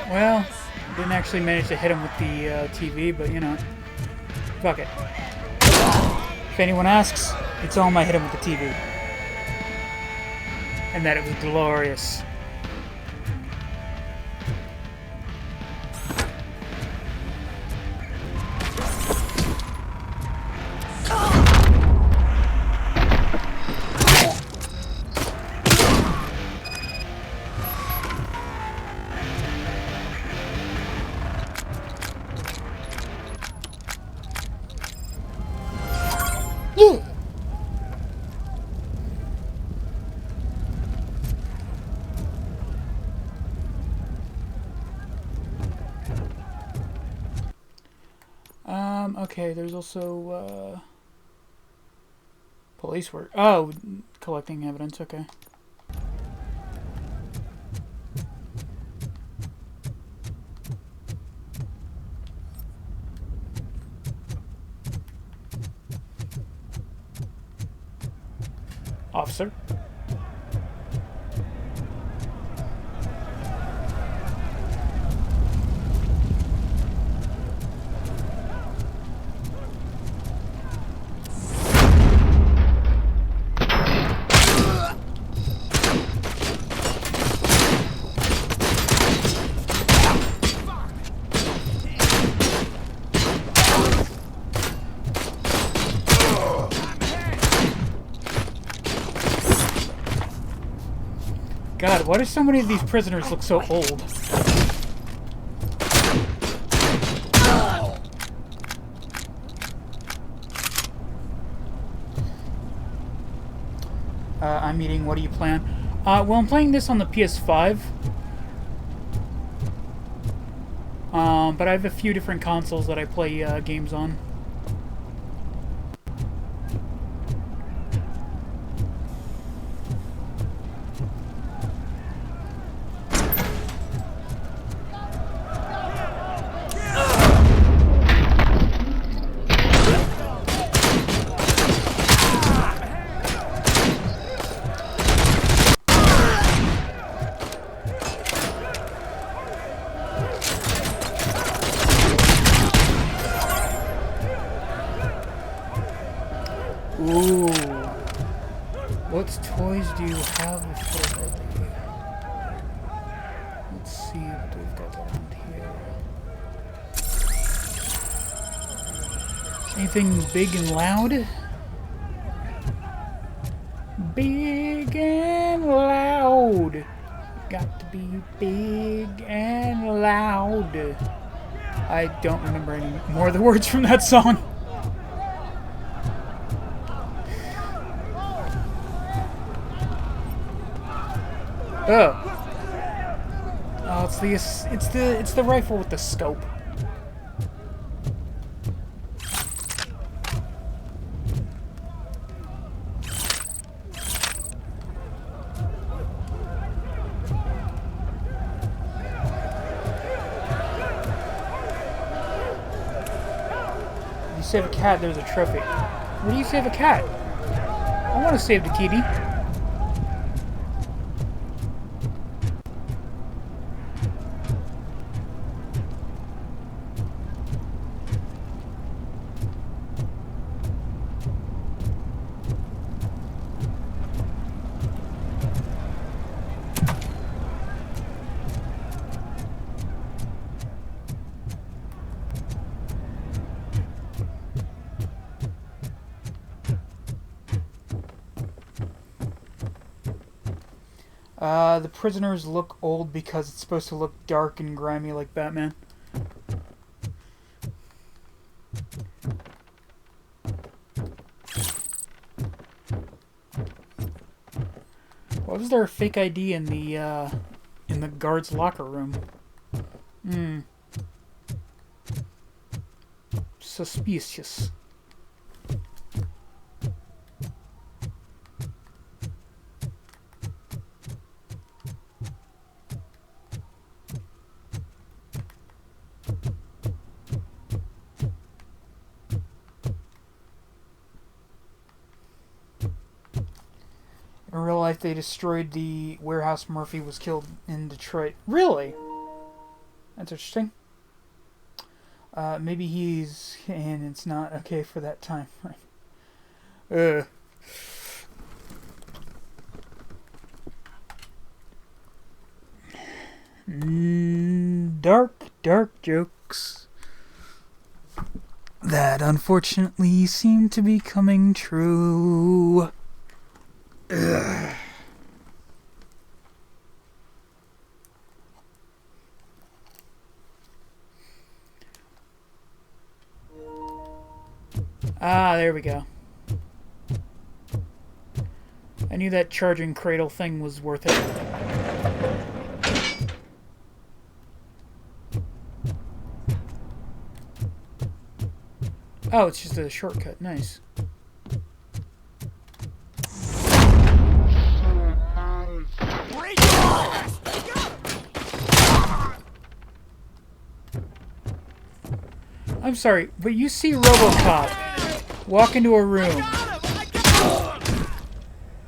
Well, didn't actually manage to hit him with the TV, but you know, fuck it. If anyone asks, it's all I hit him with the TV. And that it was glorious. Yeah. Okay, there's also, police work. Oh, collecting evidence, okay. Officer. God, why do so many of these prisoners look so old? I'm eating. What do you plan? Well, I'm playing this on the PS5. But I have a few different consoles that I play games on. Ooh. What toys do you have for ready? Let's see what we've got around here. Anything big and loud? Big and loud. Got to be big and loud. I don't remember any more of the words from that song. Oh. Oh, it's the rifle with the scope. You save a cat, there's a trophy. Where do you save a cat? I want to save the kitty. The prisoners look old because it's supposed to look dark and grimy like Batman. Why was there a fake ID in the guard's locker room? Suspicious. In real life, they destroyed the warehouse Murphy was killed in Detroit. Really? That's interesting. Maybe he's... and it's not okay for that time. Dark jokes that unfortunately seem to be coming true. Ugh. Ah, there we go. I knew that charging cradle thing was worth it. Oh, it's just a shortcut. Nice. I'm sorry, but you see Robocop walk into a room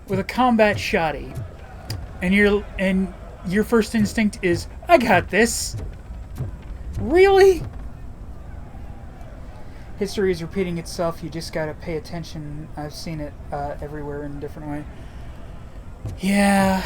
with a combat shotty, and your first instinct is, I got this. Really? History is repeating itself. You just gotta pay attention. I've seen it everywhere in a different way. Yeah.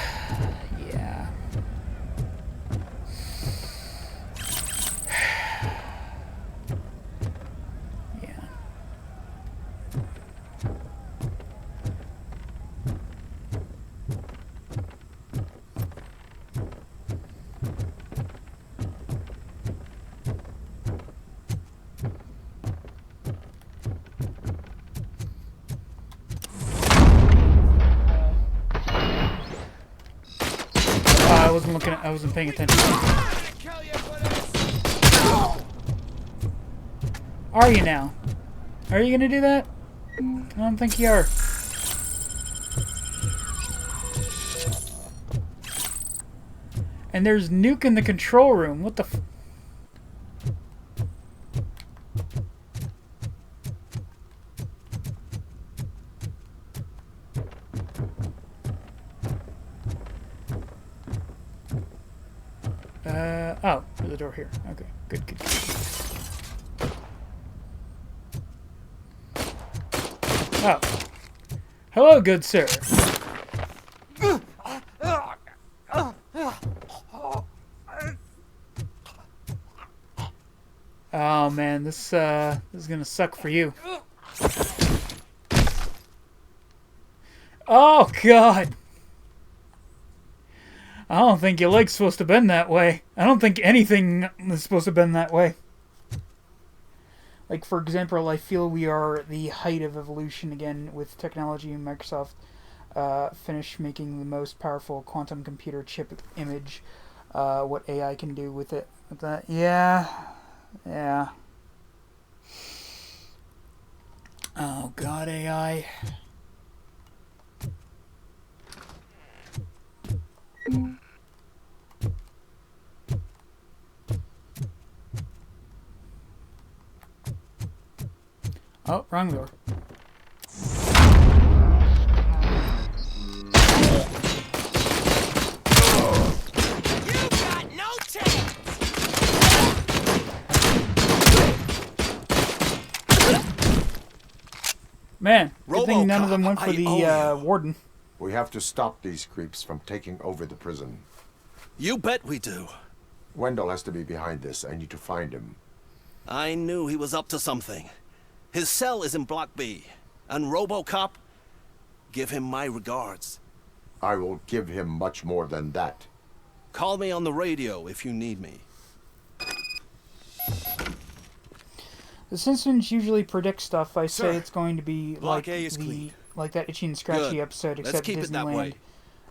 I wasn't paying attention. Are you now? Are you gonna do that? I don't think you are. And there's Nuke in the control room. What the f... oh, there's a door here. Okay, good. Oh. Hello, good sir. Oh man, this is gonna suck for you. Oh god. I don't think your leg's supposed to bend that way. I don't think anything is supposed to bend that way. Like, for example, I feel we are at the height of evolution again with technology, and Microsoft finished making the most powerful quantum computer chip image. What AI can do with it. With that. Yeah. Oh god, AI. Oh, wrong door. You got no chance! Man, good thing none of them went for Robocop, the warden. We have to stop these creeps from taking over the prison. You bet we do. Wendell has to be behind this. I need to find him. I knew he was up to something. His cell is in Block B. And Robocop, give him my regards. I will give him much more than that. Call me on the radio if you need me. The Simpsons usually predict stuff. I say Sir, it's going to be Block like A is clean. like that Itchy and Scratchy Good. episode, Let's except keep it that way.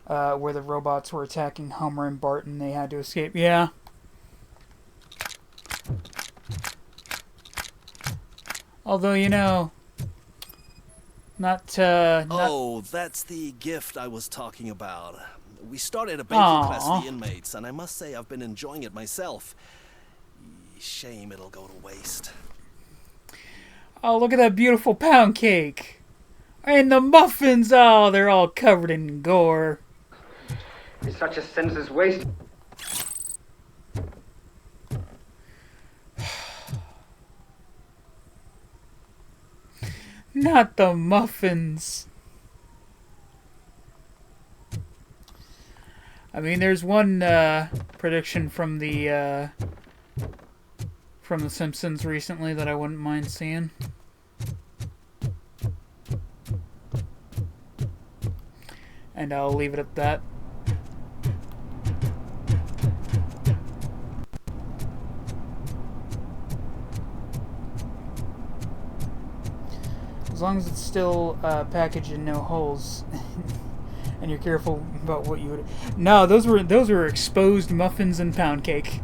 Disneyland, where the robots were attacking Homer and Bart and they had to escape. Yeah. Although, you know, not Oh, that's the gift I was talking about. We started a baking class for the inmates, and I must say I've been enjoying it myself. Shame it'll go to waste. Oh, look at that beautiful pound cake. And the muffins, oh, they're all covered in gore. It's such a senseless waste. Not the muffins. I mean, there's one prediction from the Simpsons recently that I wouldn't mind seeing. And I'll leave it at that. As long as it's still packaged and no holes, and you're careful about what you would. No, those were exposed muffins and pound cake.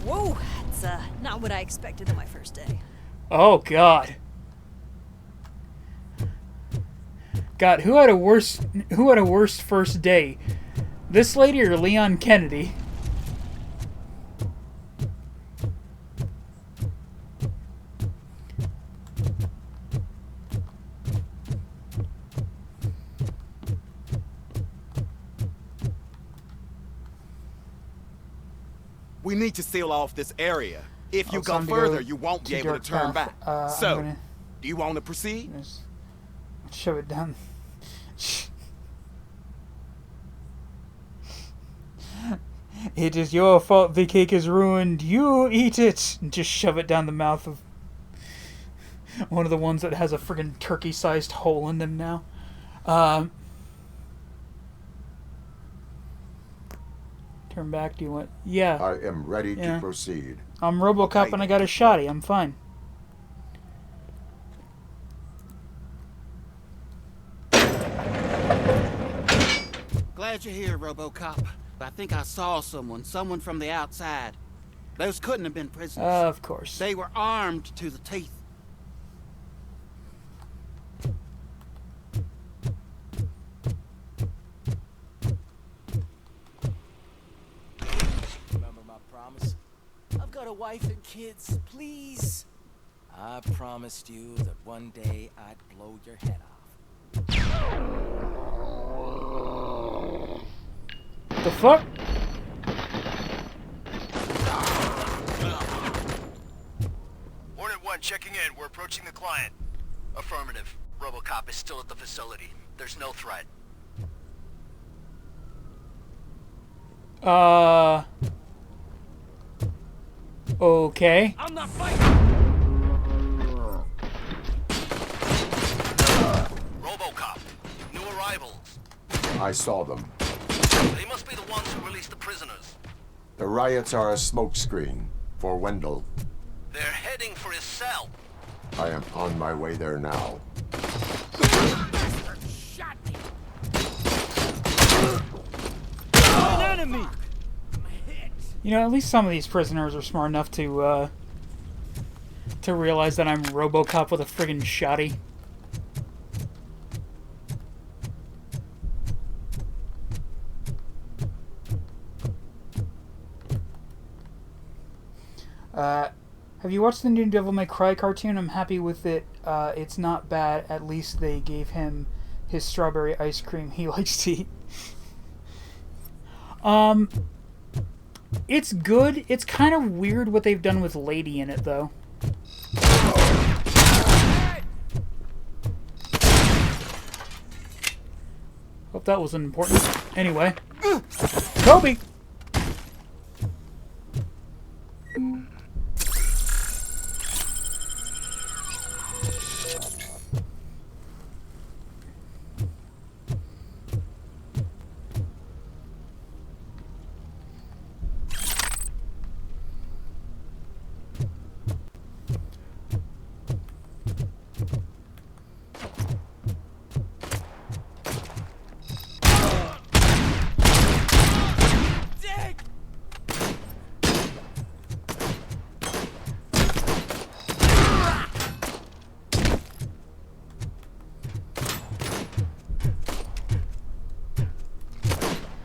Whoa, that's not what I expected on my first day. Oh God. God, who had a worse first day? This lady or Leon Kennedy? We need to seal off this area. If you it's go time to further, go you won't be to able to Dark turn Path. back. So, I'm gonna do you want to proceed? just shove it down. It is your fault the cake is ruined. You eat it. And just shove it down the mouth of one of the ones that has a friggin' turkey-sized hole in them now. Turn back. Do you want? Yeah. I am ready Yeah. to proceed. I'm Robocop and I got a shotty. I'm fine. Glad you're here, Robocop. I think I saw someone from the outside. Those couldn't have been prisoners. Of course. They were armed to the teeth. Remember my promise? I've got a wife and kids, please. I promised you that one day I'd blow your head off. The fuck? Hornet 1 checking in. We're approaching the client. Affirmative. Robocop is still at the facility. There's no threat. Okay. I'm not fighting. Robocop. New arrivals. I saw them. They must be the ones who released the prisoners. The riots are a smokescreen for Wendell. They're heading for his cell. I am on my way there now. Shot me. An enemy. You know, at least some of these prisoners are smart enough to realize that I'm Robocop with a friggin' shotty. Have you watched the new Devil May Cry cartoon? I'm happy with it. It's not bad. At least they gave him his strawberry ice cream he likes to eat. It's good. It's kind of weird what they've done with Lady in it, though. Hope that wasn't important. Anyway. Kobe!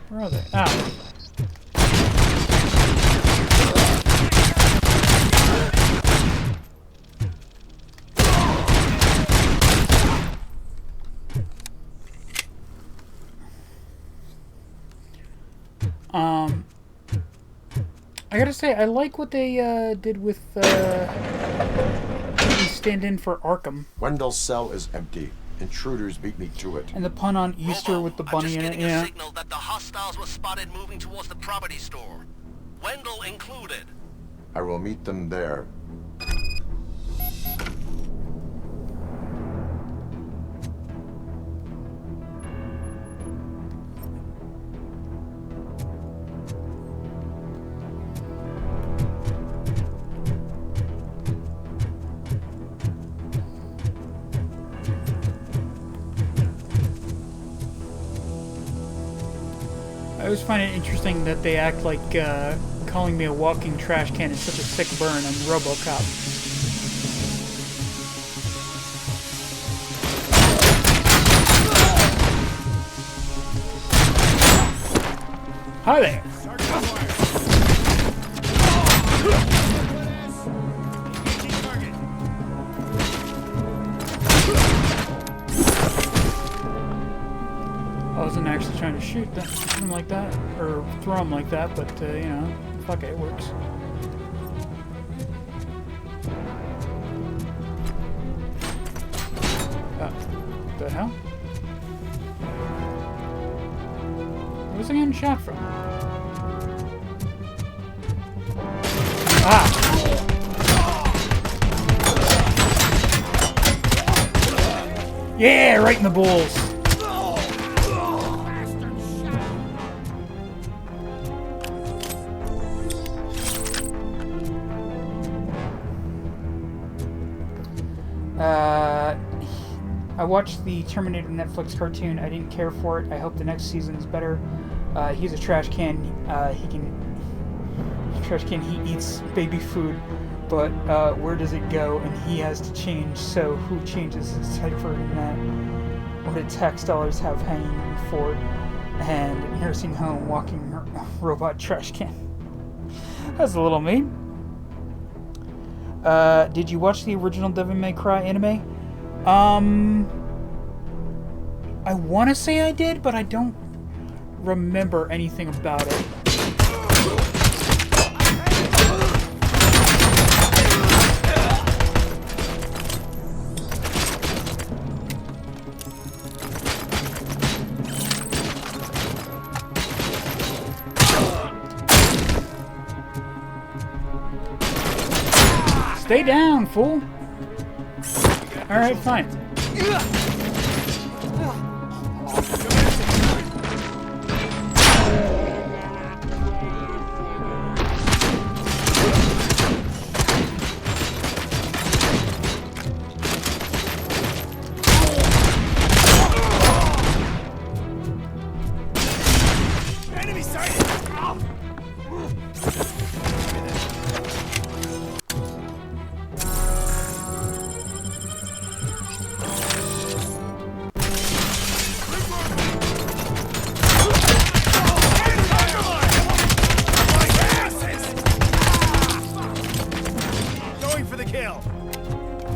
Where are they? Ah. I gotta say, I like what they did with stand-in for Arkham. Wendell's cell is empty. Intruders beat me to it. And the pun on Easter with the bunny in it, yeah. Signal that the hostiles were spotted moving towards the property store. Wendell included. I will meet them there. I always find it interesting that they act like calling me a walking trash can is such a sick burn on Robocop. Hi there. I wasn't actually trying to shoot him like that, or throw him like that, but, you know, fuck it, it works. The hell? Where was I getting shot from? Ah! Yeah, right in the balls! I watched the Terminator Netflix cartoon. I didn't care for it. I hope the next season is better. He's a trash can. He eats baby food, but where does it go? And he has to change. So who changes his diaper in that? What do tax dollars have hanging in Ford and nursing home walking robot trash can? That's a little mean. Did you watch the original Devil May Cry anime? I want to say I did, but I don't remember anything about it. Stay down, fool! Alright, fine. Enemy sighted!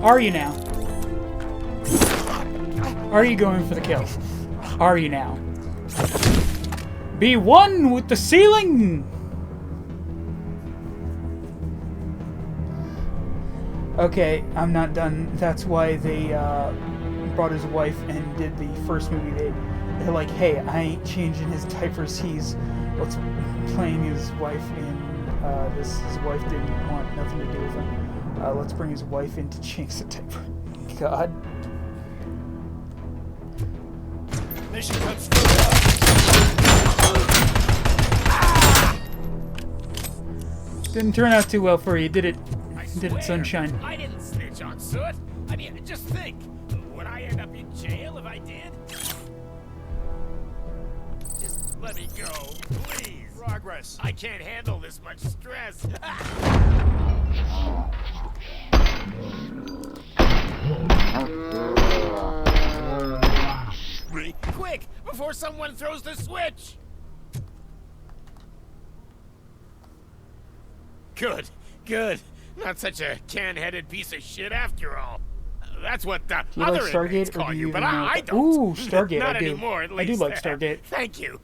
Are you now? Are you going for the kill? Are you now? Be one with the ceiling! Okay, I'm not done. That's why they brought his wife and did the first movie. They're like, hey, I ain't changing his diapers. He's what's playing his wife in this. His wife didn't want nothing to do with him. Let's bring his wife in to change the diaper. God. Mission comes through. Didn't turn out too well for you, did it? Did it, Sunshine? I didn't snitch on Soot. I mean, just think. Would I end up in jail if I did? Just let me go, please. Progress. I can't handle this much stress. Quick, before someone throws the switch! Good, good. Not such a can-headed piece of shit after all. That's what the Do you other like Stargate, inmates or call do you, you but even know I that? don't. Ooh, Stargate, Not I do. anymore, at I least. do like Stargate. Thank you.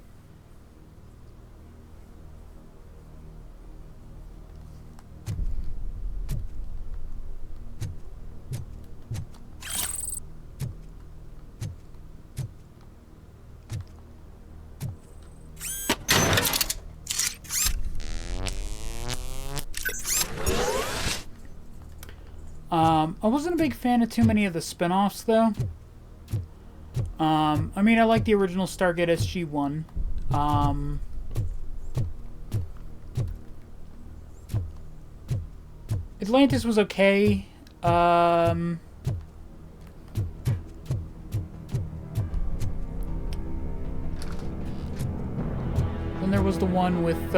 I wasn't a big fan of too many of the spin-offs, though. I mean, I like the original Stargate SG-1. Atlantis was okay. Then there was the one with,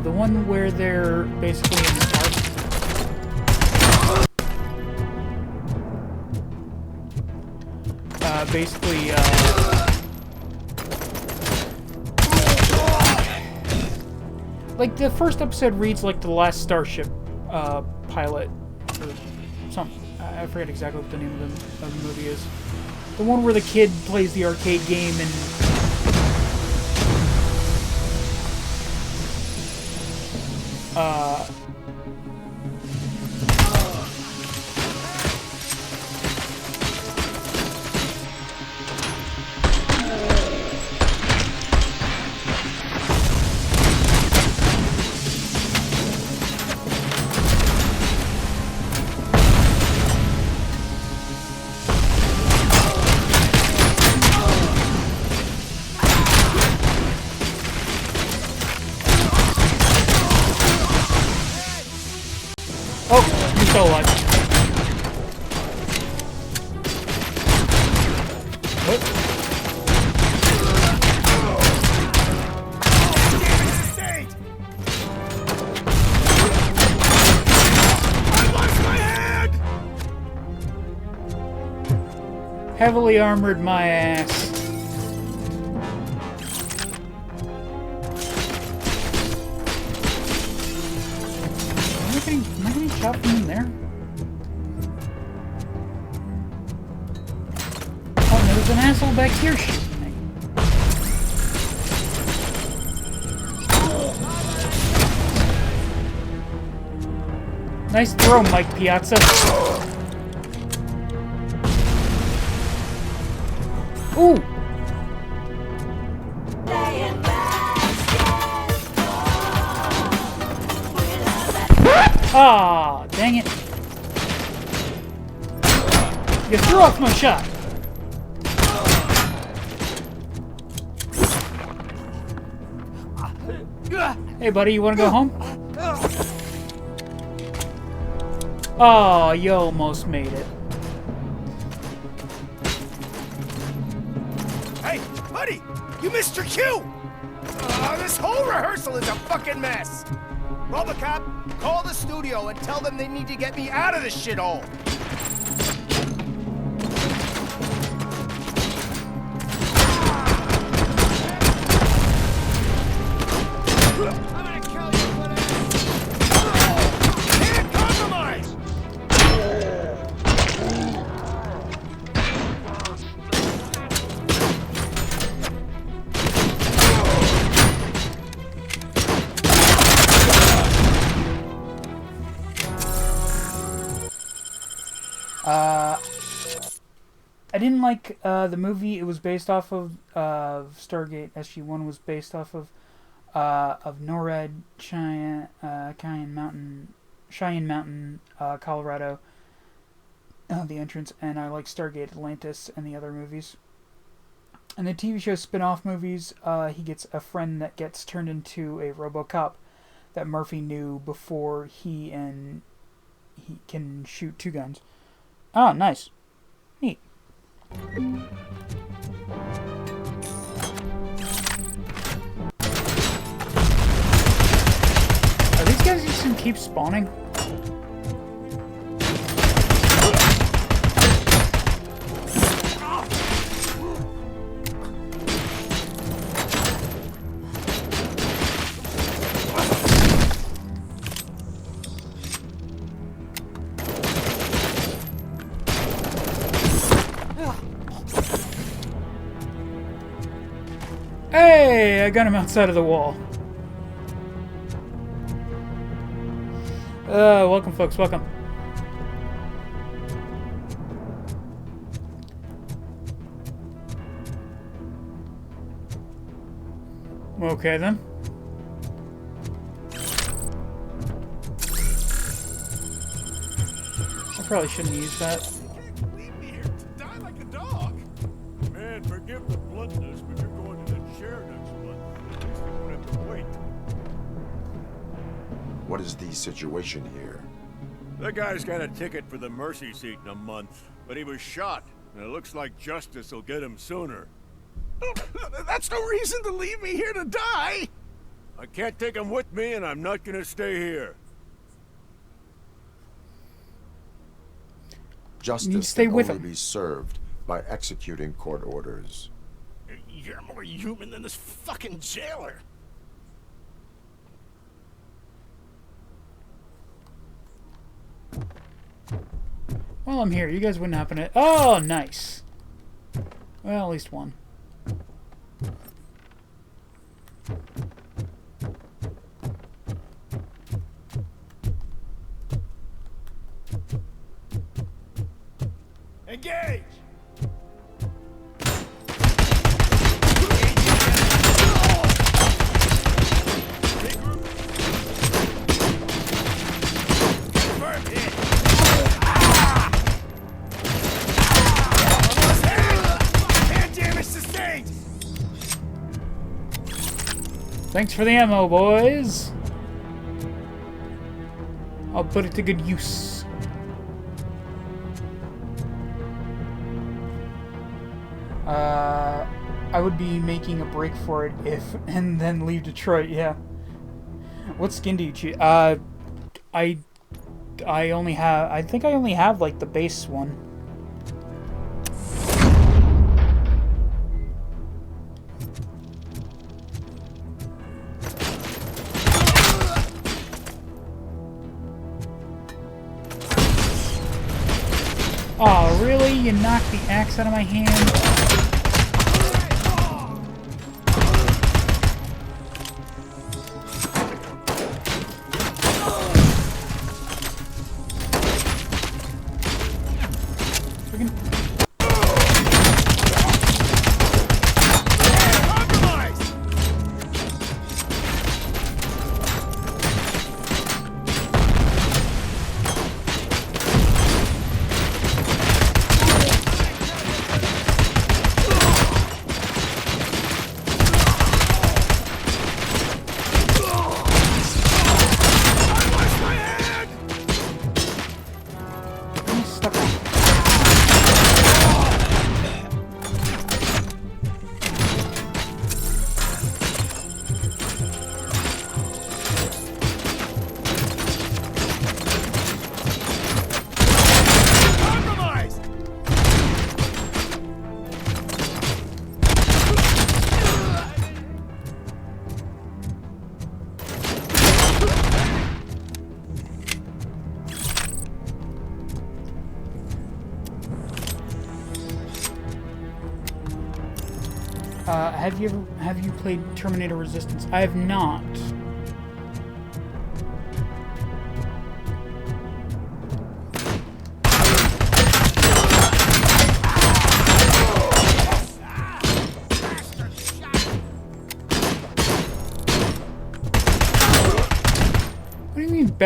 the one where they're basically in the dark. Like, the first episode reads like the last Starship, pilot, or something. I forget exactly what the name of the movie is. The one where the kid plays the arcade game and... Oh, you're still alive. What? Heavily armored my ass. Am I getting shot from in there? Oh, there's an asshole back here shooting me. Nice throw, Mike Piazza. Ooh! Ah, dang it. You threw off my shot. Hey, buddy, you want to go home? Oh, you almost made it. Hey, buddy! You missed your cue! This whole rehearsal is a fucking mess! Robocop, call the studio and tell them they need to get me out of this shithole! I'm gonna kill you for this! I didn't like the movie. It was based off of Stargate SG-1 was based off of NORAD Cheyenne Mountain, Colorado. The entrance, and I like Stargate Atlantis and the other movies. And the TV show spin-off movies, he gets a friend that gets turned into a Robocop that Murphy knew before he can shoot two guns. Oh, nice. Neat. Are these guys just gonna keep spawning? Hey, I got him outside of the wall. Welcome, folks. Welcome. Okay, then. I probably shouldn't use that. Man, forgive the bluntness, but you're going to the chair next month. At least you won't have to wait. What is the situation here? The guy's got a ticket for the mercy seat in a month, but he was shot, and it looks like justice will get him sooner. That's no reason to leave me here to die! I can't take him with me, and I'm not gonna stay here. Justice stay can with only him. be served by executing court orders. You're more human than this fucking jailer. Well, I'm here. You guys wouldn't happen to... Oh, nice. Well, at least one. Engage! Thanks for the ammo, boys. I'll put it to good use. I would be making a break for it if, and then leave Detroit, yeah. What skin do you choose? I only have, I think I only have, like, the base one. Oh, really? You knocked the axe out of my hand? Have you played Terminator Resistance? I have not.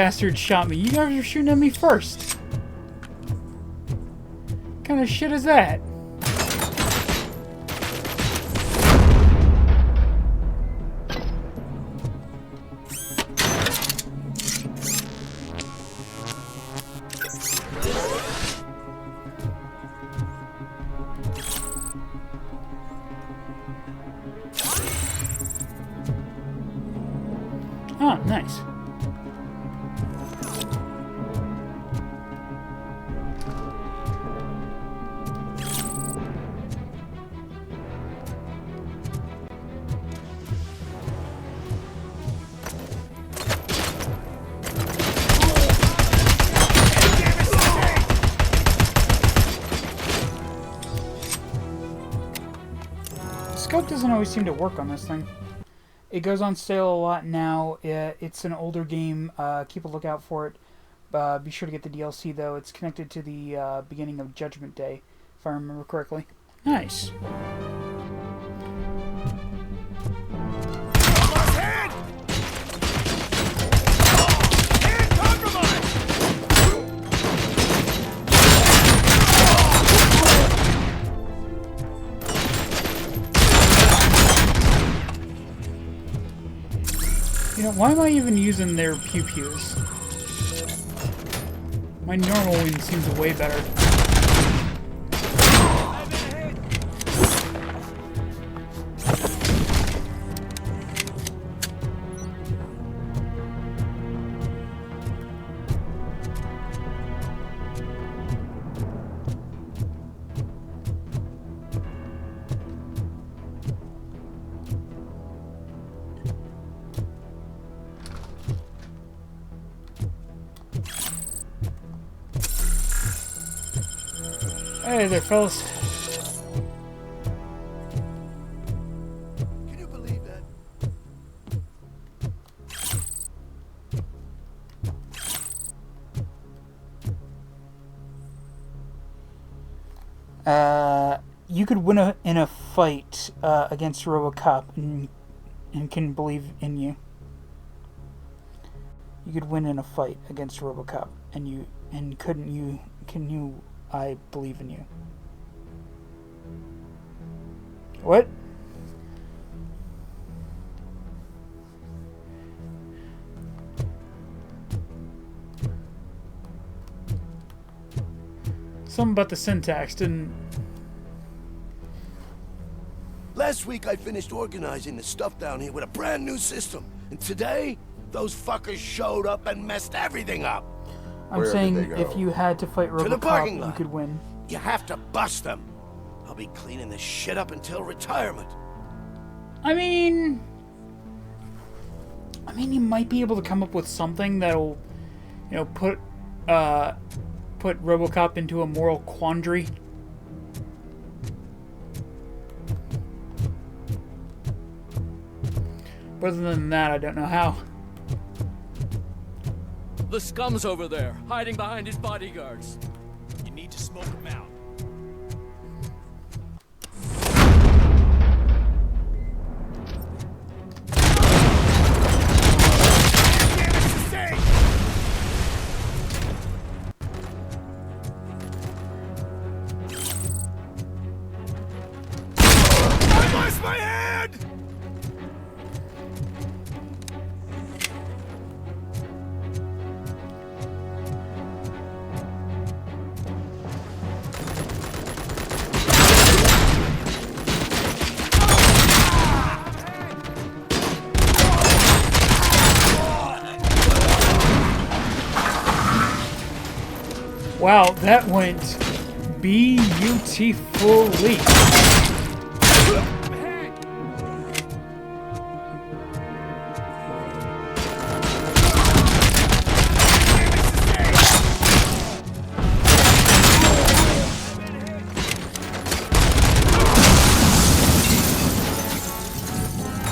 bastard shot me. You guys are shooting at me first. What kind of shit is that? Oh, nice. Scope doesn't always seem to work on this thing. It goes on sale a lot now. It's an older game. Keep a lookout for it. Be sure to get the DLC, though. It's connected to the beginning of Judgment Day, if I remember correctly. Nice. You know, why am I even using their pew-pews? My normal one seems way better. Hey there, fellas. Can you believe that? You could win in a fight against Robocop and can believe in you. You could win in a fight against Robocop and can you I believe in you. What? Something about the syntax didn't... Last week I finished organizing the stuff down here with a brand new system. And today, those fuckers showed up and messed everything up. I'm saying if you had to fight Robocop, you could win. You have to bust them. I'll be cleaning this shit up until retirement. I mean, you might be able to come up with something that'll, you know, put Robocop into a moral quandary. But other than that, I don't know how. The scum's over there, hiding behind his bodyguards. You need to smoke him out. I lost my hand! Wow, that went beautifully.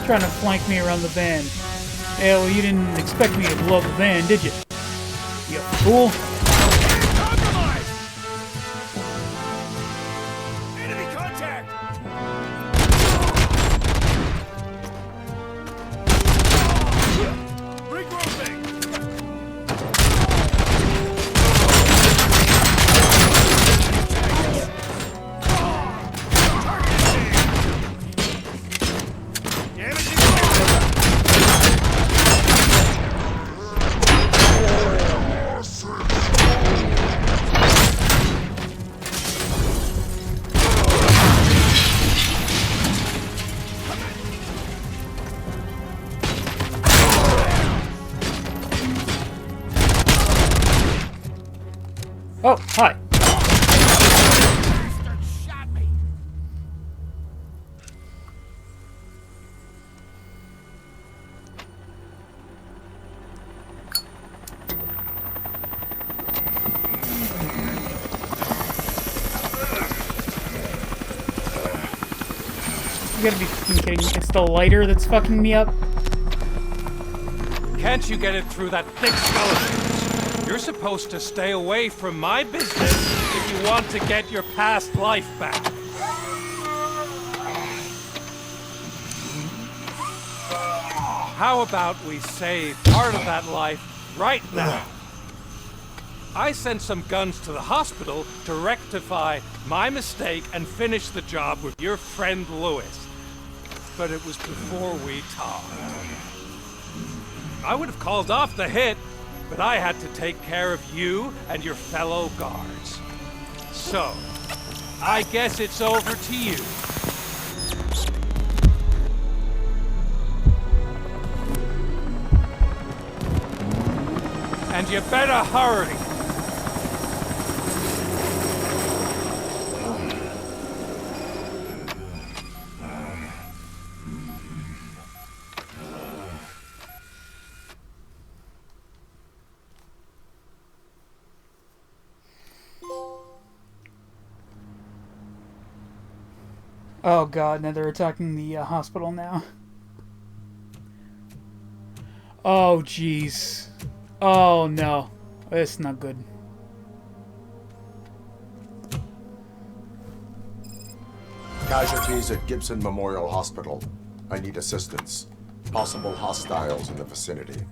Trying to flank me around the van. Hell, you didn't expect me to blow the van, did you? You fool. Oh, hi. You gotta be fucking kidding me. It's the lighter that's fucking me up. Can't you get it through that thick skeleton? You're supposed to stay away from my business if you want to get your past life back. How about we save part of that life right now? I sent some guns to the hospital to rectify my mistake and finish the job with your friend Lewis. But it was before we talked. I would have called off the hit, but I had to take care of you and your fellow guards. So, I guess it's over to you. And you better hurry. Oh god, now they're attacking the hospital now. Oh jeez. Oh no. It's not good. Casualties at Gibson Memorial Hospital. I need assistance. Possible hostiles in the vicinity.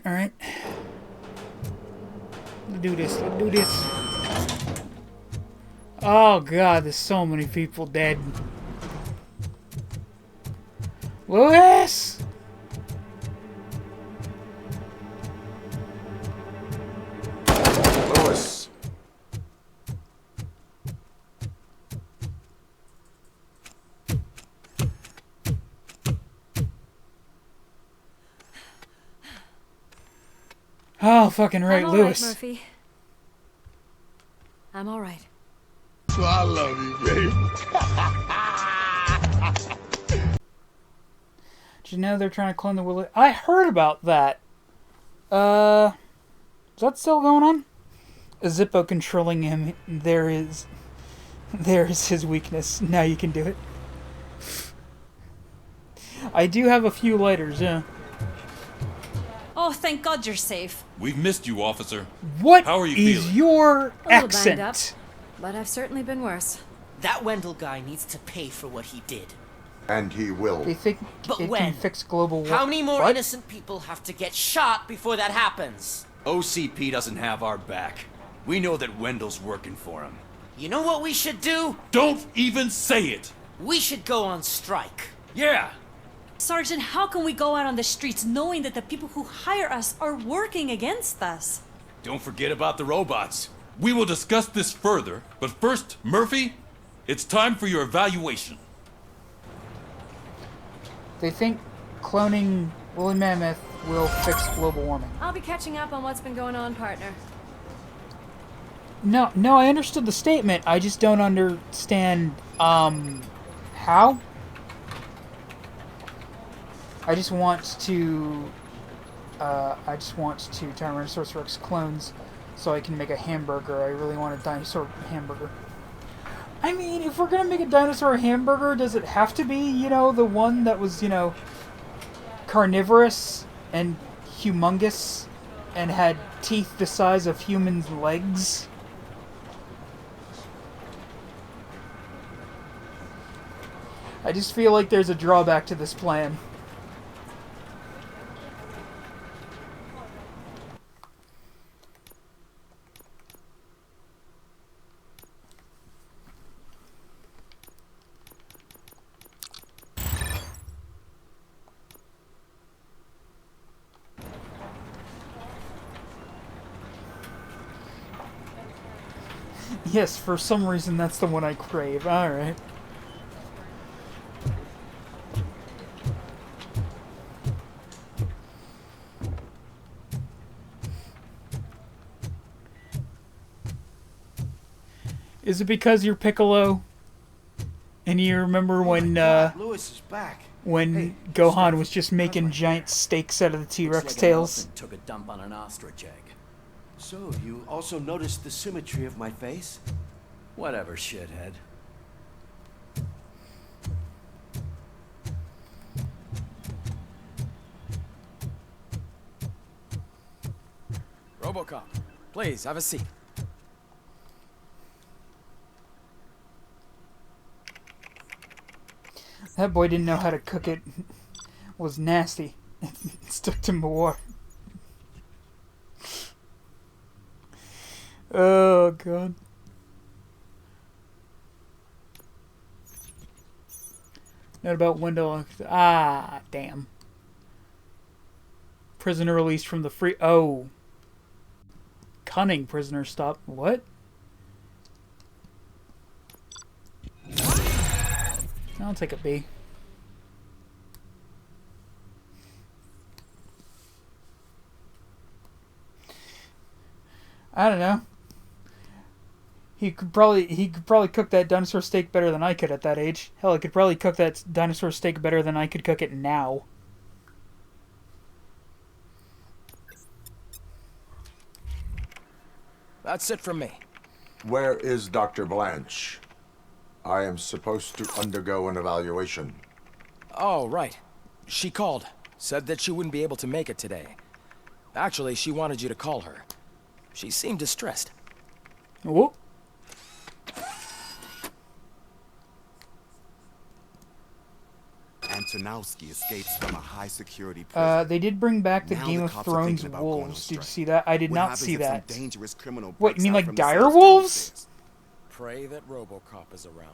Alright. Let's do this, Oh god, there's so many people dead. Lewis! Lewis! Oh, fucking right, I'm Lewis. Right, Murphy. I'm all right. So I love you, babe. Did you know they're trying to clone the Willie? I heard about that. Is that still going on? Zippo controlling him. There is his weakness. Now you can do it. I do have a few lighters, yeah. Oh, thank God you're safe. We've missed you, officer. What How are you is feeling? your A little accent? banged up, but I've certainly been worse. That Wendell guy needs to pay for what he did. And he will. They think But it when? can fix global war. How many more What? innocent people have to get shot before that happens? OCP doesn't have our back. We know that Wendell's working for him. You know what we should do? Don't even say it! We should go on strike. Yeah! Sergeant, how can we go out on the streets knowing that the people who hire us are working against us? Don't forget about the robots. We will discuss this further, but first, Murphy, it's time for your evaluation. They think cloning woolly mammoth will fix global warming. I'll be catching up on what's been going on, partner. No, I understood the statement. I just don't understand, how? I just want to Tyrannosaurus Rex clones so I can make a hamburger. I really want a dinosaur hamburger. I mean, if we're gonna make a dinosaur hamburger, does it have to be, you know, the one that was, you know, carnivorous and humongous and had teeth the size of humans' legs? I just feel like there's a drawback to this plan. Yes, for some reason that's the one I crave. Alright. Is it because you're Piccolo? And you remember when, Lewis is back. when Hey, Gohan was just making giant steaks out of the T-Rex tails? Took a dump on an ostrich egg. So, you also noticed the symmetry of my face? Whatever, shithead. Robocop, please, have a seat. That boy didn't know how to cook it. It was nasty. It stuck to my water. Oh, God. Not about Wendell. Ah, damn. Prisoner released from the free... Oh. Cunning prisoner stop. What? I'll take a B. I don't know. He could probably cook that dinosaur steak better than I could at that age. Hell, I could probably cook that dinosaur steak better than I could cook it now. That's it from me. Where is Dr. Blanche? I am supposed to undergo an evaluation. Oh, right. She called. Said that she wouldn't be able to make it today. Actually, she wanted you to call her. She seemed distressed. Whoop. Antonowski escapes from a high-security prison. They did bring back the Now Game the of cops are Thrones thinking about going on wolves. Did you strike. see that? I did What not happens see if some that. dangerous criminal What, you breaks mean out like from the dire cells wolves? downstairs? Pray that Robocop is around.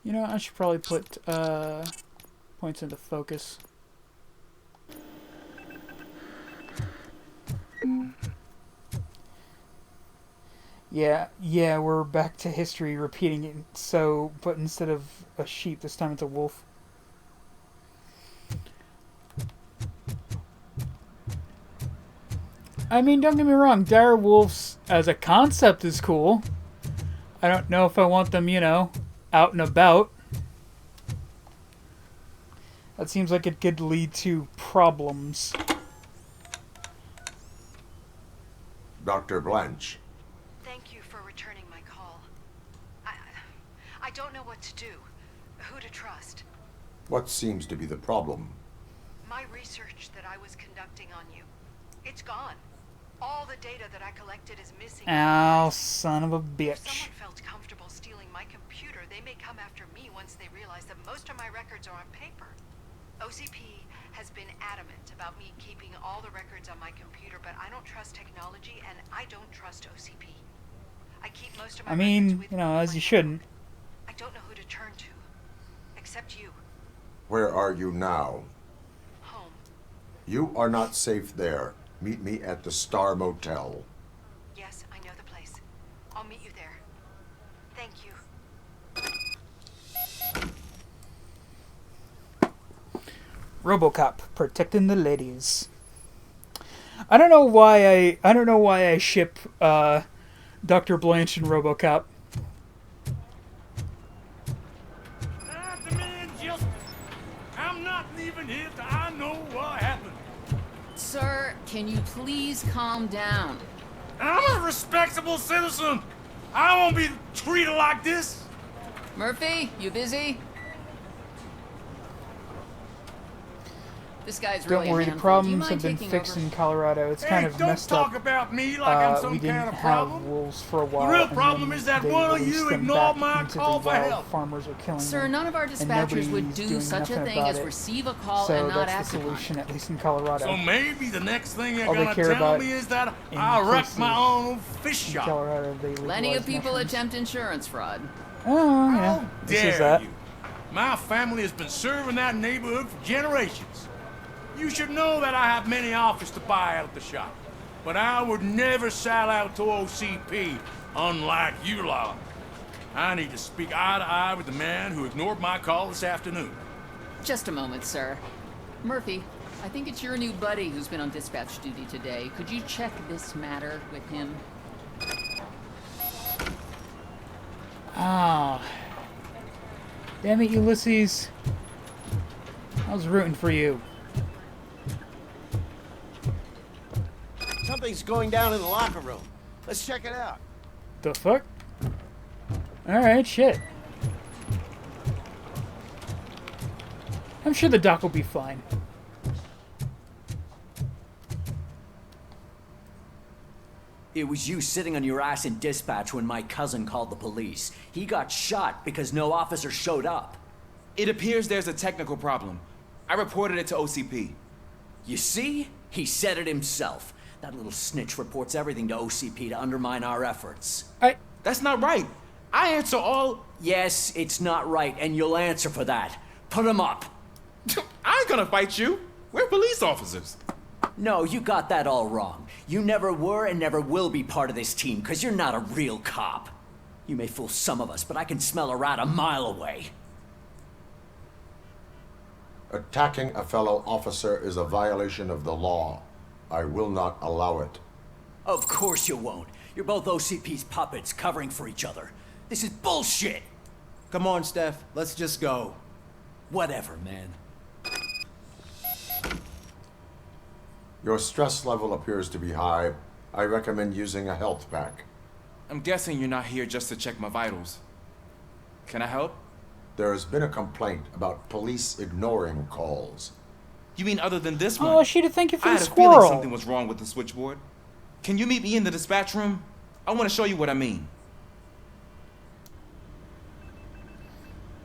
You know, I should probably put points into focus. Yeah, we're back to history repeating it. So, but instead of a sheep, this time it's a wolf. I mean, don't get me wrong, dire wolves as a concept is cool. I don't know if I want them, you know, out and about. That seems like it could lead to problems. Dr. Blanche. Thank you for returning my call. I don't know what to do. Who to trust. What seems to be the problem? My research that I was conducting on you. It's gone. All the data that I collected is missing. Ow, son of a bitch. If someone felt comfortable stealing my computer, they may come after me once they realize that most of my records are on paper. OCP has been adamant about me keeping all the records on my computer, but I don't trust technology and I don't trust OCP. I keep most of my I mean, records with you know, me as on you my shouldn't. phone. I don't know who to turn to, except you. Where are you now? Home. You are not safe there. Meet me at the Star Motel. Yes, I know the place. I'll meet you there. Thank you. Robocop protecting the ladies. I don't know why I ship Dr. Blanche and Robocop. The man just... I'm not leaving here till I know what happened. Sir, can you please calm down? I'm a respectable citizen. I won't be treated like this. Murphy, you busy? This guy's Don't really worry, a the handful. Do you problems mind have been taking fixed over? in Colorado. It's kind of don't messed talk up. about me like I'm some We didn't kind of have problem. wolves for a while. The real and problem then is that they one of released you them ignored back my into call the for wild. help. Farmers are killing Sir, them, none of our and dispatchers would nobody's do doing such a nothing thing about as it. receive a call So and not that's act the upon solution, it. at least in Colorado. So maybe the next thing you're All they gonna care tell about me is that in I wrecked cases my own fish in shop. Colorado, they Plenty of legalize people mushrooms. attempt insurance fraud. Oh, yeah. How This is dare that. you? My family has been serving that neighborhood for generations. You should know that I have many offers to buy out the shop. But I would never sell out to OCP, unlike you lot. I need to speak eye to eye with the man who ignored my call this afternoon. Just a moment, sir. Murphy, I think it's your new buddy who's been on dispatch duty today. Could you check this matter with him? Ah. Damn it, Ulysses. I was rooting for you. Something's going down in the locker room. Let's check it out. The fuck? Alright, shit. I'm sure the doc will be fine. It was you sitting on your ass in dispatch when my cousin called the police. He got shot because no officer showed up. It appears there's a technical problem. I reported it to OCP. You see? He said it himself. That little snitch reports everything to OCP to undermine our efforts. That's not right. I answer all... Yes, it's not right, and you'll answer for that. Put him up. I ain't gonna fight you. We're police officers. No, you got that all wrong. You never were and never will be part of this team, because you're not a real cop. You may fool some of us, but I can smell a rat a mile away. Attacking a fellow officer is a violation of the law. I will not allow it. Of course you won't. You're both OCP's puppets covering for each other. This is bullshit! Come on, Steph. Let's just go. Whatever, man. Your stress level appears to be high. I recommend using a health pack. I'm guessing you're not here just to check my vitals. Can I help? There has been a complaint about police ignoring calls. You mean other than this one? Oh, Sheeta, thank you for I the had a squirrel. feeling something was wrong with the switchboard. Can you meet me in the dispatch room? I want to show you what I mean.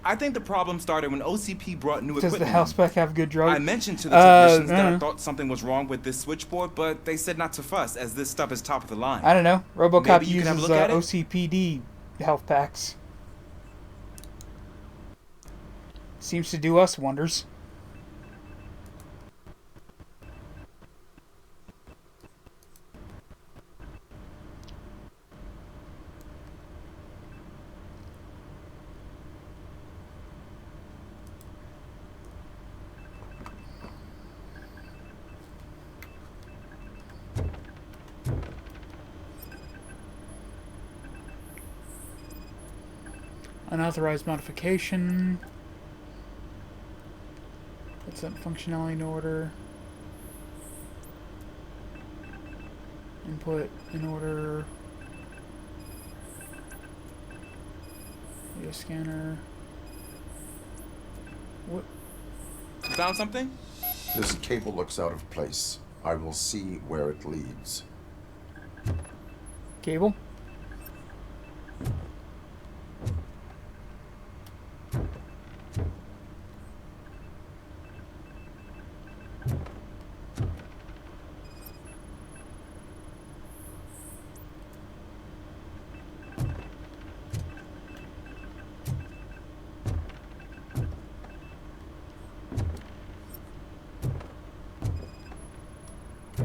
I think the problem started when OCP brought new equipment. Does the house pack have good drugs? I mentioned to the technicians that I thought something was wrong with this switchboard, but they said not to fuss, as this stuff is top of the line. I don't know. Robocop Maybe you can have a uses look at it? OCPD health packs. Seems to do us wonders. Unauthorized modification. Put that functionality in order. Input in order. Video scanner. What? You found something? This cable looks out of place. I will see where it leads. Cable?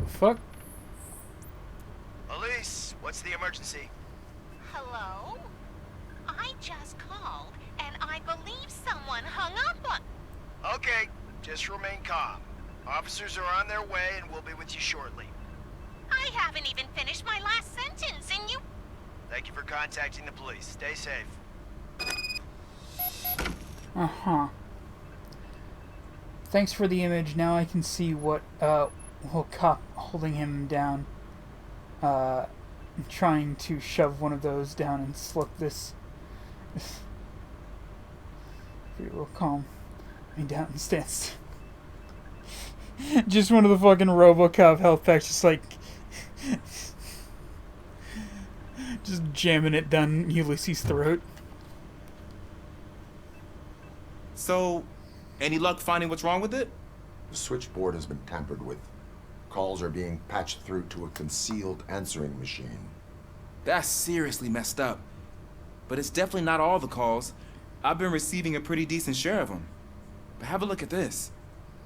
Fuck? Elise, what's the emergency? Hello? I just called, and I believe someone hung up on... Okay, just remain calm. Officers are on their way and we'll be with you shortly. I haven't even finished my last sentence, and you... Thank you for contacting the police. Stay safe. Uh-huh. Thanks for the image. Now I can see what, cop holding him down, trying to shove one of those down and slip this. Pretty real calm. I mean, down and stand still. Just one of the fucking Robocop health packs, just like... just jamming it down Ulysses' throat. So, any luck finding what's wrong with it? The switchboard has been tampered with. Calls are being patched through to a concealed answering machine. That's seriously messed up. But it's definitely not all the calls. I've been receiving a pretty decent share of them. But have a look at this.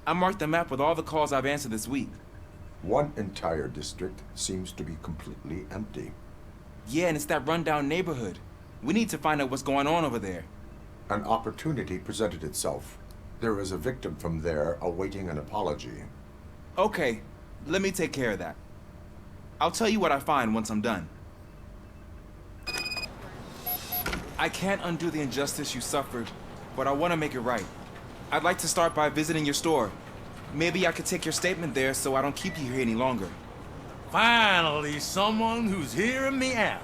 I marked the map with all the calls I've answered this week. One entire district seems to be completely empty. Yeah, and it's that rundown neighborhood. We need to find out what's going on over there. An opportunity presented itself. There is a victim from there awaiting an apology. Okay, let me take care of that. I'll tell you what I find once I'm done. I can't undo the injustice you suffered, but I want to make it right. I'd like to start by visiting your store. Maybe I could take your statement there so I don't keep you here any longer. Finally, someone who's hearing me out.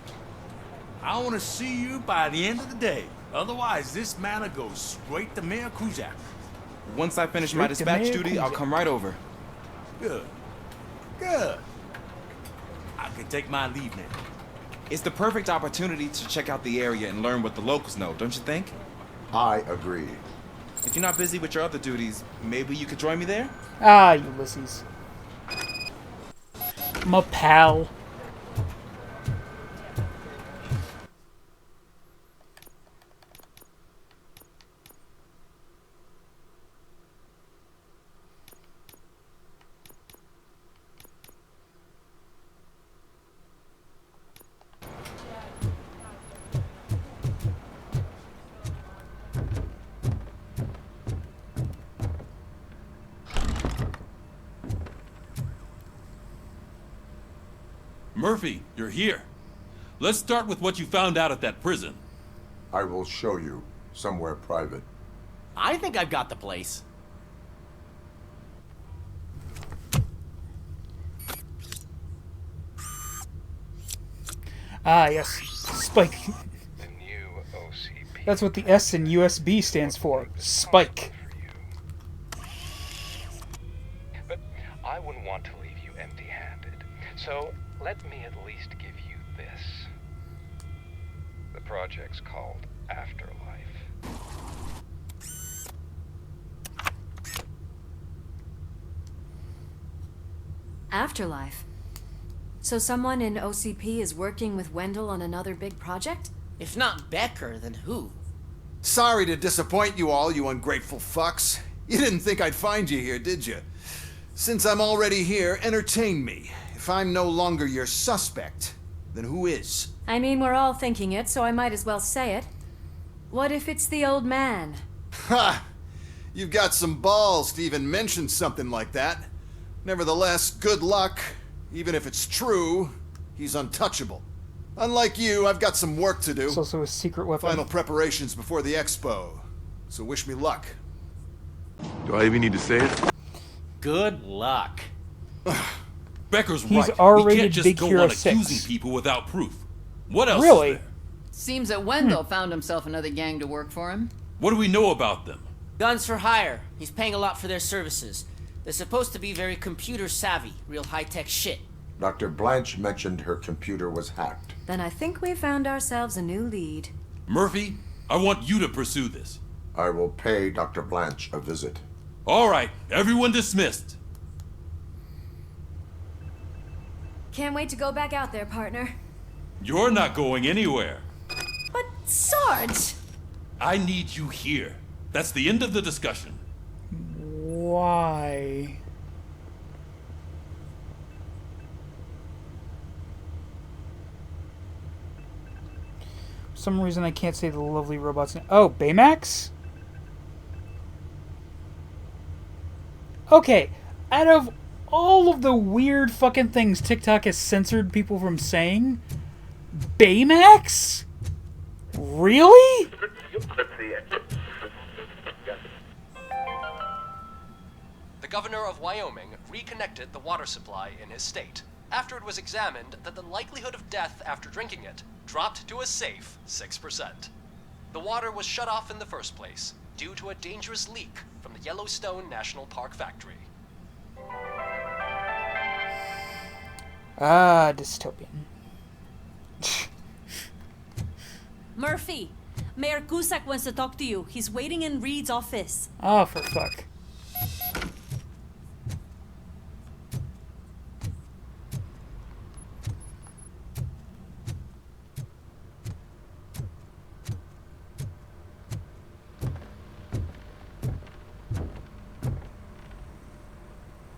I want to see you by the end of the day. Otherwise, this matter goes straight to Mayor Kuzak. Once I finish my dispatch duty, I'll come right over. Good. Good. I can take my leave now. It's the perfect opportunity to check out the area and learn what the locals know, don't you think? I agree. If you're not busy with your other duties, maybe you could join me there? Ah, Ulysses. My pal. Murphy, you're here. Let's start with what you found out at that prison. I will show you somewhere private. I think I've got the place. Ah, yes. Spike. That's what the S in USB stands for. Spike. But I wouldn't want to leave you empty-handed. So let me at least give you this. The project's called Afterlife. Afterlife? So someone in OCP is working with Wendell on another big project? If not Becker, then who? Sorry to disappoint you all, you ungrateful fucks. You didn't think I'd find you here, did you? Since I'm already here, entertain me. If I'm no longer your suspect, then who is? I mean, we're all thinking it, so I might as well say it. What if it's the old man? Ha! You've got some balls to even mention something like that. Nevertheless, good luck. Even if it's true, he's untouchable. Unlike you, I've got some work to do. It's also a secret weapon. Final preparations before the expo. So wish me luck. Do I even need to say it? Good luck. Becker's He's right. R-rated We can't just Big go Hero on 6. accusing people without proof. What else Really? is there? Seems that Wendell found himself another gang to work for him. What do we know about them? Guns for hire. He's paying a lot for their services. They're supposed to be very computer savvy, real high-tech shit. Dr. Blanche mentioned her computer was hacked. Then I think we found ourselves a new lead. Murphy, I want you to pursue this. I will pay Dr. Blanche a visit. All right, everyone dismissed. Can't wait to go back out there, partner. You're not going anywhere. But, Sarge! I need you here. That's the end of the discussion. Why? For some reason I can't say the lovely robot's name. Oh, Baymax? Okay, out of all of the weird fucking things TikTok has censored people from saying, Baymax? Really? The governor of Wyoming reconnected the water supply in his state after it was examined that the likelihood of death after drinking it dropped to a safe 6%. The water was shut off in the first place due to a dangerous leak from the Yellowstone National Park factory. Ah, dystopian. Murphy, Mayor Cusack wants to talk to you. He's waiting in Reed's office. Oh, for fuck.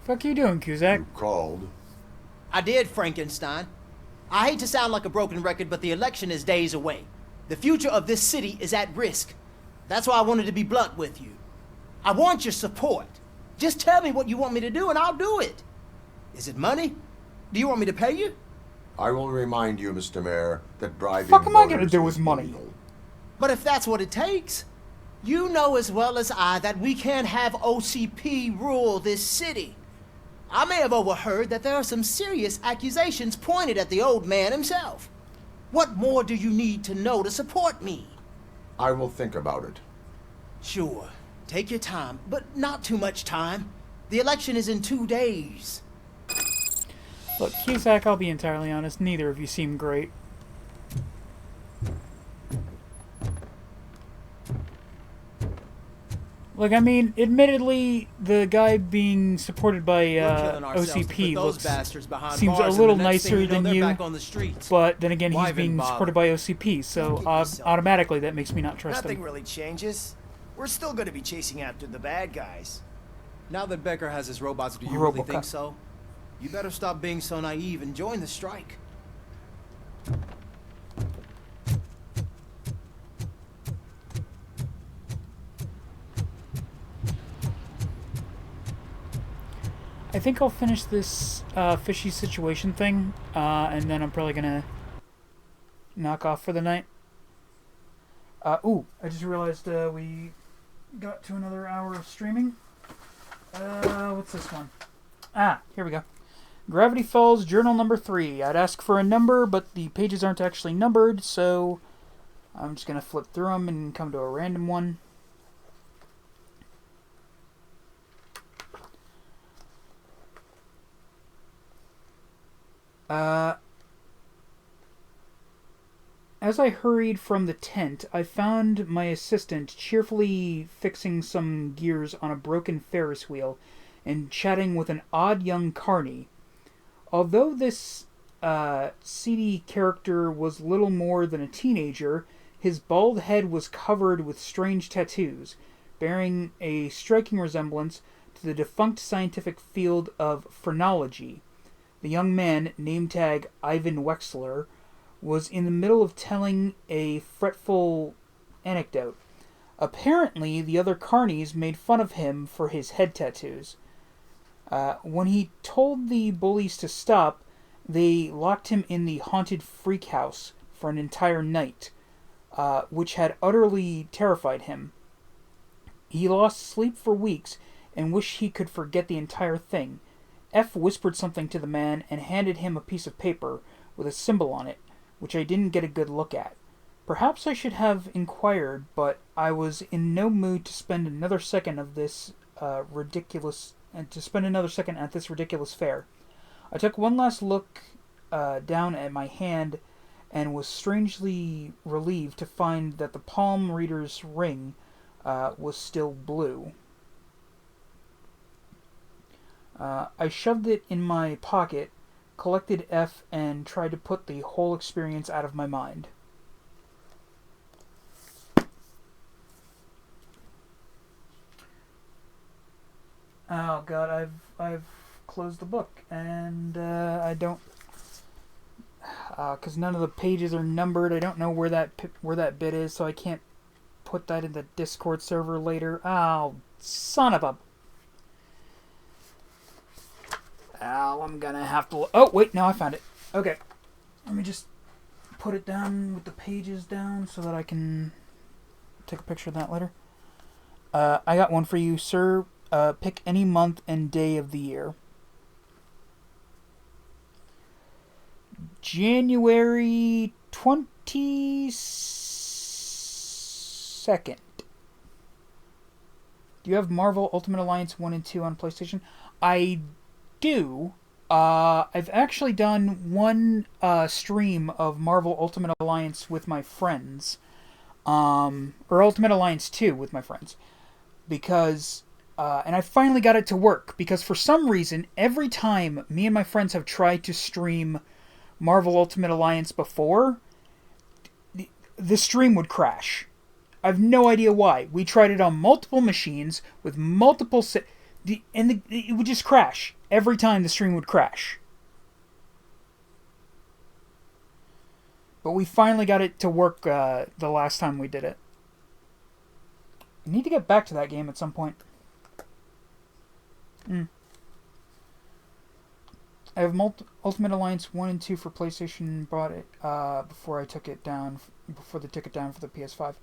Fuck you doing, Cusack? You called. I did, Frankenstein. I hate to sound like a broken record, but the election is days away. The future of this city is at risk. That's why I wanted to be blunt with you. I want your support. Just tell me what you want me to do and I'll do it. Is it money? Do you want me to pay you? I will remind you, Mr. Mayor, that bribing Fuck am I gonna voters do with is money? illegal. But if that's what it takes, you know as well as I that we can't have OCP rule this city. I may have overheard that there are some serious accusations pointed at the old man himself. What more do you need to know to support me? I will think about it. Sure. Take your time, but not too much time. The election is in 2 days. Look, Cusack, I'll be entirely honest, neither of you seem great. Look, I mean, admittedly, the guy being supported by OCP seems a little nicer than you, but then again, he's being supported by OCP, so automatically that makes me not trust him. Nothing really changes. We're still going to be chasing after the bad guys. Now that Becker has his robots, do you Robocop. really think so? You better stop being so naive and join the strike. I think I'll finish this fishy situation thing, and then I'm probably gonna knock off for the night. Ooh, I just realized we got to another hour of streaming. What's this one? Ah, here we go. Gravity Falls Journal number 3. I'd ask for a number, but the pages aren't actually numbered, so I'm just gonna flip through them and come to a random one. As I hurried from the tent, I found my assistant cheerfully fixing some gears on a broken Ferris wheel and chatting with an odd young carny. Although this seedy character was little more than a teenager, his bald head was covered with strange tattoos, bearing a striking resemblance to the defunct scientific field of phrenology. The young man, name tag Ivan Wexler, was in the middle of telling a fretful anecdote. Apparently, the other carnies made fun of him for his head tattoos. When he told the bullies to stop, they locked him in the haunted freak house for an entire night, which had utterly terrified him. He lost sleep for weeks and wished he could forget the entire thing. F whispered something to the man and handed him a piece of paper with a symbol on it, which I didn't get a good look at. Perhaps I should have inquired, but I was in no mood to spend another second of this ridiculous fare. I took one last look down at my hand and was strangely relieved to find that the palm reader's ring was still blue. I shoved it in my pocket, collected F, and tried to put the whole experience out of my mind. Oh god, I've closed the book, and I don't, because none of the pages are numbered. I don't know where that bit is, so I can't put that in the Discord server later. Oh, son of a. Oh, I'm gonna have to. Oh wait, no, I found it. Okay, let me just put it down with the pages down so that I can take a picture of that later. I got one for you, sir. Pick any month and day of the year. January 22nd. Do you have Marvel Ultimate Alliance 1 and 2 on PlayStation? I do. I've actually done one stream of Marvel Ultimate Alliance with my friends. Or Ultimate Alliance 2 with my friends. Because, and I finally got it to work. Because for some reason, every time me and my friends have tried to stream Marvel Ultimate Alliance before, the stream would crash. I have no idea why. We tried it on multiple machines with multiple... it would just crash. Every time the stream would crash. But we finally got it to work the last time we did it. I need to get back to that game at some point. I have Ultimate Alliance 1 and 2 for PlayStation. Bought it before I took it down. Before they took it down for the PS5.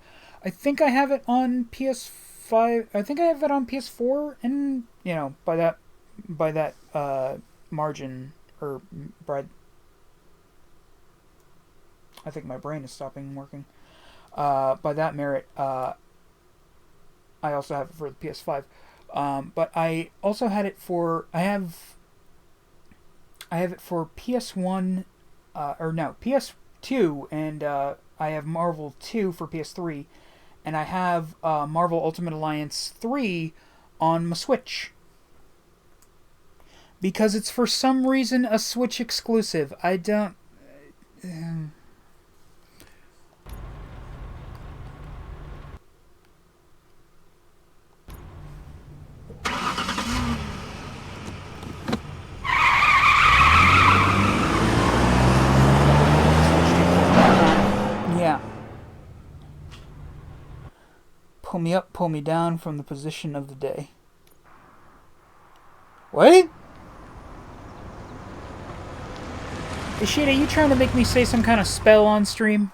I think I have it on PS5. I think I have it on PS4. And, you know, by that margin, or by... I think my brain is stopping working. By that merit, I also have it for the PS5. But I also had it for... I have it for PS1... PS2, and I have Marvel 2 for PS3. And I have Marvel Ultimate Alliance 3 on my Switch. Because it's for some reason a Switch exclusive. I don't... Yeah. Pull me up, pull me down from the position of the day. What? Ishida, are you trying to make me say some kind of spell on stream?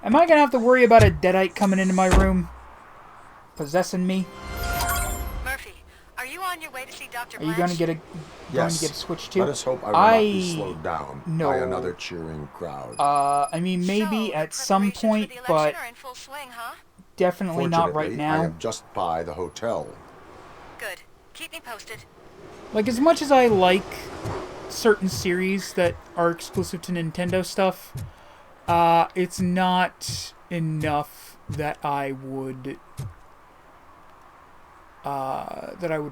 Am I gonna have to worry about a deadite coming into my room? Possessing me? Murphy, are you on your way to see Dr. Are you gonna get a Switch too? Let us hope I will not be slowed down by another cheering crowd. I mean, maybe at some point, but definitely not right now. I am just by the hotel. Good. Keep me posted. Like, as much as I like certain series that are exclusive to Nintendo stuff, it's not enough that I would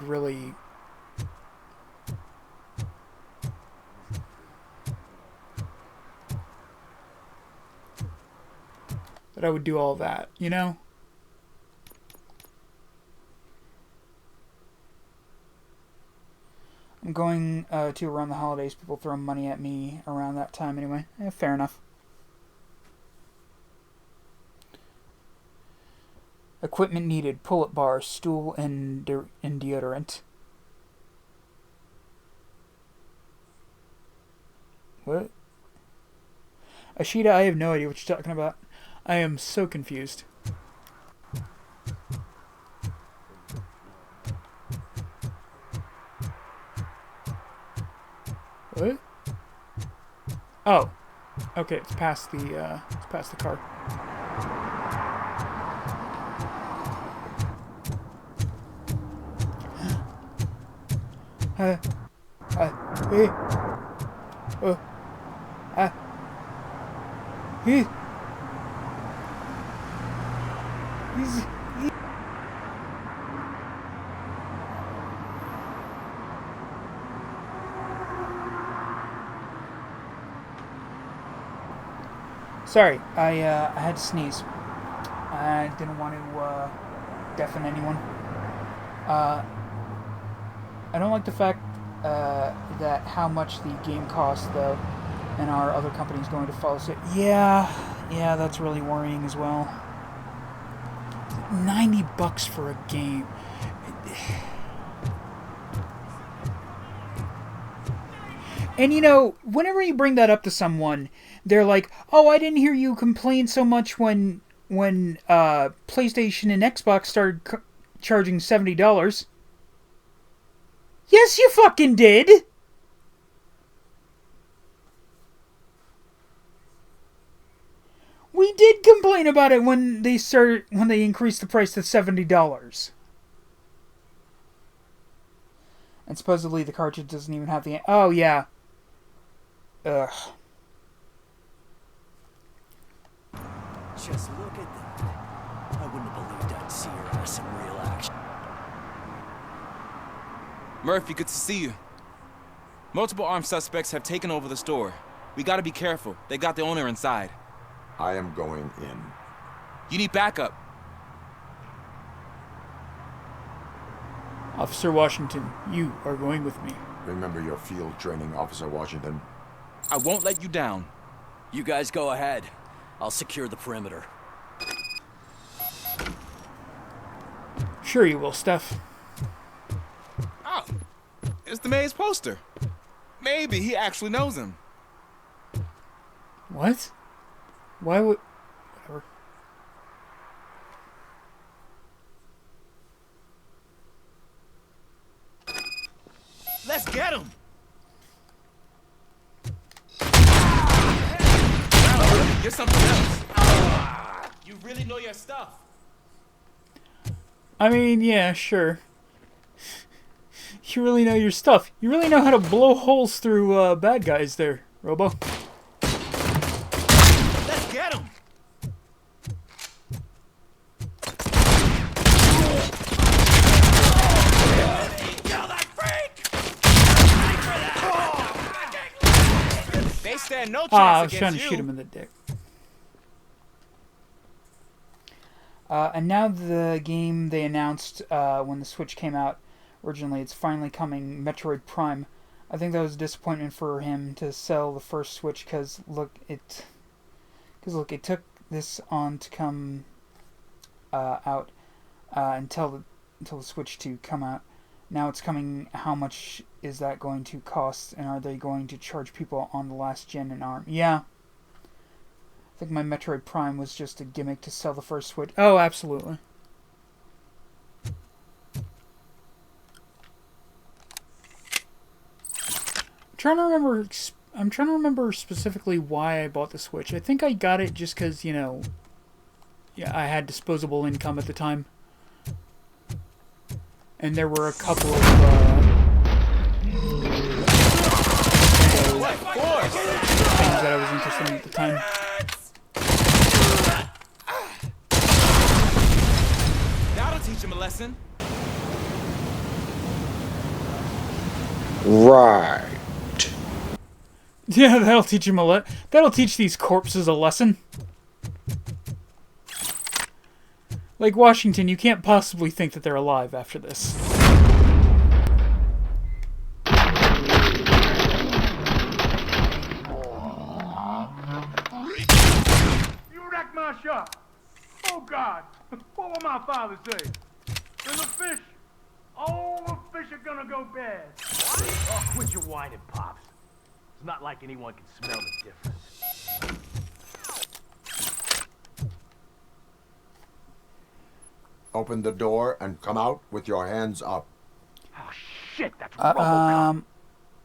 really do all that, you know? I'm going to around the holidays. People throw money at me around that time anyway. Fair enough. Equipment needed. Pull-up bar, stool, and deodorant. What? Ashida, I have no idea what you're talking about. I am so confused. What? Oh. Okay, it's past the car. Hey. He. Sorry, I had to sneeze. I didn't want to deafen anyone. I don't like the fact that how much the game costs, though, and our other company's going to follow suit. Yeah, that's really worrying as well. $90 for a game. And you know, whenever you bring that up to someone, they're like, "Oh, I didn't hear you complain so much when PlayStation and Xbox started charging $70." Yes, you fucking did. We did complain about it when they increased the price to $70. And supposedly the cartridge doesn't even have the... Oh, yeah. Ugh. Just look at that. I wouldn't have believed I'd see her ass in real action. Murphy, good to see you. Multiple armed suspects have taken over the store. We gotta be careful. They got the owner inside. I am going in. You need backup. Officer Washington, you are going with me. Remember your field training, Officer Washington. I won't let you down. You guys go ahead. I'll secure the perimeter. Sure you will, Steph. Oh, it's the mayor's poster. Maybe he actually knows him. What? Why would... Whatever. Let's get him! Get something else. You really know your stuff. I mean, yeah, sure. You really know your stuff. You really know how to blow holes through bad guys there, Robo. Let's get him! Kill that freak! They stand no chance I was against trying to you. shoot him in the dick. And now the game they announced when the Switch came out, originally, it's finally coming, Metroid Prime. I think that was a disappointment for him to sell the first Switch because look, it took this on to come out until the Switch 2 come out. Now it's coming. How much is that going to cost? And are they going to charge people on the last gen and ARM? Yeah. I think my Metroid Prime was just a gimmick to sell the first Switch. Oh, absolutely. I'm trying to remember specifically why I bought the Switch. I think I got it just because, you know, yeah, I had disposable income at the time. And there were a couple of things that I was interested in at the time. That'll teach him a lesson. Right. Yeah, that'll teach him that'll teach these corpses a lesson. Like Washington, you can't possibly think that they're alive after this. You wrecked my shop. Oh, God. What will my father say? There's a fish. All the fish are gonna go bad. Oh, quit your whining, Pops. It's not like anyone can smell the difference. Open the door and come out with your hands up. Oh, shit, that's Robocop.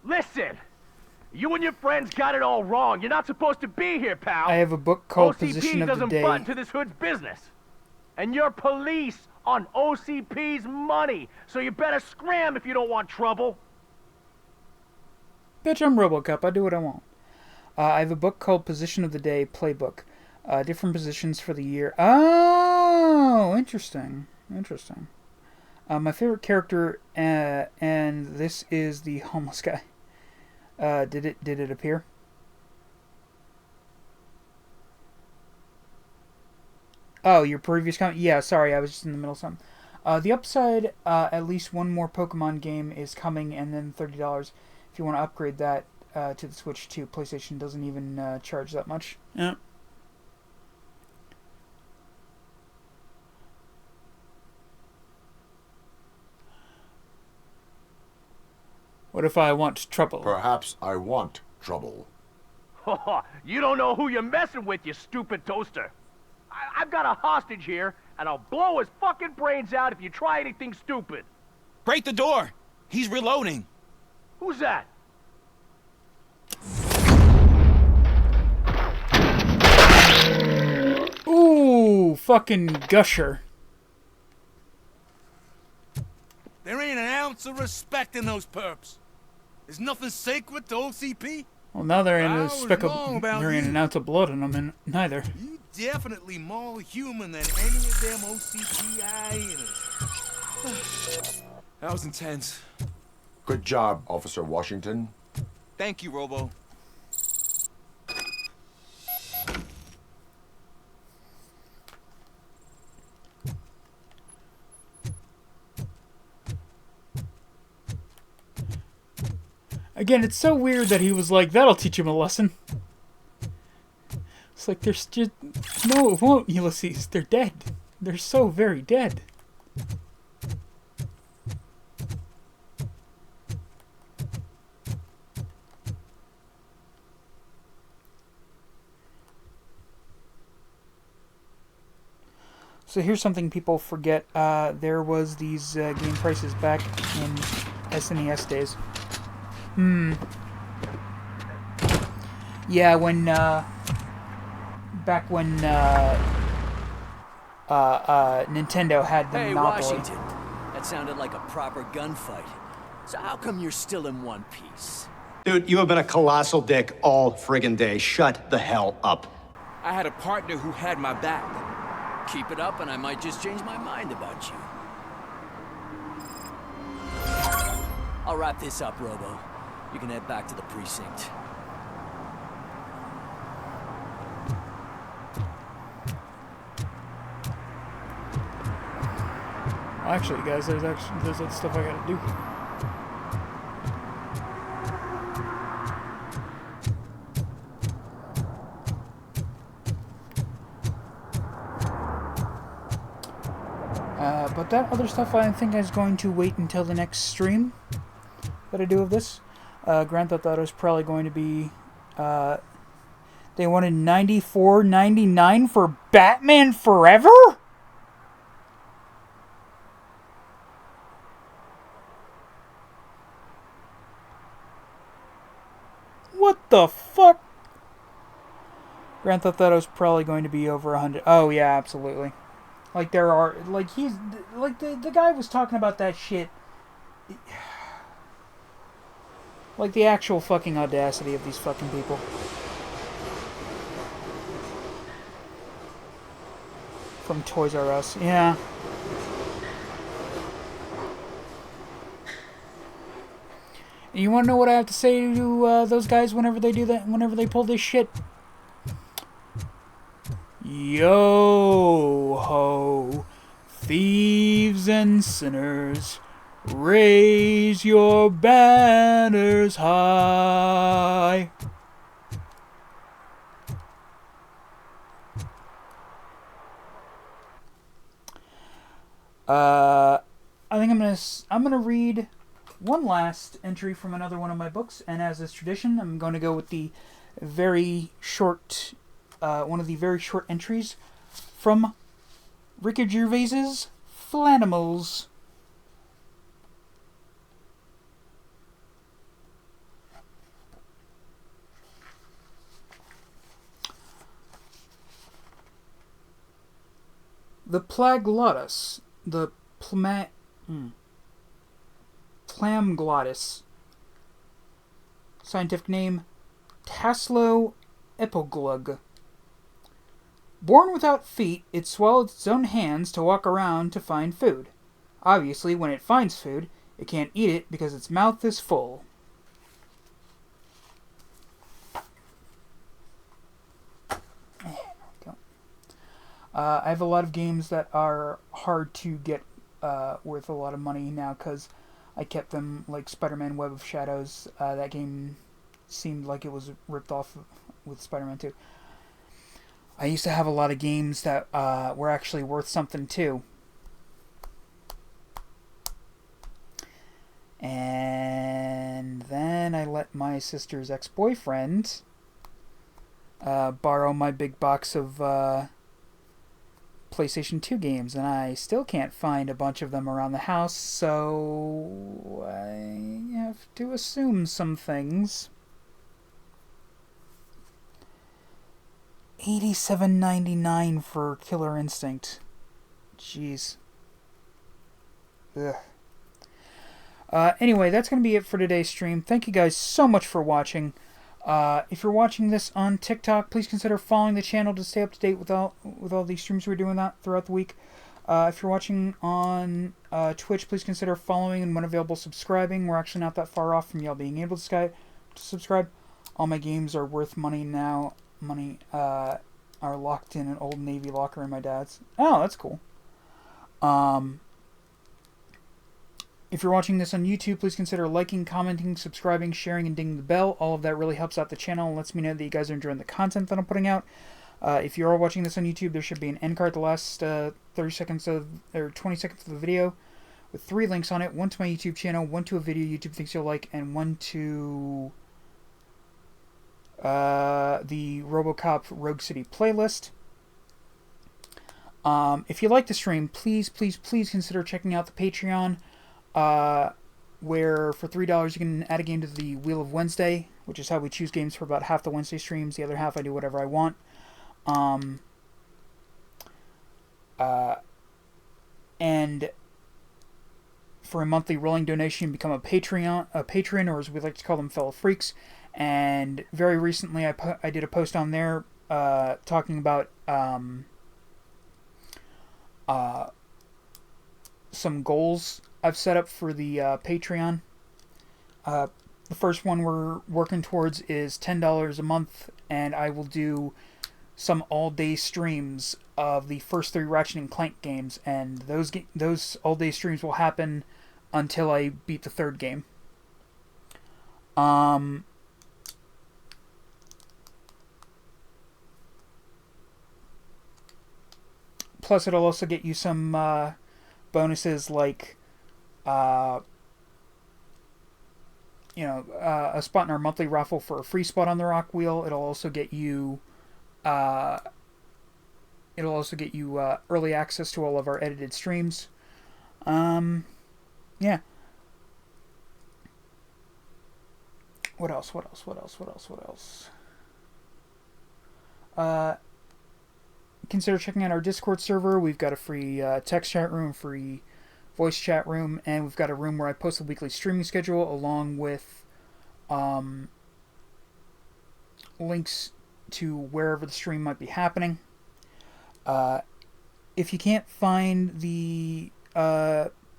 Listen! You and your friends got it all wrong. You're not supposed to be here, pal. I have a book called OCP Position of the doesn't Day. butt into this hood's business. And you're police on OCP's money, so you better scram if you don't want trouble. Bitch, I'm Robocop. I do what I want. I have a book called Position of the Day Playbook. Different positions for the year. Oh, interesting. Interesting. My favorite character, and this is the homeless guy. Did it appear? Oh, your previous comment? Yeah, sorry, I was just in the middle of something. The upside, at least one more Pokemon game is coming, and then $30 if you want to upgrade that to the Switch 2. PlayStation doesn't even charge that much. Yeah. What if I want trouble? Perhaps I want trouble. You don't know who you're messing with, you stupid toaster. I've got a hostage here, and I'll blow his fucking brains out if you try anything stupid. Break the door! He's reloading. Who's that? Ooh, fucking gusher. There ain't an ounce of respect in those perps. There's nothing sacred to OCP. Well, now they're in I a was speck of, wrong about there ain't you. an ounce of blood in them, and neither. You definitely more human than any of them OCP hyenas. That was intense. Good job, Officer Washington. Thank you, Robo. Again, it's so weird that he was like, that'll teach him a lesson. It's like, there's just... No, it won't, Ulysses. They're dead. They're so very dead. So here's something people forget. There was these game prices back in SNES days. Yeah, when, back when, Nintendo had the Hey, monopoly. Washington. That sounded like a proper gunfight. So how come you're still in one piece? Dude, you have been a colossal dick all friggin' day. Shut the hell up. I had a partner who had my back. Keep it up and I might just change my mind about you. I'll wrap this up, Robo. You can head back to the precinct. Actually, guys, there's other stuff I gotta do. But that other stuff I think is going to wait until the next stream that I do of this. Grand Theft Auto is probably going to be... they wanted $94.99 for Batman Forever? What the fuck? Grand Theft Auto is probably going to be over 100. Oh yeah, absolutely. Like there are, like he's, like the guy was talking about that shit. Like the actual fucking audacity of these fucking people. From Toys R Us, yeah. And you want to know what I have to say to those guys whenever they do that, whenever they pull this shit? Yo ho, thieves and sinners, raise your banners high. I think I'm gonna read one last entry from another one of my books, and as is tradition, I'm going to go with the very short, one of the very short entries from Ricky Gervais's Flanimals. The Plaglottus, the Plamglottus, scientific name Taslo epoglug. Born without feet, it swallows its own hands to walk around to find food. Obviously, when it finds food, it can't eat it because its mouth is full. I have a lot of games that are hard to get worth a lot of money now because I kept them, like Spider-Man Web of Shadows. That game seemed like it was ripped off with Spider-Man 2. I used to have a lot of games that were actually worth something too. And then I let my sister's ex-boyfriend borrow my big box of PlayStation 2 games, and I still can't find a bunch of them around the house, so I have to assume some things. $87.99 for Killer Instinct. Jeez. Ugh. Anyway, that's going to be it for today's stream. Thank you guys so much for watching. If you're watching this on TikTok, please consider following the channel to stay up to date with all these streams we're doing throughout the week. If you're watching on Twitch, please consider following and when available subscribing. We're actually not that far off from y'all being able to subscribe. All my games are worth money now. Are locked in an old Navy locker in my dad's. Oh, that's cool. If you're watching this on YouTube, please consider liking, commenting, subscribing, sharing, and dinging the bell. All of that really helps out the channel and lets me know that you guys are enjoying the content that I'm putting out. If you are watching this on YouTube, there should be an end card the last 20 seconds of the video with 3 links on it. One to my YouTube channel, one to a video YouTube thinks you'll like, and one to the Robocop Rogue City playlist. If you like the stream, please consider checking out the Patreon, where for $3 you can add a game to the Wheel of Wednesday, which is how we choose games for about half the Wednesday streams. The other half I do whatever I want. And for a monthly rolling donation, you become a patron, or as we like to call them, fellow freaks. And very recently, I did a post on there talking about some goals I've set up for the Patreon. The first one we're working towards is $10 a month, and I will do some all-day streams of the first 3 Ratchet & Clank games, and those all-day streams will happen until I beat the 3rd game. Plus, it'll also get you some bonuses like, a spot in our monthly raffle for a free spot on the Rock Wheel. It'll also get you, early access to all of our edited streams. Yeah. What else? Consider checking out our Discord server. We've got a free text chat room, free voice chat room, and we've got a room where I post a weekly streaming schedule along with links to wherever the stream might be happening. If you can't find the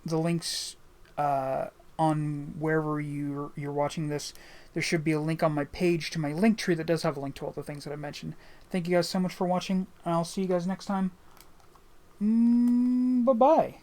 links on wherever you're watching this, there should be a link on my page to my linktree that does have a link to all the things that I mentioned. Thank you guys so much for watching, and I'll see you guys next time. Bye-bye.